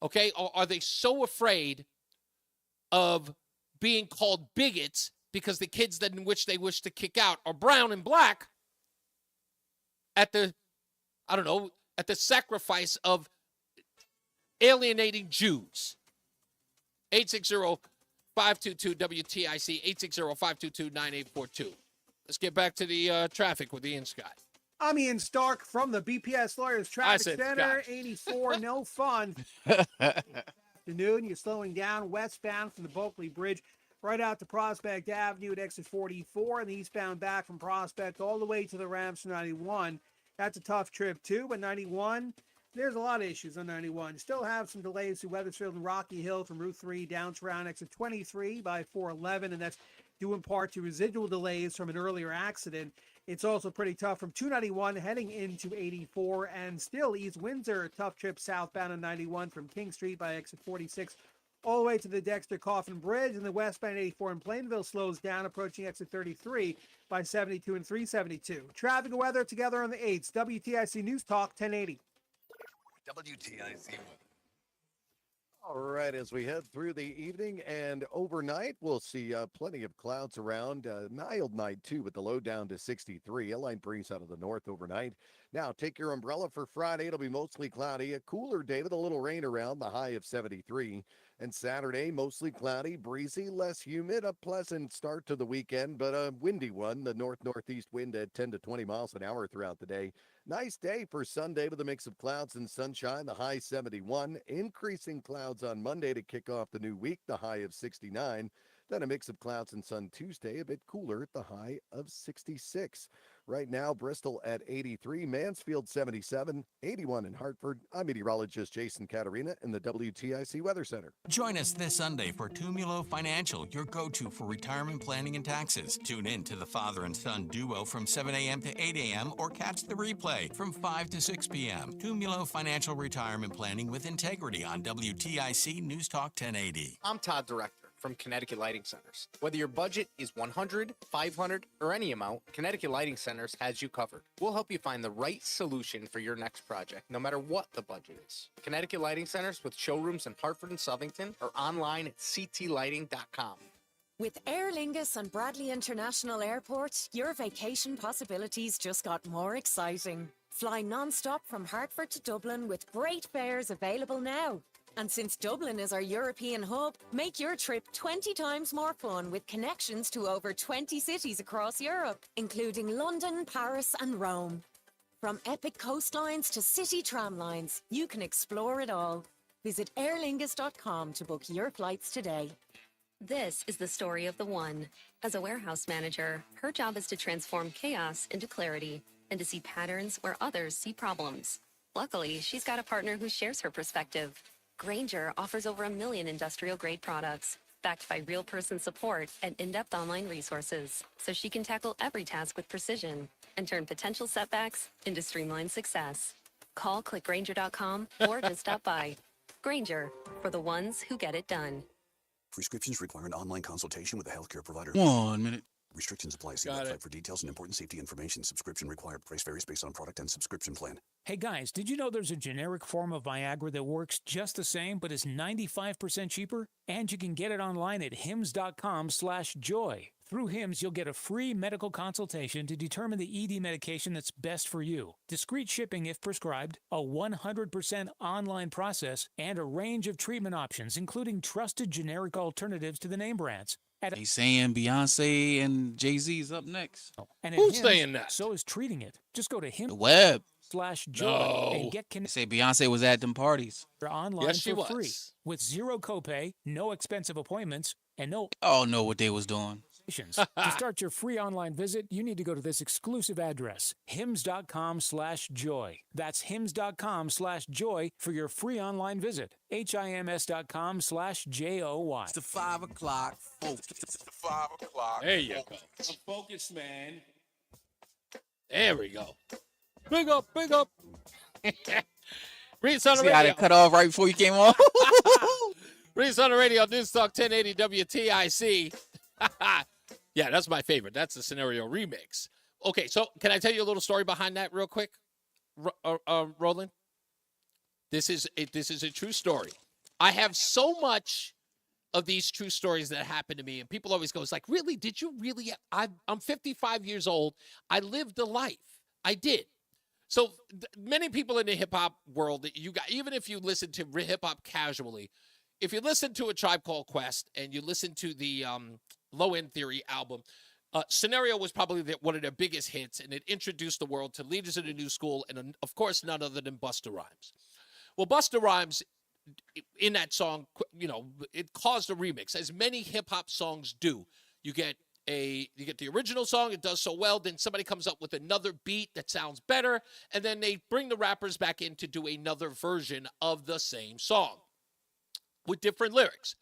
Okay? Or are they so afraid of being called bigots because the kids that in which they wish to kick out are brown and black at the sacrifice of alienating Jews? 860-522-WTIC, 860-522-9842. Let's get back to the traffic with Ian Scott. I'm Ian Stark from the BPS Lawyers Traffic Center. 84, no fun. Afternoon, you're slowing down westbound from the Bulkley Bridge right out to Prospect Avenue at exit 44, and the eastbound back from Prospect all the way to the ramps for 91. That's a tough trip too, but 91, there's a lot of issues on 91. Still have some delays through Weathersfield and Rocky Hill from Route 3 down to around exit 23 by 411, and that's due in part to residual delays from an earlier accident. It's also pretty tough from 291 heading into 84, and still East Windsor, a tough trip southbound on 91 from King Street by exit 46 all the way to the Dexter Coffin Bridge, and the westbound 84 in Plainville slows down approaching exit 33 by 72 and 372. Traffic and weather together on the 8s. WTIC News Talk 1080. WTIC. All right, as we head through the evening and overnight, we'll see plenty of clouds around. Mild night, too, with the low down to 63. A light breeze out of the north overnight. Now, take your umbrella for Friday. It'll be mostly cloudy. A cooler day with a little rain around, the high of 73. And Saturday, mostly cloudy, breezy, less humid. A pleasant start to the weekend, but a windy one. The north-northeast wind at 10 to 20 miles an hour throughout the day. Nice day for Sunday with a mix of clouds and sunshine, the high 71. Increasing clouds on Monday to kick off the new week, the high of 69. Then a mix of clouds and sun Tuesday, a bit cooler, the high of 66. Right now, Bristol at 83, Mansfield 77, 81 in Hartford. I'm meteorologist Jason Caterina in the WTIC Weather Center. Join us this Sunday for Tumulo Financial, your go-to for retirement planning and taxes. Tune in to the father and son duo from 7 a.m. to 8 a.m. or catch the replay from 5 to 6 p.m. Tumulo Financial Retirement Planning with Integrity on WTIC News Talk 1080. I'm Todd Director. from Connecticut Lighting Centers. Whether your budget is $100, $500, or any amount, Connecticut Lighting Centers has you covered. We'll help you find the right solution for your next project, no matter what the budget is. Connecticut Lighting Centers with showrooms in Hartford and Southington or online at ctlighting.com. With Aer Lingus and Bradley International Airport, your vacation possibilities just got more exciting. Fly non-stop from Hartford to Dublin with great fares available now. And since Dublin is our European hub, make your trip 20 times more fun with connections to over 20 cities across Europe, including London, Paris, and Rome. From epic coastlines to city tram lines, you can explore it all. Visit airlingus.com to book your flights today. This is the story of the one. As a warehouse manager, her job is to transform chaos into clarity and to see patterns where others see problems. Luckily, she's got a partner who shares her perspective. Grainger offers over 1 million industrial-grade products, backed by real person support and in-depth online resources, so she can tackle every task with precision and turn potential setbacks into streamlined success. Call clickgrainger.com or just stop by. Grainger, for the ones who get it done. Prescriptions require an online consultation with a healthcare provider. 1 minute. Restrictions apply. See Got website it. for details and important safety information. Subscription required. Price varies based on product and subscription plan. Hey guys, did you know there's a generic form of Viagra that works just the same but is 95% cheaper? And you can get it online at hims.com/joy. Through Hims, you'll get a free medical consultation to determine the ED medication that's best for you. Discreet shipping if prescribed, a 100% online process, and a range of treatment options, including trusted generic alternatives to the name brands. He's saying Beyonce and Jay-Z's up next. And Who's Hims, saying that? So is treating it. Just go to The web. hims.com/joy and get They say Beyonce was at them parties. online Yes, she for free was. with zero copay, no expensive appointments, and no Oh, know what they was doing. to start your free online visit, you need to go to this exclusive address, hims.com/joy. That's hims.com/joy for your free online visit. hims.com/joy. It's the 5 o'clock focus. It's the 5 o'clock. There you go. I'm focused, man. There we go. Big up, big up. Reese on the See how radio. they cut off right before you came on? Reese on the radio. NewsTalk 1080 WTIC. Yeah, that's my favorite. That's the Scenario remix. Okay, so can I tell you a little story behind that real quick, Roland? This is a true story. I have so much of these true stories that happen to me, and people always go, "It's like, really? Did you really?" I'm 55 years old. I lived a life. I did. So many people in the hip hop world that you got, even if you listen to hip hop casually, if you listen to A Tribe Called Quest and you listen to the Low End Theory album, Scenario was probably one of their biggest hits, and it introduced the world to leaders of the new school, and of course, none other than Busta Rhymes. Well, Busta Rhymes, in that song, it caused a remix, as many hip hop songs do. You get the original song, it does so well, then somebody comes up with another beat that sounds better, and then they bring the rappers back in to do another version of the same song with different lyrics.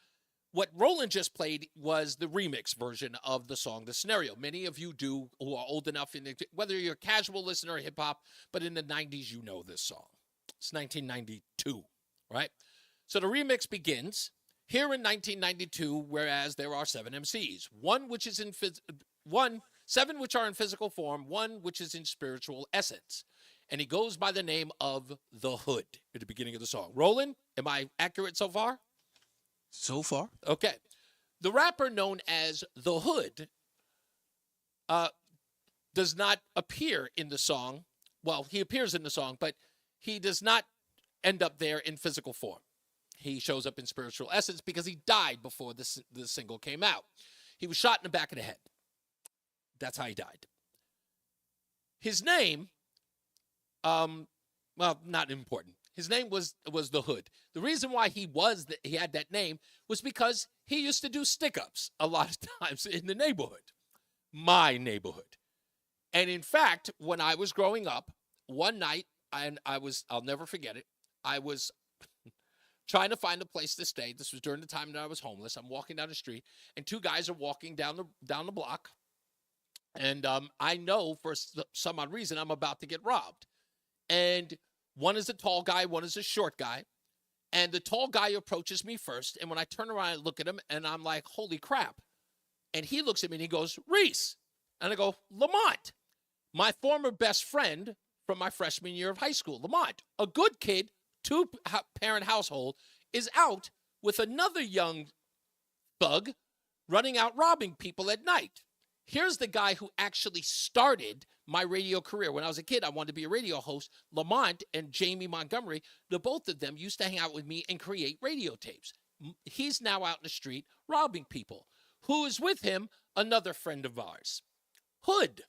What Roland just played was the remix version of the song, The Scenario. Many of you do who are old enough, whether you're a casual listener of hip-hop, but in the 90s, you know this song. It's 1992, right? So the remix begins here in 1992, whereas there are 7 MCs. Seven which are in physical form, 1 which is in spiritual essence. And he goes by the name of The Hood at the beginning of the song. Roland, am I accurate so far? So far. Okay. The rapper known as The Hood does not appear in the song. Well, he appears in the song, but he does not end up there in physical form. He shows up in spiritual essence because he died before the single came out. He was shot in the back of the head. That's how he died. His name, not important. His name was The Hood. The reason why he had that name was because he used to do stick-ups a lot of times in the neighborhood, my neighborhood. And in fact, when I was growing up, one night, I'll never forget it, I was trying to find a place to stay. This was during the time that I was homeless. I'm walking down the street, and 2 guys are walking down the block, and I know for some odd reason I'm about to get robbed. And one is a tall guy, one is a short guy. And the tall guy approaches me first. And when I turn around and look at him, and I'm like, holy crap. And he looks at me and he goes, Reese. And I go, Lamont, my former best friend from my freshman year of high school. Lamont, a good kid, two-parent household, is out with another young thug running out robbing people at night. Here's the guy who actually started my radio career. When I was a kid, I wanted to be a radio host. Lamont and Jamie Montgomery, the both of them used to hang out with me and create radio tapes. He's now out in the street robbing people. Who is with him? Another friend of ours, Hood,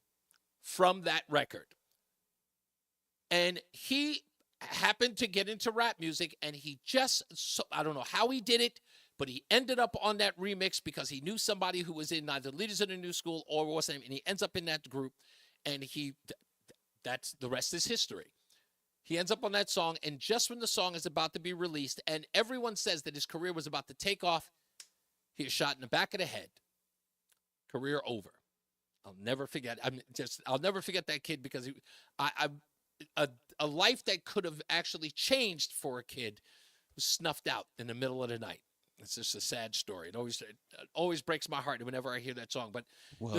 from that record. And he happened to get into rap music, and he just, I don't know how he did it, but he ended up on that remix because he knew somebody who was in either Leaders of the New School or what's name, and he ends up in that group, and that's the rest is history. He ends up on that song, and just when the song is about to be released, and everyone says that his career was about to take off, he is shot in the back of the head. Career over. I'll never forget. I'll never forget that kid because a life that could have actually changed for a kid was snuffed out in the middle of the night. It's just a sad story. It always breaks my heart whenever I hear that song. But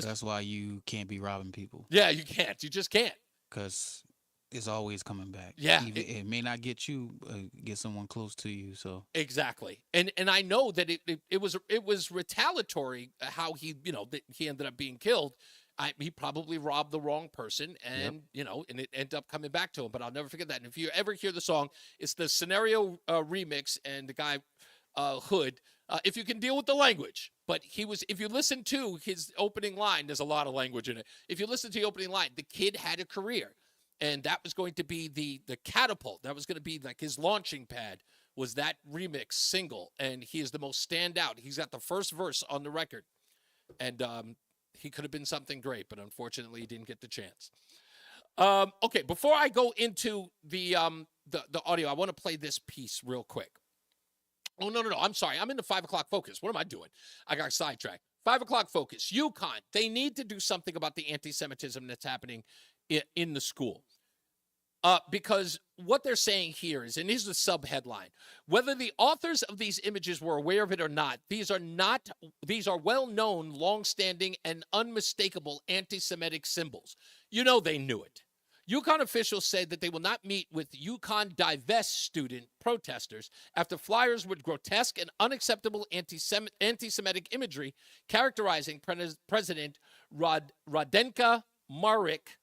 that's why you can't be robbing people. Yeah, you can't. You just can't. Because it's always coming back. Yeah, it may not get you, get someone close to you. So exactly. And I know that it was retaliatory how he he ended up being killed. He probably robbed the wrong person, and and it ended up coming back to him. But I'll never forget that. And if you ever hear the song, it's the Scenario remix, and the guy Hood. If you can deal with the language, but if you listen to his opening line, there's a lot of language in it. If you listen to the opening line, the kid had a career, and that was going to be the catapult. That was going to be like his launching pad. Was that remix single, and he is the most standout. He's got the first verse on the record, and he could have been something great, but unfortunately, he didn't get the chance. Okay, before I go into the audio, I want to play this piece real quick. Oh, no. I'm sorry. I'm in the 5 o'clock focus. What am I doing? I got sidetracked. 5 o'clock focus. UConn. They need to do something about the anti-Semitism that's happening in the school. Because what they're saying here is, and here's the sub-headline, whether the authors of these images were aware of it or not, these are well-known, long-standing, and unmistakable anti-Semitic symbols. You know they knew it. UConn officials said that they will not meet with UConn Divest student protesters after flyers with grotesque and unacceptable anti-Semitic imagery characterizing President Radenka Marik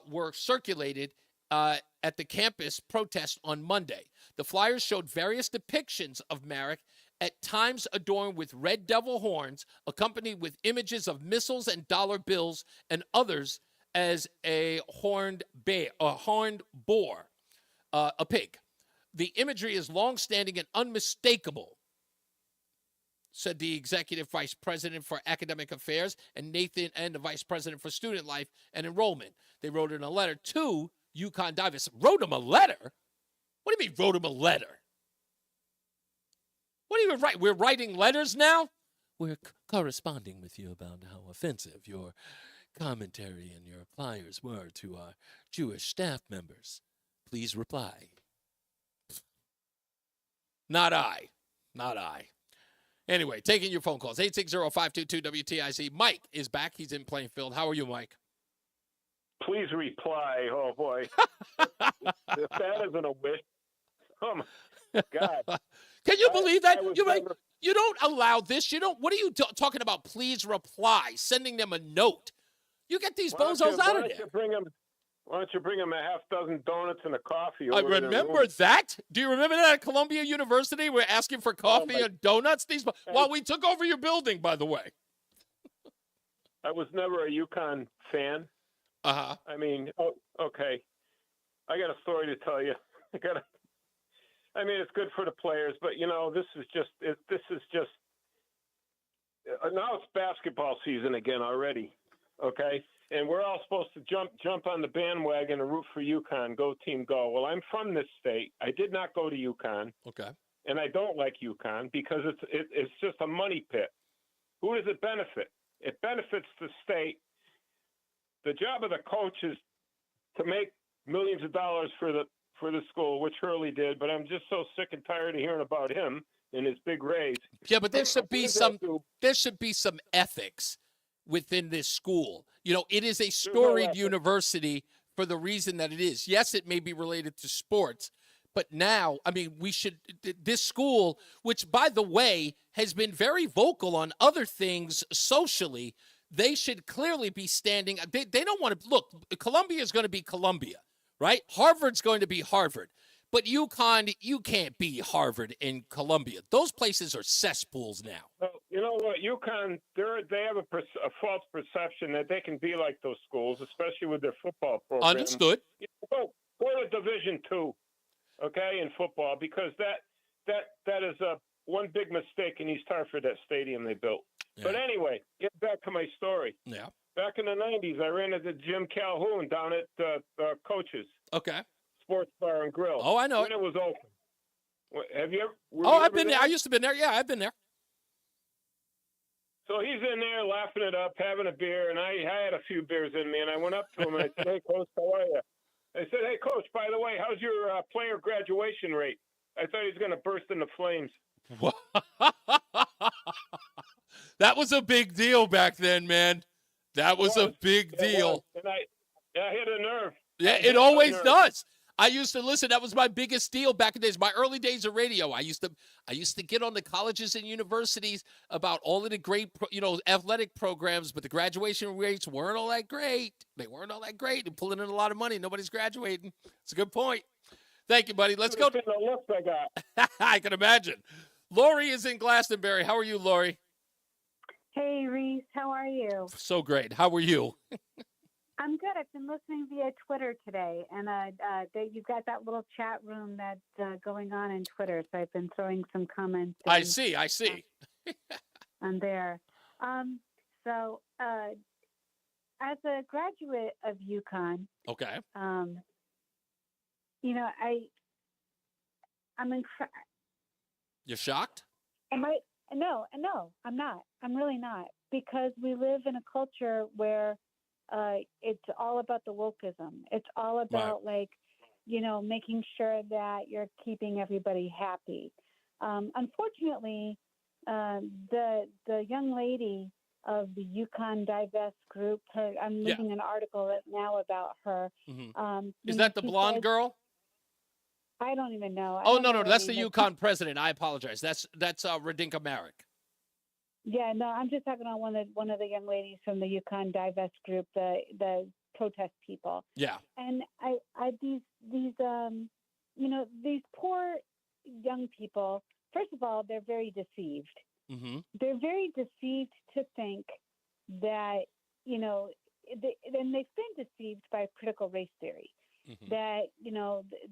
were circulated at the campus protest on Monday. The flyers showed various depictions of Marik, at times adorned with red devil horns, accompanied with images of missiles and dollar bills, and others as a horned boar, a pig. The imagery is long-standing and unmistakable, said the executive vice president for academic affairs and the vice president for student life and enrollment. They wrote in a letter to UConn Divest. Wrote him a letter? What do you mean wrote him a letter? What do you write? We're writing letters now? We're corresponding with you about how offensive your commentary and your flyers were to our Jewish staff members. Please reply. Not I. Anyway, taking your phone calls. 860-522-WTIC. Mike is back. He's in Plainfield. How are you, Mike? Please reply. Oh, boy. If that isn't a wish. Oh, my God. Can you believe that? You don't allow this. What are you talking about? Please reply. Sending them a note. You get these bozos out of there. Why don't you bring them a half dozen donuts and a coffee? I remember that. Do you remember that at Columbia University? We're asking for coffee and donuts. Well, we took over your building, by the way. I was never a UConn fan. Uh-huh. I mean, okay. I got a story to tell you. I mean, it's good for the players, but this is just now it's basketball season again already. Okay. And we're all supposed to jump on the bandwagon and root for UConn. Go team, go. Well, I'm from this state. I did not go to UConn. Okay. And I don't like UConn because it's just a money pit. Who does it benefit? It benefits the state. The job of the coach is to make millions of dollars for for the school, which Hurley did, but I'm just so sick and tired of hearing about him and his big raise. Yeah, but there should be some ethics within this school. You know, it is a storied university for the reason that it is. Yes, it may be related to sports, but now, I mean, this school, which, by the way, has been very vocal on other things socially, they should clearly be standing. They don't want to, look, Columbia is going to be Columbia, right? Harvard's going to be Harvard. But UConn, you can't be Harvard and Columbia. Those places are cesspools now. Well, you know what? UConn, they have a false perception that they can be like those schools, especially with their football program. Understood. Go to Division II, okay, in football, because that is one big mistake in East Hartford, that stadium they built. Yeah. But anyway, get back to my story. Yeah. Back in the 90s, I ran into Jim Calhoun down at Coach's. Okay. Sports Bar and Grill. Oh, I know. When it was open. Have you ever? I've been there. I used to be there. Yeah, I've been there. So he's in there laughing it up, having a beer, and I had a few beers in me, and I went up to him and I said, "Hey, Coach, how are you?" I said, "Hey, Coach, by the way, how's your player graduation rate?" I thought he was going to burst into flames. That was a big deal back then, man. That was a big deal. And I hit a nerve. Yeah, it always does. I used to listen. That was my biggest deal back in the days. My early days of radio. I used to get on the colleges and universities about all of the great, athletic programs, but the graduation rates weren't all that great. They weren't all that great. They're pulling in a lot of money. Nobody's graduating. It's a good point. Thank you, buddy. Let's go. The looks I got. I can imagine. Lori is in Glastonbury. How are you, Lori? Hey, Reese. How are you? So great. How are you? I'm good. I've been listening via Twitter today, and you've got that little chat room that's going on in Twitter, so I've been throwing some comments. I see. On there. So, as a graduate of UConn, okay. I'm You're shocked? No, I'm not. I'm really not, because we live in a culture where it's all about the wokeism. It's all about making sure that you're keeping everybody happy. Unfortunately, the young lady of the UConn Divest group, I'm reading an article right now about her. Mm-hmm. Is that the blonde girl? I don't even know. No, that's the UConn president. I apologize. That's Radinka Marek. Yeah, no, I'm just talking about one of the young ladies from the UConn Divest group, the protest people. Yeah. And these poor young people. First of all, they're very deceived. Mm-hmm. They're very deceived to think that and they've been deceived by critical race theory. Mm-hmm. That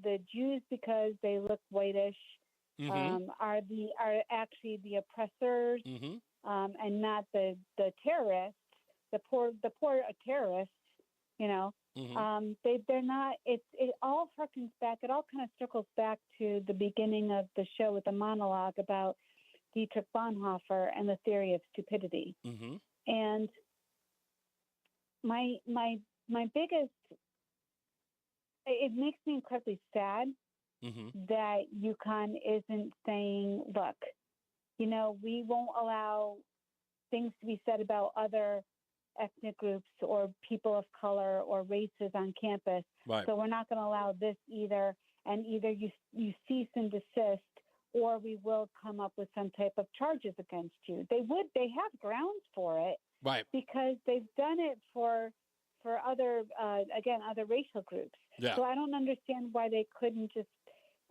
the Jews, because they look whitish, mm-hmm. are actually the oppressors. Mm-hmm. And not the terrorists, the poor terrorists, Mm-hmm. They're not. It all harkens back. It all kind of circles back to the beginning of the show with the monologue about Dietrich Bonhoeffer and the theory of stupidity. Mm-hmm. And my biggest, it makes me incredibly sad mm-hmm. that UConn isn't saying, look, we won't allow things to be said about other ethnic groups or people of color or races on campus. Right. So we're not going to allow this either. And either you cease and desist, or we will come up with some type of charges against you. They have grounds for it. Right. Because they've done it for other racial groups. Yeah. So I don't understand why they couldn't just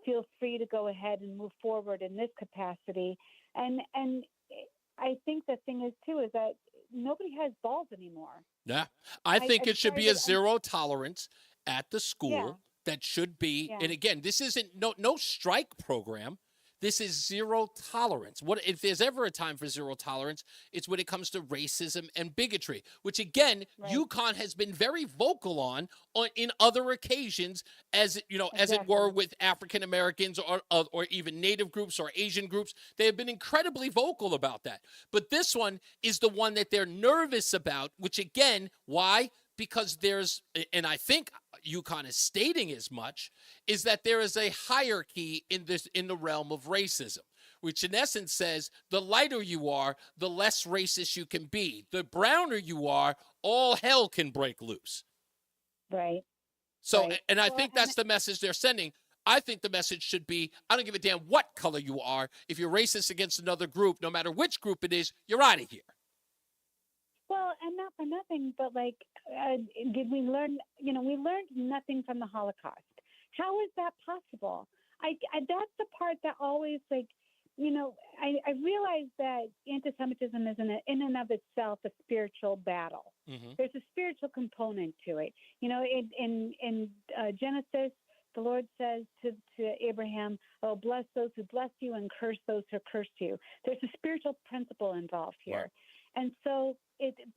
feel free to go ahead and move forward in this capacity. And I think the thing is that nobody has balls anymore. Yeah. I think it should be a zero tolerance at the school. Yeah. That should be, Yeah. and again, this isn't no strike program. This is zero tolerance. If there's ever a time for zero tolerance, it's when it comes to racism and bigotry, which again, right. UConn has been very vocal on in other occasions, as it were with African Americans or even Native groups or Asian groups. They have been incredibly vocal about that. But this one is the one that they're nervous about, which again, why? Because and I think, UConn is stating as much, is that there is a hierarchy in the realm of racism, which in essence says the lighter you are, the less racist you can be. The browner you are, all hell can break loose. Right. So, right. and I think that's the message they're sending. I think the message should be, I don't give a damn what color you are. If you're racist against another group, no matter which group it is, you're out of here. Well, and not for nothing, but like, did we learn, we learned nothing from the Holocaust. How is that possible? I that's the part that always, like, I realize that anti-Semitism is in and of itself a spiritual battle. Mm-hmm. There's a spiritual component to it. In Genesis, the Lord says to Abraham, "Oh, bless those who bless you and curse those who curse you." There's a spiritual principle involved here. Right. And so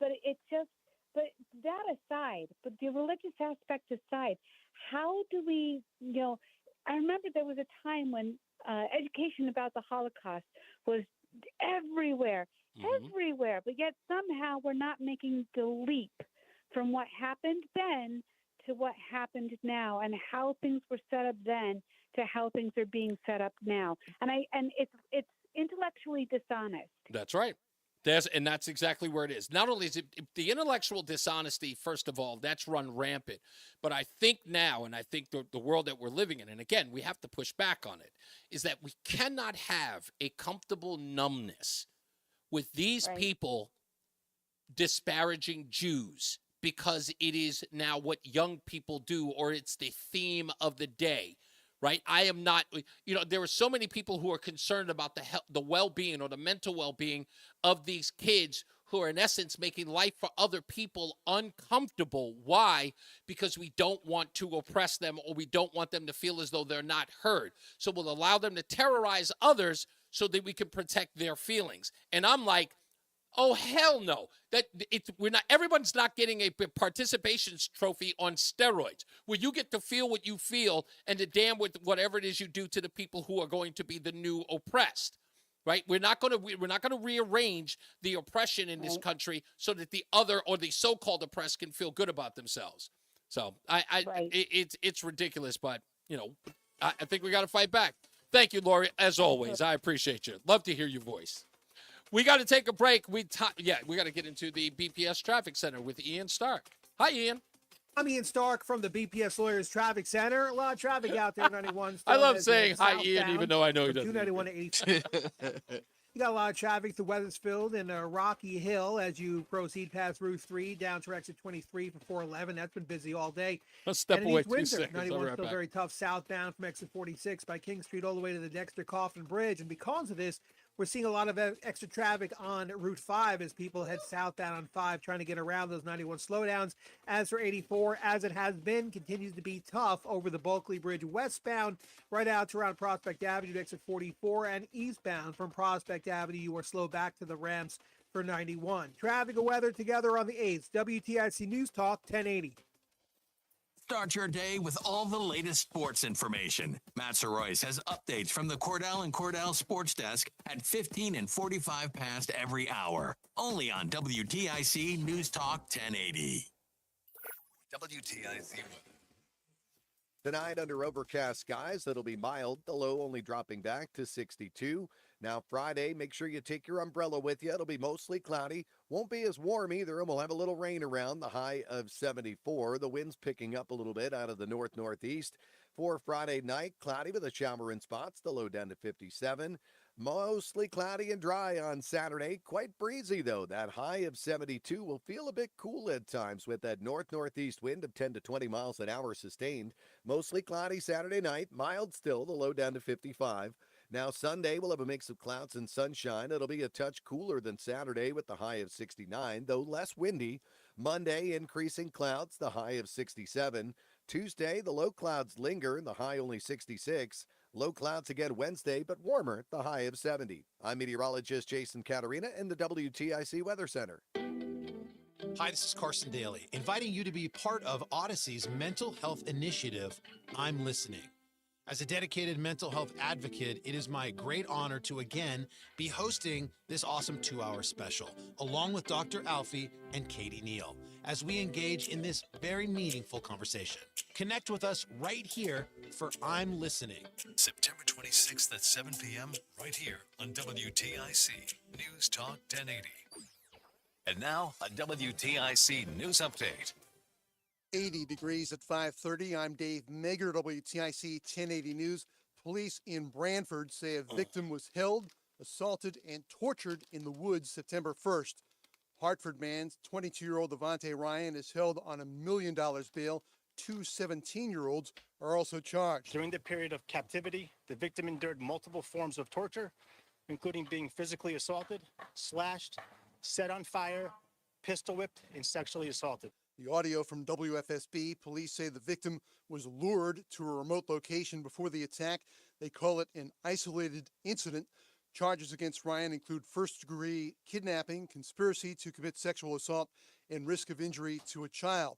but that aside, but the religious aspect aside, how do we, I remember there was a time when education about the Holocaust was everywhere, but yet somehow we're not making the leap from what happened then to what happened now, and how things were set up then to how things are being set up now. And it's intellectually dishonest. That's right. And that's exactly where it is. Not only is it the intellectual dishonesty, first of all, that's run rampant. But I think now, and I think the world that we're living in, and again, we have to push back on it, is that we cannot have a comfortable numbness with these people disparaging Jews because it is now what young people do, or it's the theme of the day. Right? I am not, there are so many people who are concerned about the well-being or the mental well-being of these kids who are in essence making life for other people uncomfortable. Why? Because we don't want to oppress them, or we don't want them to feel as though they're not heard. So we'll allow them to terrorize others so that we can protect their feelings. And I'm like, oh, hell no. Everyone's not getting a participation trophy on steroids, where you get to feel what you feel and to damn with whatever it is you do to the people who are going to be the new oppressed. Right? We're not going to rearrange the oppression in this country so that the other, or the so-called oppressed, can feel good about themselves. So it's ridiculous, but I think we got to fight back. Thank you, Lori, as always. I appreciate you. Love to hear your voice. We got to take a break. We got to get into the BPS Traffic Center with Ian Stark. Hi, Ian. I'm Ian Stark from the BPS Lawyers Traffic Center. A lot of traffic out there, 91. I love saying hi, Ian, even though I know he doesn't. 291 to 82. You got a lot of traffic through Weathersfield and Rocky Hill as you proceed past Route 3 down to exit 23 for 411. That's been busy all day. Let's step away 2 Windsor, seconds. 91 still very tough southbound from exit 46 by King Street all the way to the Dexter Coffin Bridge. And because of this, we're seeing a lot of extra traffic on Route 5 as people head southbound on 5 trying to get around those 91 slowdowns. As for 84, as it has been, continues to be tough over the Bulkley Bridge westbound right out to around Prospect Avenue to exit 44, and eastbound from Prospect Avenue, you are slow back to the ramps for 91. Traffic and weather together on the 8th. WTIC News Talk 1080. Start your day with all the latest sports information. Matt Soroyce has updates from the Cordell and Cordell Sports Desk at 15 and 45 past every hour. Only on WTIC News Talk 1080. WTIC. Tonight, under overcast skies, it'll be mild, the low only dropping back to 62. Now, Friday, make sure you take your umbrella with you. It'll be mostly cloudy. Won't be as warm either, and we'll have a little rain around, the high of 74. The wind's picking up a little bit out of the north-northeast. For Friday night, cloudy with a shower in spots, the low down to 57. Mostly cloudy and dry on Saturday. Quite breezy, though. That high of 72 will feel a bit cool at times with that north-northeast wind of 10 to 20 miles an hour sustained. Mostly cloudy Saturday night. Mild still, the low down to 55. Now, Sunday, we'll have a mix of clouds and sunshine. It'll be a touch cooler than Saturday with the high of 69, though less windy. Monday, increasing clouds, the high of 67. Tuesday, the low clouds linger, the high only 66. Low clouds again Wednesday, but warmer, the high of 70. I'm meteorologist Jason Caterina in the WTIC Weather Center. Hi, this is Carson Daly, inviting you to be part of Odyssey's mental health initiative, I'm Listening. As a dedicated mental health advocate, it is my great honor to again be hosting this awesome 2-hour special, along with Dr. Alfie and Katie Neal, as we engage in this very meaningful conversation. Connect with us right here for I'm Listening. September 26th at 7 p.m. right here on WTIC News Talk 1080. And now, a WTIC News Update. 80 degrees at 5:30. I'm Dave Mager, WTIC 1080 News. Police in Brantford say a victim was held, assaulted, and tortured in the woods September 1st. Hartford man's 22-year-old Devontae Ryan is held on $1 million bail. 2 17-year-olds are also charged. During the period of captivity, the victim endured multiple forms of torture, including being physically assaulted, slashed, set on fire, pistol whipped, and sexually assaulted. The audio from WFSB, police say the victim was lured to a remote location before the attack. They call it an isolated incident. Charges against Ryan include first-degree kidnapping, conspiracy to commit sexual assault, and risk of injury to a child.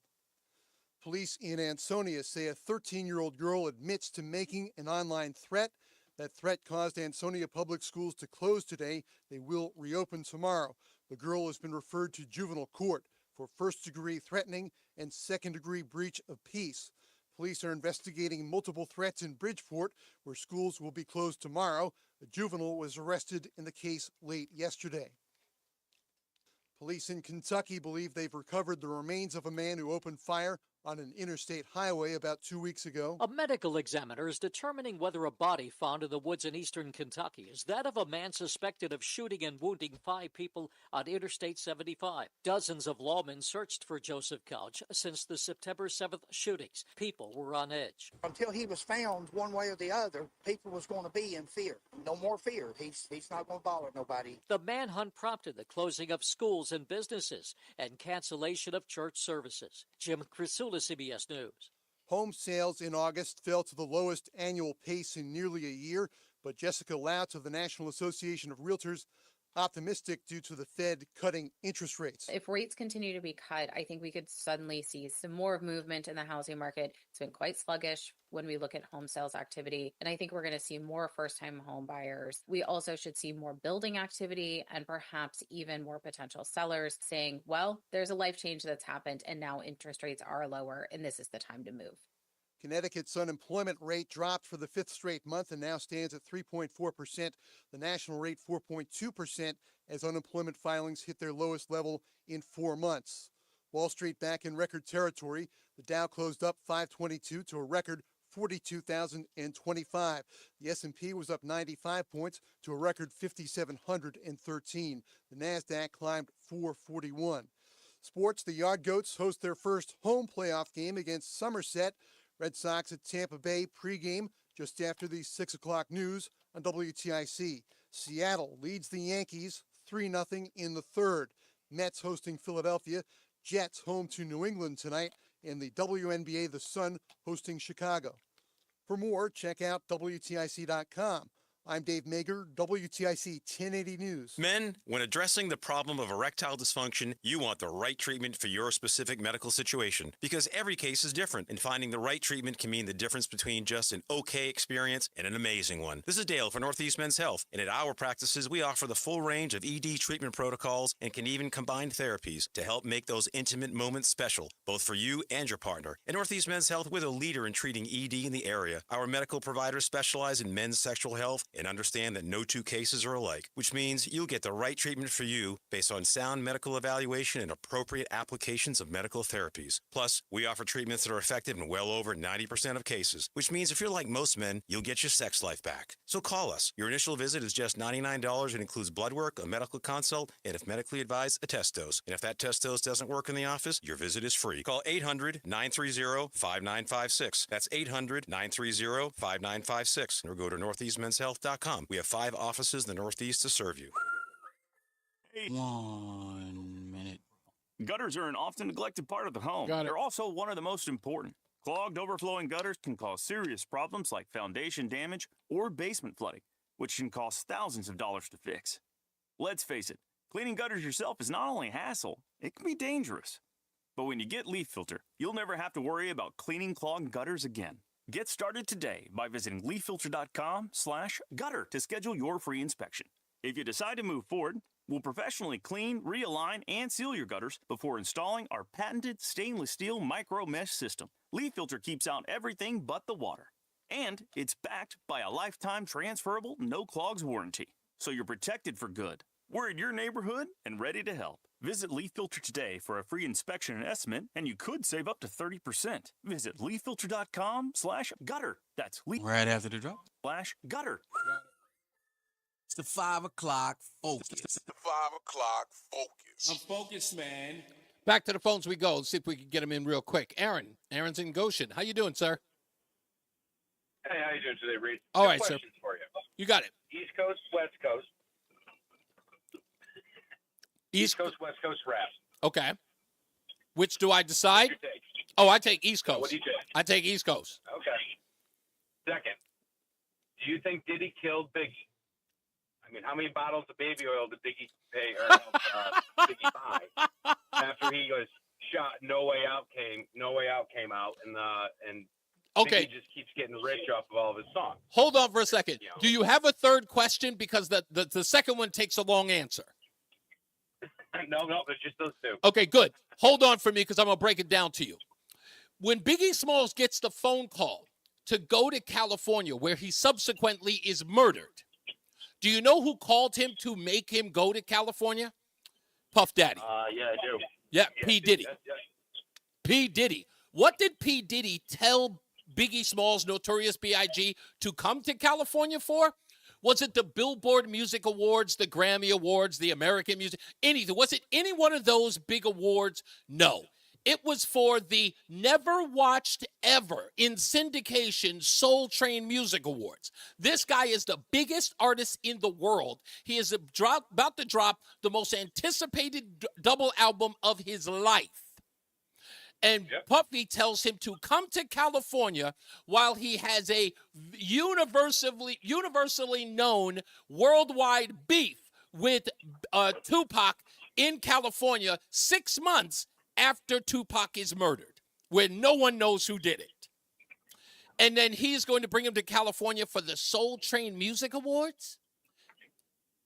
Police in Ansonia say a 13-year-old girl admits to making an online threat. That threat caused Ansonia Public Schools to close today. They will reopen tomorrow. The girl has been referred to juvenile court for first-degree threatening and second-degree breach of peace. Police are investigating multiple threats in Bridgeport, where schools will be closed tomorrow. A juvenile was arrested in the case late yesterday. Police in Kentucky believe they've recovered the remains of a man who opened fire on an interstate highway about 2 weeks ago. A medical examiner is determining whether a body found in the woods in eastern Kentucky is that of a man suspected of shooting and wounding 5 people on Interstate 75. Dozens of lawmen searched for Joseph Couch since the September 7th shootings. People were on edge. Until he was found one way or the other, people was going to be in fear. No more fear. He's not going to bother nobody. The manhunt prompted the closing of schools and businesses and cancellation of church services. Jim Crisula, CBS News. Home sales in August fell to the lowest annual pace in nearly a year, but Jessica Louts of the National Association of Realtors optimistic due to the Fed cutting interest rates. If rates continue to be cut, I think we could suddenly see some more movement in the housing market. It's been quite sluggish when we look at home sales activity, and I think we're going to see more first-time home buyers. We also should see more building activity and perhaps even more potential sellers saying, well, there's a life change that's happened and now interest rates are lower and this is the time to move. Connecticut's unemployment rate dropped for the 5th straight month and now stands at 3.4%. The national rate 4.2% as unemployment filings hit their lowest level in 4 months. Wall Street back in record territory. The Dow closed up 522 to a record 42,025. The S&P was up 95 points to a record 5,713. The NASDAQ climbed 441. Sports, the Yard Goats host their first home playoff game against Somerset. Red Sox at Tampa Bay pregame just after the 6 o'clock news on WTIC. Seattle leads the Yankees 3-0 in the third. Mets hosting Philadelphia. Jets home to New England tonight. And the WNBA, the Sun hosting Chicago. For more, check out WTIC.com. I'm Dave Mager, WTIC 1080 News. Men, when addressing the problem of erectile dysfunction, you want the right treatment for your specific medical situation because every case is different, and finding the right treatment can mean the difference between just an okay experience and an amazing one. This is Dale for Northeast Men's Health, and at our practices, we offer the full range of ED treatment protocols and can even combine therapies to help make those intimate moments special, both for you and your partner. At Northeast Men's Health, we're the leader in treating ED in the area. Our medical providers specialize in men's sexual health and understand that no two cases are alike, which means you'll get the right treatment for you based on sound medical evaluation and appropriate applications of medical therapies. Plus, we offer treatments that are effective in well over 90% of cases, which means if you're like most men, you'll get your sex life back. So call us. Your initial visit is just $99 and includes blood work, a medical consult, and if medically advised, a test dose. And if that test dose doesn't work in the office, your visit is free. Call 800-930-5956. That's 800-930-5956. Or go to northeastmenshealth.com. We have 5 offices in the Northeast to serve you. 1 minute. Gutters are an often neglected part of the home. They're also one of the most important. Clogged, overflowing gutters can cause serious problems like foundation damage or basement flooding, which can cost thousands of dollars to fix. Let's face it, cleaning gutters yourself is not only a hassle, it can be dangerous. But when you get Leaf Filter, you'll never have to worry about cleaning clogged gutters again. Get started today by visiting leaffilter.com/gutter to schedule your free inspection. If you decide to move forward, we'll professionally clean, realign, and seal your gutters before installing our patented stainless steel micro mesh system. Leaf Filter keeps out everything but the water. And it's backed by a lifetime transferable no clogs warranty. So you're protected for good. We're in your neighborhood and ready to help. Visit Leaf Filter today for a free inspection and estimate, and you could save up to 30%. Visit leaffilter.com/gutter. That's right after the drop. /gutter. It's the 5 o'clock focus. It's the 5 o'clock focus. I'm focused, man. Back to the phones we go. Let's see if we can get him in real quick. Aaron's in Goshen. How you doing, sir? Hey, how you doing today, Reese? All Two right, sir. questions for you. You got it. East Coast, West Coast. East Coast, West Coast rap. Okay. Which do I decide? What's your take? Oh, I take East Coast. What do you take? I take East Coast. Okay. Second, do you think Diddy killed Biggie? I mean, how many bottles of baby oil did Biggie pay or Biggie buy after he was shot? No Way Out came out, and Okay. Biggie just keeps getting rich off of all of his songs. Hold on for a second. Do you have a third question? Because the second one takes a long answer. No, it's just those two. Okay, good. Hold on for me because I'm going to break it down to you. When Biggie Smalls gets the phone call to go to California, where he subsequently is murdered, do you know who called him to make him go to California? Puff Daddy. Yeah, I do. Yeah, P. Diddy. Yes. P. Diddy. What did P. Diddy tell Biggie Smalls, Notorious B.I.G., to come to California for? Was it the Billboard Music Awards, the Grammy Awards, the American Music, anything? Was it any one of those big awards? No. It was for the never watched ever in syndication Soul Train Music Awards. This guy is the biggest artist in the world. He is about to drop the most anticipated double album of his life. And Puffy tells him to come to California while he has a universally known worldwide beef with Tupac in California 6 months after Tupac is murdered, where no one knows who did it. And then he's going to bring him to California for the Soul Train Music Awards?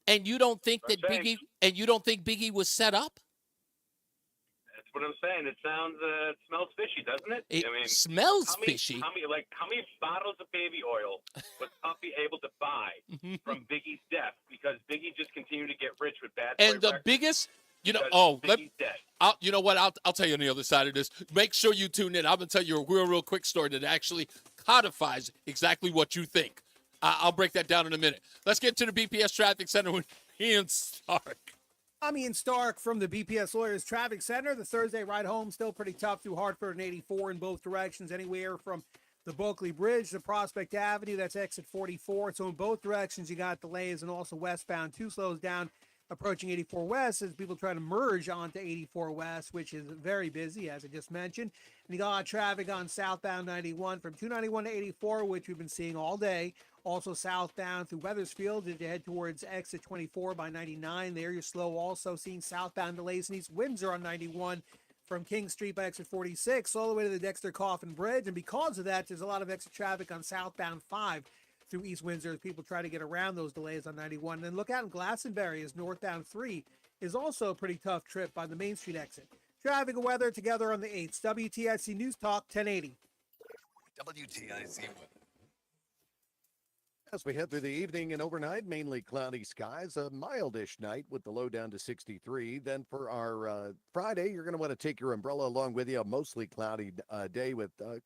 And you don't think that Biggie was set up? What I'm saying, it smells fishy, doesn't it? It smells fishy. How many bottles of baby oil was Puffy able to buy from Biggie's death? Because Biggie just continued to get rich with bad. And the biggest, you know what? I'll tell you on the other side of this. Make sure you tune in. I'm gonna tell you a real quick story that actually codifies exactly what you think. I'll break that down in a minute. Let's get to the BPS Traffic Center with Ian Stark. I'm Ian Stark from the BPS Lawyers Traffic Center. The Thursday ride home still pretty tough through Hartford and 84 in both directions, anywhere from the Bulkley Bridge to Prospect Avenue. That's exit 44. So in both directions, you got delays, and also westbound 2 slows down approaching 84 West as people try to merge onto 84 West, which is very busy, as I just mentioned. And you got a lot of traffic on southbound 91 from 291 to 84, which we've been seeing all day. Also southbound through Weathersfield as you head towards exit 24 by 99. There you're slow. Also seeing southbound delays in East Windsor on 91 from King Street by exit 46 all the way to the Dexter Coffin Bridge. And because of that, there's a lot of extra traffic on southbound 5 through East Windsor as people try to get around those delays on 91. And then look out in Glastonbury as northbound 3 is also a pretty tough trip by the Main Street exit. Traffic and weather together on the 8th. WTIC News Talk 1080. WTIC weather. As we head through the evening and overnight, mainly cloudy skies, a mildish night with the low down to 63. Then for our Friday, you're going to want to take your umbrella along with you. A mostly cloudy day with a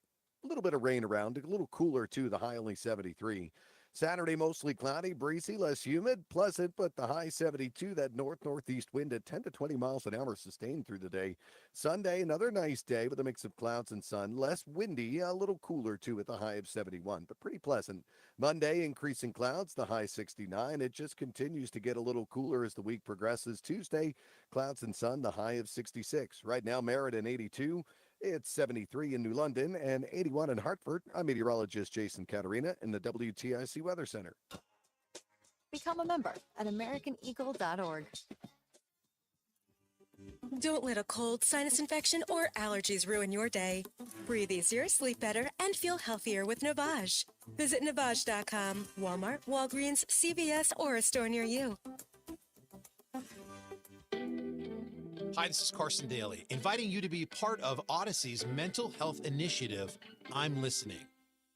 little bit of rain around, a little cooler too, the high only 73. Saturday, mostly cloudy, breezy, less humid, pleasant, but the high 72. That northeast wind at 10 to 20 miles an hour sustained through the day. Sunday, another nice day with a mix of clouds and sun, less windy, a little cooler too at the high of 71, but pretty pleasant. Monday, increasing clouds, the high 69. It just continues to get a little cooler as the week progresses. Tuesday, clouds and sun, the high of 66. Right now, Meriden 82. It's 73 in New London and 81 in Hartford. I'm meteorologist Jason Caterina in the WTIC Weather Center. Become a member at AmericanEagle.org. Don't let a cold, sinus infection, or allergies ruin your day. Breathe easier, sleep better, and feel healthier with Navage. Visit Navage.com, Walmart, Walgreens, CVS, or a store near you. Hi, this is Carson Daly, inviting you to be part of Odyssey's mental health initiative, I'm Listening.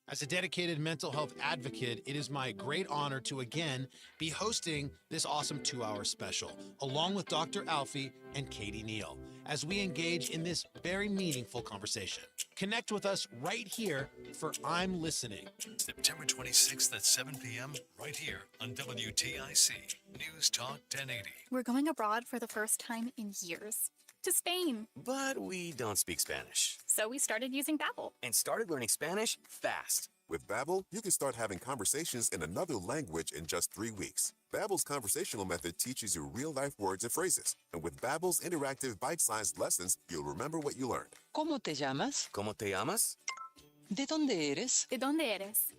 As a dedicated mental health advocate, it is my great honor to again be hosting this awesome 2-hour special, along with Dr. Alfie and Katie Neal, as we engage in this very meaningful conversation. Connect with us right here for I'm Listening. September 26th at 7 p.m. right here on WTIC News Talk 1080. We're going abroad for the first time in years. To Spain. But we don't speak Spanish. So we started using Babbel. And started learning Spanish fast. With Babbel, you can start having conversations in another language in just 3 weeks. Babbel's conversational method teaches you real-life words and phrases. And with Babbel's interactive bite-sized lessons, you'll remember what you learned. ¿Cómo te llamas? ¿Cómo te llamas? ¿De dónde eres? ¿De dónde eres?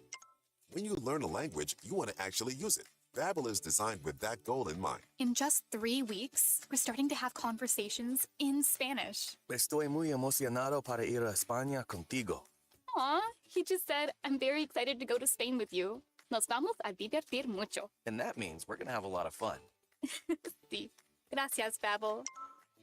When you learn a language, you want to actually use it. Babbel is designed with that goal in mind. In just 3 weeks, we're starting to have conversations in Spanish. Estoy muy emocionado para ir a España contigo. Aw, he just said, I'm very excited to go to Spain with you. Nos vamos a divertir mucho. And that means we're going to have a lot of fun. Sí. Gracias, Babbel.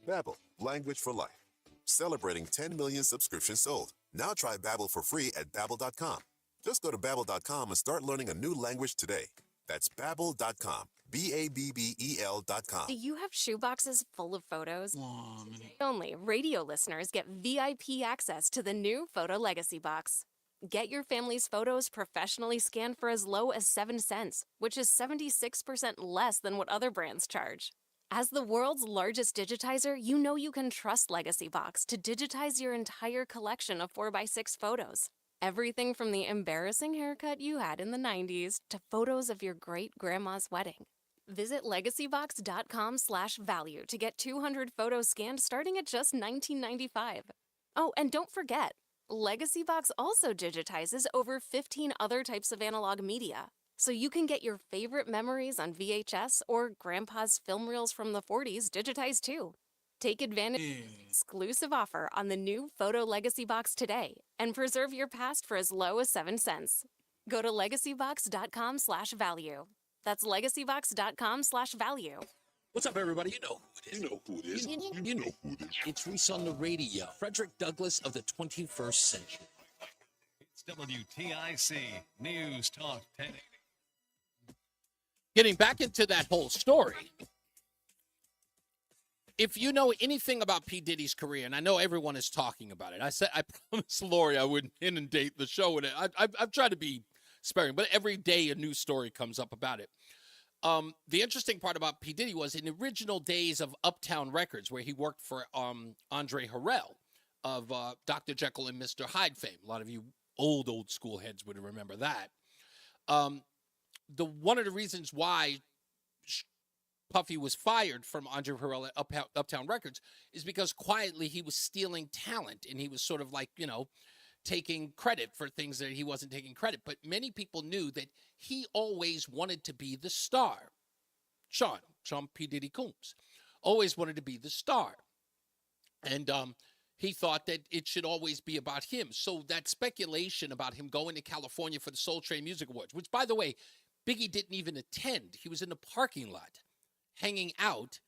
Babbel, language for life. Celebrating 10 million subscriptions sold. Now try Babbel for free at Babbel.com. Just go to Babbel.com and start learning a new language today. That's Babbel.com. Babbel.com. Do you have shoeboxes full of photos? Only radio listeners get VIP access to the new Photo Legacy Box. Get your family's photos professionally scanned for as low as 7 cents, which is 76% less than what other brands charge. As the world's largest digitizer, you know you can trust Legacy Box to digitize your entire collection of 4x6 photos. Everything from the embarrassing haircut you had in the 90s to photos of your great-grandma's wedding. Visit legacybox.com/value to get 200 photos scanned starting at just $19.95. Oh, and don't forget, Legacy Box also digitizes over 15 other types of analog media. So you can get your favorite memories on VHS or grandpa's film reels from the 40s digitized too. Take advantage of the exclusive offer on the new Photo Legacy Box today and preserve your past for as low as 7 cents. Go to legacybox.com/value. That's legacybox.com/value. What's up, everybody? You know who it is. You know who it is. You know who it is. It's Reese on the Radio. Frederick Douglass of the 21st century. It's WTIC News Talk 1080. Getting back into that whole story, if you know anything about P. Diddy's career, and I know everyone is talking about it, I promised Lori I wouldn't inundate the show with it. I've tried to be sparing, but every day a new story comes up about it. The interesting part about P. Diddy was in the original days of Uptown Records, where he worked for Andre Harrell of Dr. Jekyll and Mr. Hyde fame. A lot of you old school heads would remember that. One of the reasons why Puffy was fired from Andre Harrell at Uptown Records is because quietly he was stealing talent, and he was sort of like, taking credit for things that he wasn't taking credit. But many people knew that he always wanted to be the star. Sean P. Diddy Combs always wanted to be the star. And he thought that it should always be about him. So that speculation about him going to California for the Soul Train Music Awards, which, by the way, Biggie didn't even attend. He was in the parking lot hanging out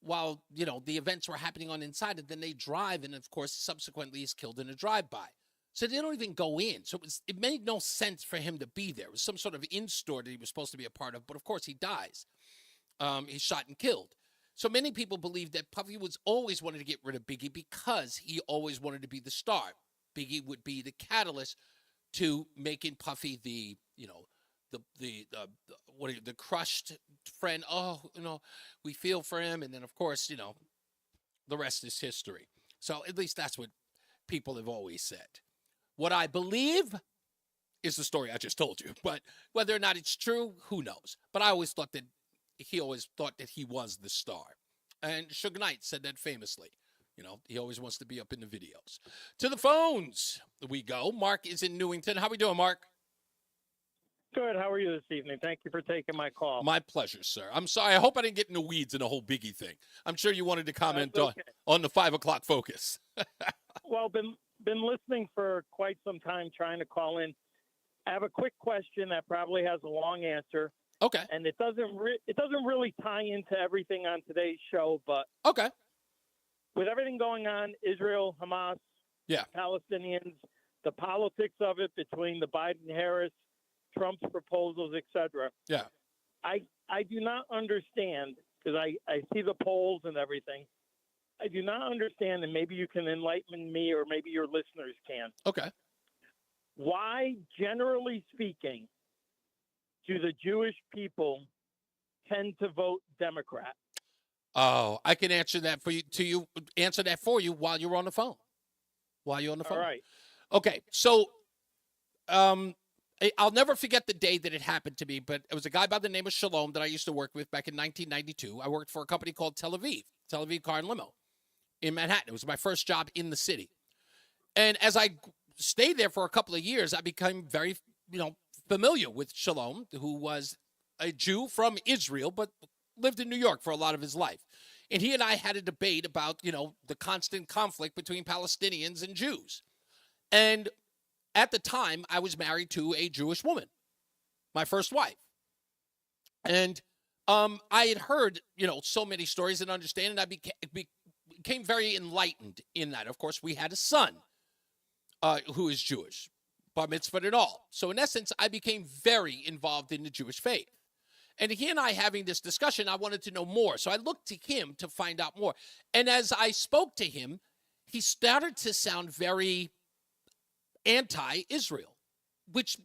while, the events were happening on inside. And then they drive, and, of course, subsequently he's killed in a drive-by. So they don't even go in. So it made no sense for him to be there. It was some sort of in-store that he was supposed to be a part of. But, of course, he dies. He's shot and killed. So many people believe that Puffy was always wanted to get rid of Biggie because he always wanted to be the star. Biggie would be the catalyst to making Puffy the crushed friend. Oh, we feel for him. And then, of course, the rest is history. So at least that's what people have always said. What I believe is the story I just told you. But whether or not it's true, who knows? But I always thought that he was the star. And Suge Knight said that famously. He always wants to be up in the videos. To the phones we go. Mark is in Newington. How we doing, Mark? Good. How are you this evening? Thank you for taking my call. My pleasure, sir. I'm sorry. I hope I didn't get in the weeds in the whole Biggie thing. I'm sure you wanted to comment on the 5 o'clock focus. Well, been listening for quite some time, trying to call in. I have a quick question that probably has a long answer. Okay. And it doesn't really tie into everything on today's show, but okay. With everything going on, Israel, Hamas, Palestinians, the politics of it between the Biden-Harris, Trump's proposals, etc. Yeah. I do not understand, because I see the polls and everything. I do not understand, and maybe you can enlighten me or maybe your listeners can. Okay. Why, generally speaking, do the Jewish people tend to vote Democrat? Oh, I can answer that for you. Answer that for you while you're on the phone. All right. Okay. So, I'll never forget the day that it happened to me, but it was a guy by the name of Shalom that I used to work with back in 1992. I worked for a company called Tel Aviv Car and Limo in Manhattan. It was my first job in the city. And as I stayed there for a couple of years, I became very, familiar with Shalom, who was a Jew from Israel, but lived in New York for a lot of his life. And he and I had a debate about, the constant conflict between Palestinians and Jews. And at the time, I was married to a Jewish woman, my first wife. And I had heard, so many stories and understanding. I became very enlightened in that. Of course, we had a son who is Jewish, bar mitzvah and all. So in essence, I became very involved in the Jewish faith. And he and I having this discussion, I wanted to know more. So I looked to him to find out more. And as I spoke to him, he started to sound very anti-Israel, which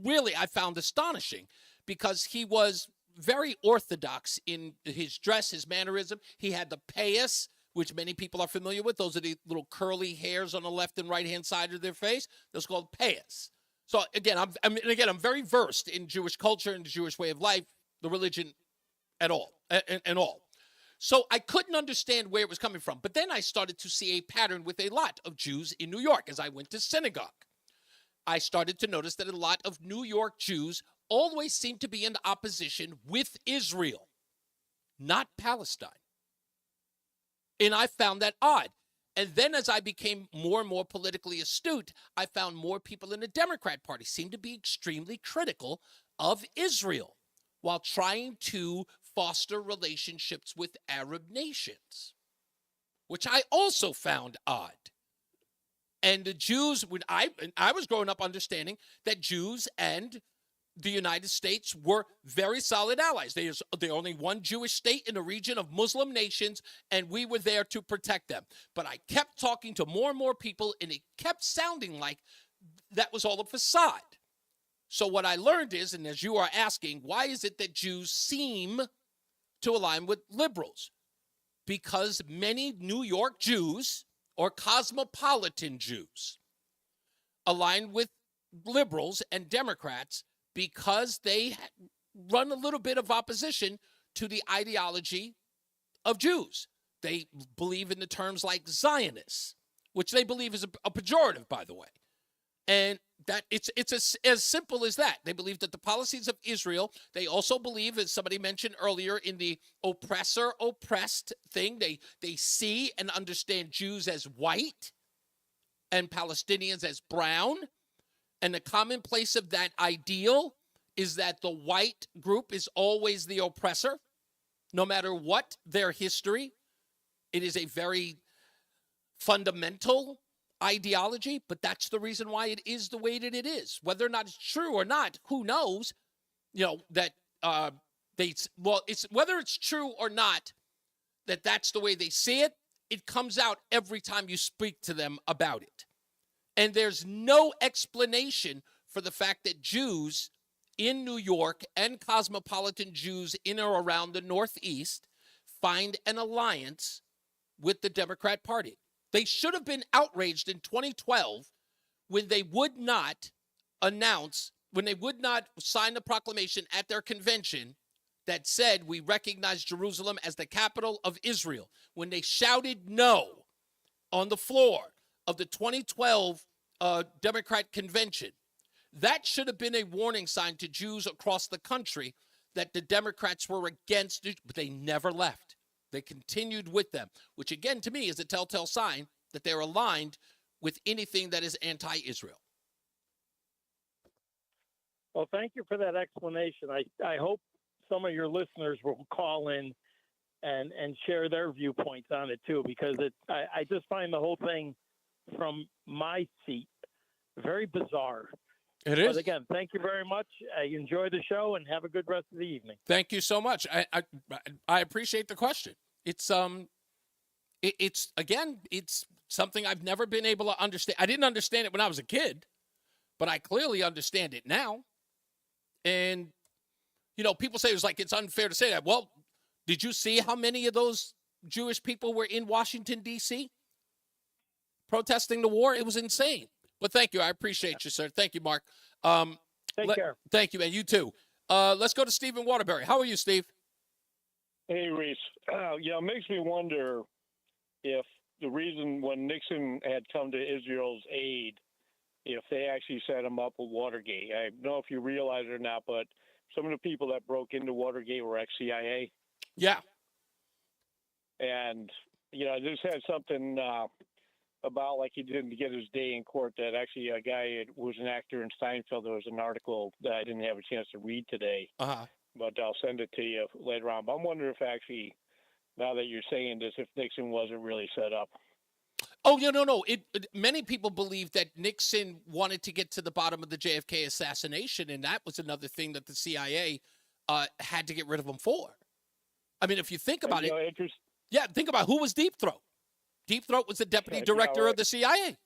really I found astonishing because he was very orthodox in his dress, his mannerism. He had the payas, which many people are familiar with. Those are the little curly hairs on the left and right-hand side of their face. Those are called payas. So again, I'm very versed in Jewish culture and the Jewish way of life, the religion at all, and all. So I couldn't understand where it was coming from. But then I started to see a pattern with a lot of Jews in New York as I went to synagogue. I started to notice that a lot of New York Jews always seemed to be in opposition with Israel, not Palestine. And I found that odd. And then as I became more and more politically astute, I found more people in the Democrat Party seemed to be extremely critical of Israel while trying to foster relationships with Arab nations, which I also found odd. And the Jews, when I was growing up understanding that Jews and the United States were very solid allies. There's only one Jewish state in a region of Muslim nations, and we were there to protect them. But I kept talking to more and more people, and it kept sounding like that was all a facade. So what I learned is, and as you are asking, why is it that Jews seem to align with liberals? Because many New York Jews or cosmopolitan Jews align with liberals and Democrats because they run a little bit of opposition to the ideology of Jews. They believe in the terms like Zionists, which they believe is a pejorative, by the way. And that it's as simple as that. They believe that the policies of Israel, they also believe, as somebody mentioned earlier, in the oppressor-oppressed thing. They see and understand Jews as white and Palestinians as brown. And the commonplace of that ideal is that the white group is always the oppressor, no matter what their history. It is a very fundamental ideology, but that's the reason why it is the way that it is. Whether or not it's true or not, who knows? That it's whether it's true or not that that's the way they see it. It comes out every time you speak to them about it. And there's no explanation for the fact that Jews in New York and cosmopolitan Jews in or around the Northeast find an alliance with the Democrat Party. They should have been outraged in 2012 when they would not sign the proclamation at their convention that said we recognize Jerusalem as the capital of Israel. When they shouted no on the floor of the 2012 Democrat convention, That should have been a warning sign to Jews across the country that the Democrats were against it, but they never left. They continued with them, which again, to me, is a telltale sign that they're aligned with anything that is anti-Israel. Well, thank you for that explanation. I hope some of your listeners will call in and share their viewpoints on it too, because I just find the whole thing from my seat very bizarre. It is. But again, thank you very much. I enjoy the show and have a good rest of the evening. Thank you so much. I appreciate the question. It's something I've never been able to understand. I didn't understand it when I was a kid, but I clearly understand it now. And, people say it's unfair to say that. Well, did you see how many of those Jewish people were in Washington, D.C. protesting the war? It was insane. But thank you. I appreciate you, sir. Thank you, Mark. Take care. Thank you, man. You too. Let's go to Stephen Waterbury. How are you, Steve? Hey, Reese. It makes me wonder if the reason when Nixon had come to Israel's aid, if they actually set him up with Watergate. I don't know if you realize it or not, but some of the people that broke into Watergate were ex-CIA. Yeah. And, this had something about like he didn't get his day in court that actually a guy who was an actor in Seinfeld, there was an article that I didn't have a chance to read today. Uh-huh. But I'll send it to you later on. But I'm wondering if actually, now that you're saying this, if Nixon wasn't really set up. Oh, no. Many people believe that Nixon wanted to get to the bottom of the JFK assassination, and that was another thing that the CIA had to get rid of him for. I mean, if you think about it, think about who was Deep Throat. Deep Throat was the deputy director of the CIA.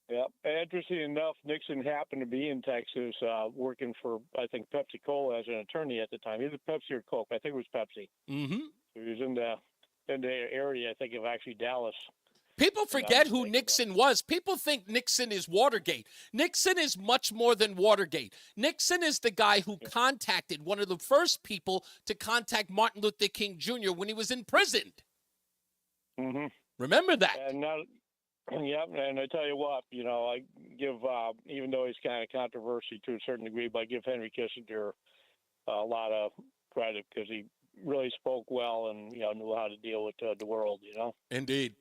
Yeah, interesting enough, Nixon happened to be in Texas working for, I think, Pepsi-Cola as an attorney at the time. Either Pepsi or Coke. I think it was Pepsi. Mm-hmm. He was in the area, I think, of actually Dallas. People forget who Nixon was. People think Nixon is Watergate. Nixon is much more than Watergate. Nixon is the guy who contacted, one of the first people to contact Martin Luther King Jr. when he was imprisoned. Mm-hmm. Remember that. And and I tell you what, I give, even though he's kind of controversy to a certain degree, but I give Henry Kissinger a lot of credit because he really spoke well and, knew how to deal with the world, Indeed.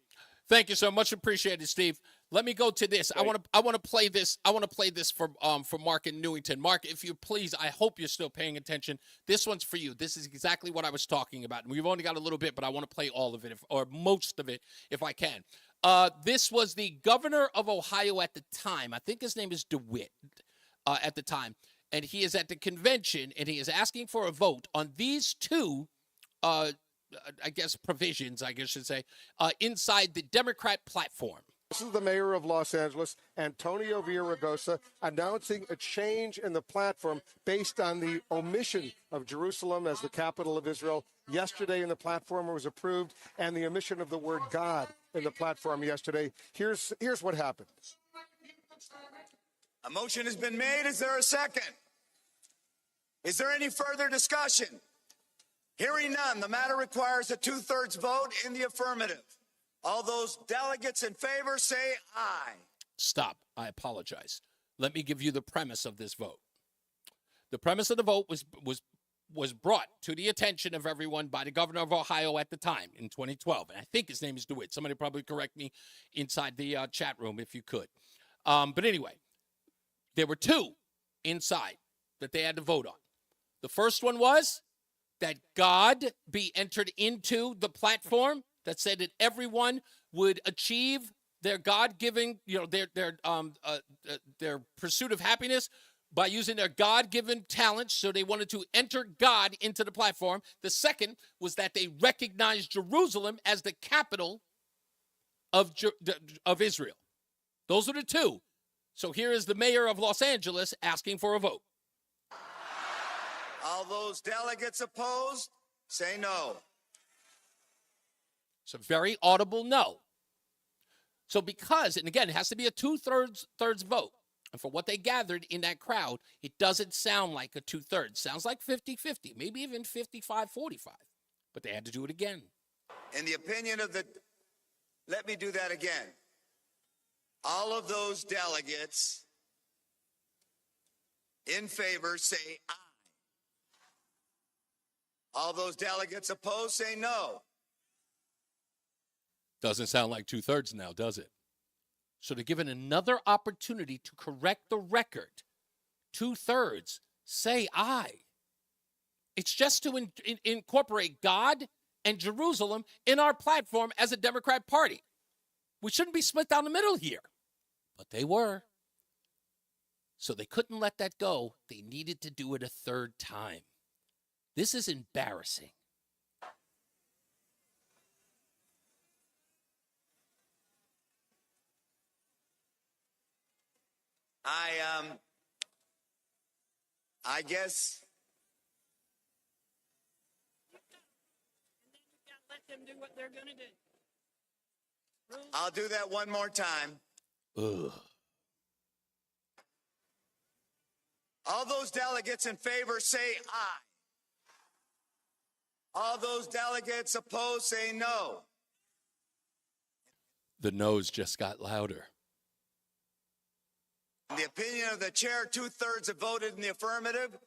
Thank you so much. Appreciate it, Steve. Let me go to this. I want to play this. I want to play this for Mark in Newington. Mark, if you please, I hope you're still paying attention. This one's for you. This is exactly what I was talking about. And we've only got a little bit, but I want to play all of it, or most of it, if I can. This was the governor of Ohio at the time. I think his name is DeWitt at the time. And he is at the convention, and he is asking for a vote on these two provisions, I should say, inside the Democrat platform. This is the mayor of Los Angeles, Antonio Villaraigosa, announcing a change in the platform based on the omission of Jerusalem as the capital of Israel. Yesterday in the platform was approved, and the omission of the word God in the platform yesterday. Here's what happened. A motion has been made. Is there a second? Is there any further discussion? Hearing none, the matter requires a 2/3 vote in the affirmative. All those delegates in favor say aye. Stop. I apologize. Let me give you the premise of this vote. The premise of the vote was brought to the attention of everyone by the governor of Ohio at the time in 2012. And I think his name is DeWitt. Somebody probably correct me inside the chat room if you could. But anyway, there were two inside that they had to vote on. The first one was that God be entered into the platform, that said that everyone would achieve their God-given, their pursuit of happiness by using their God-given talents. So they wanted to enter God into the platform. The second was that they recognized Jerusalem as the capital of Israel. Those are the two. So here is the mayor of Los Angeles asking for a vote. All those delegates opposed, say no. It's a very audible no. So because, and again, it has to be a 2/3 vote. And for what they gathered in that crowd, it doesn't sound like a 2/3. Sounds like 50-50, maybe even 55-45. But they had to do it again. In the opinion of let me do that again. All of those delegates in favor say aye. All those delegates opposed say no. Doesn't sound like 2/3 now, does it? So they're given another opportunity to correct the record. 2/3 say aye. It's just to incorporate God and Jerusalem in our platform as a Democrat Party. We shouldn't be split down the middle here. But they were. So they couldn't let that go. They needed to do it a third time. This is embarrassing. I guess. Let them do what they're going to do. I'll do that one more time. Ugh. All those delegates in favor say aye. All those delegates opposed say no. The no's just got louder. In the opinion of the chair, 2/3 have voted in the affirmative.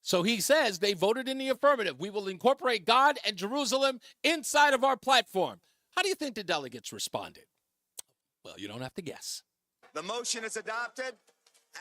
So he says they voted in the affirmative. We will incorporate God and Jerusalem inside of our platform. How do you think the delegates responded? Well, you don't have to guess. The motion is adopted,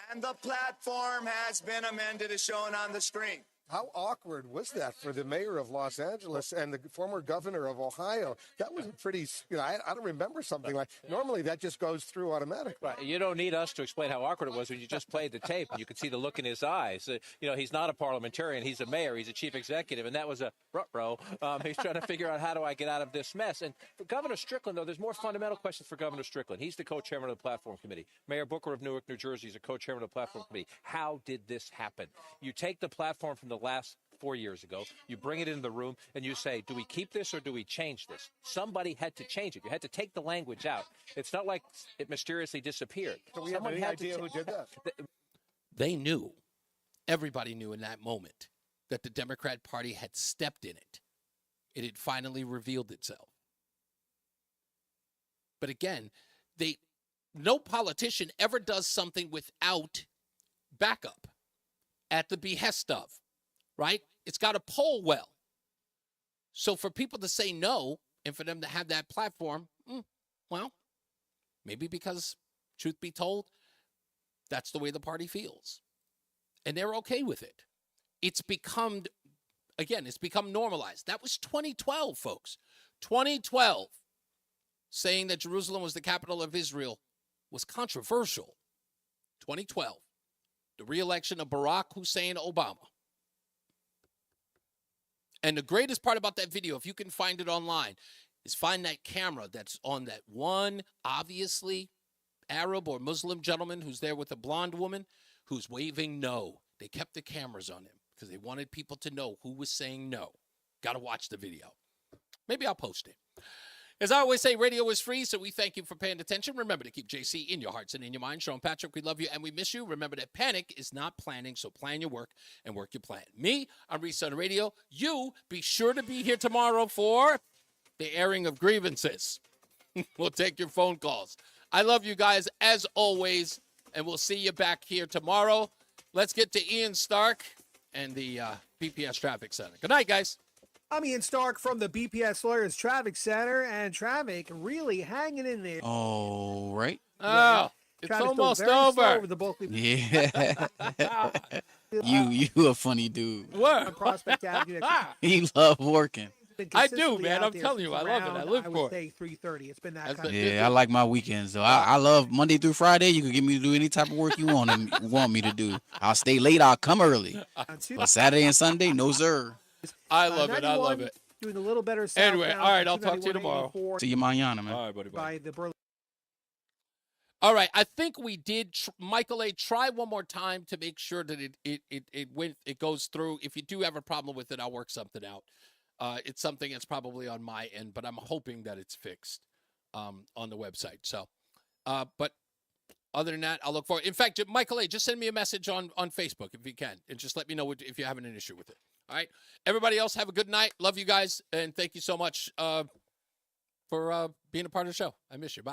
and the platform has been amended as shown on the screen. How awkward was that for the mayor of Los Angeles and the former governor of Ohio? That was a pretty, I don't remember something like, normally that just goes through automatically. Right. You don't need us to explain how awkward it was when you just played the tape and you could see the look in his eyes. He's not a parliamentarian. He's a mayor. He's a chief executive. And that was a ruh-roh. He's trying to figure out how do I get out of this mess. And for Governor Strickland, though, there's more fundamental questions for Governor Strickland. He's the co-chairman of the Platform Committee. Mayor Booker of Newark, New Jersey is a co-chairman of the Platform Committee. How did this happen? You take the platform from the last 4 years ago, you bring it into the room, and you say, do we keep this or do we change this? Somebody had to change it. You had to take the language out. It's not like it mysteriously disappeared. So we have any idea who did that? They knew, everybody knew in that moment, that the Democrat Party had stepped in it. It had finally revealed itself. But again, no politician ever does something without backup at the behest of, right? It's got to poll well. So for people to say no and for them to have that platform, well, maybe because, truth be told, that's the way the party feels. And they're okay with it. It's become normalized. That was 2012, folks. 2012, saying that Jerusalem was the capital of Israel was controversial. 2012, the re-election of Barack Hussein Obama. And the greatest part about that video, if you can find it online, is find that camera that's on that one obviously Arab or Muslim gentleman who's there with a blonde woman who's waving no. They kept the cameras on him because they wanted people to know who was saying no. Got to watch the video. Maybe I'll post it. As I always say, radio is free, so we thank you for paying attention. Remember to keep JC in your hearts and in your mind. Sean Patrick, we love you and we miss you. Remember that panic is not planning, so plan your work and work your plan. Me, I'm Reese On The Radio. You, be sure to be here tomorrow for the airing of grievances. We'll take your phone calls. I love you guys as always, and we'll see you back here tomorrow. Let's get to Ian Stark and the BPS Traffic Center. Good night, guys. I'm Ian Stark from the BPS Lawyers Traffic Center, and traffic really hanging in there. All right. Oh, it's almost over. The Bulkley. Yeah. you a funny dude. What? Prospect Avenue. You love working. I do, man. I'm telling you, I love it. I live for it. I would say 3:30. It's been that kind of. Yeah, I like my weekends. So I love Monday through Friday. You can get me to do any type of work you want me to do. I'll stay late. I'll come early. But Saturday and Sunday, no sir. I love it. I love it. Doing a little better. Anyway, all right. I'll talk to you tomorrow. See you mañana, man. All right, buddy. By the Berlin. All right. I think we did. Michael A., try one more time to make sure that it goes through. If you do have a problem with it, I'll work something out. It's something that's probably on my end, but I'm hoping that it's fixed on the website. So, but other than that, I'll look for it. In fact, Michael A., just send me a message on Facebook if you can, and just let me know if you're having an issue with it. All right. Everybody else, have a good night. Love you guys, and thank you so much for being a part of the show. I miss you. Bye.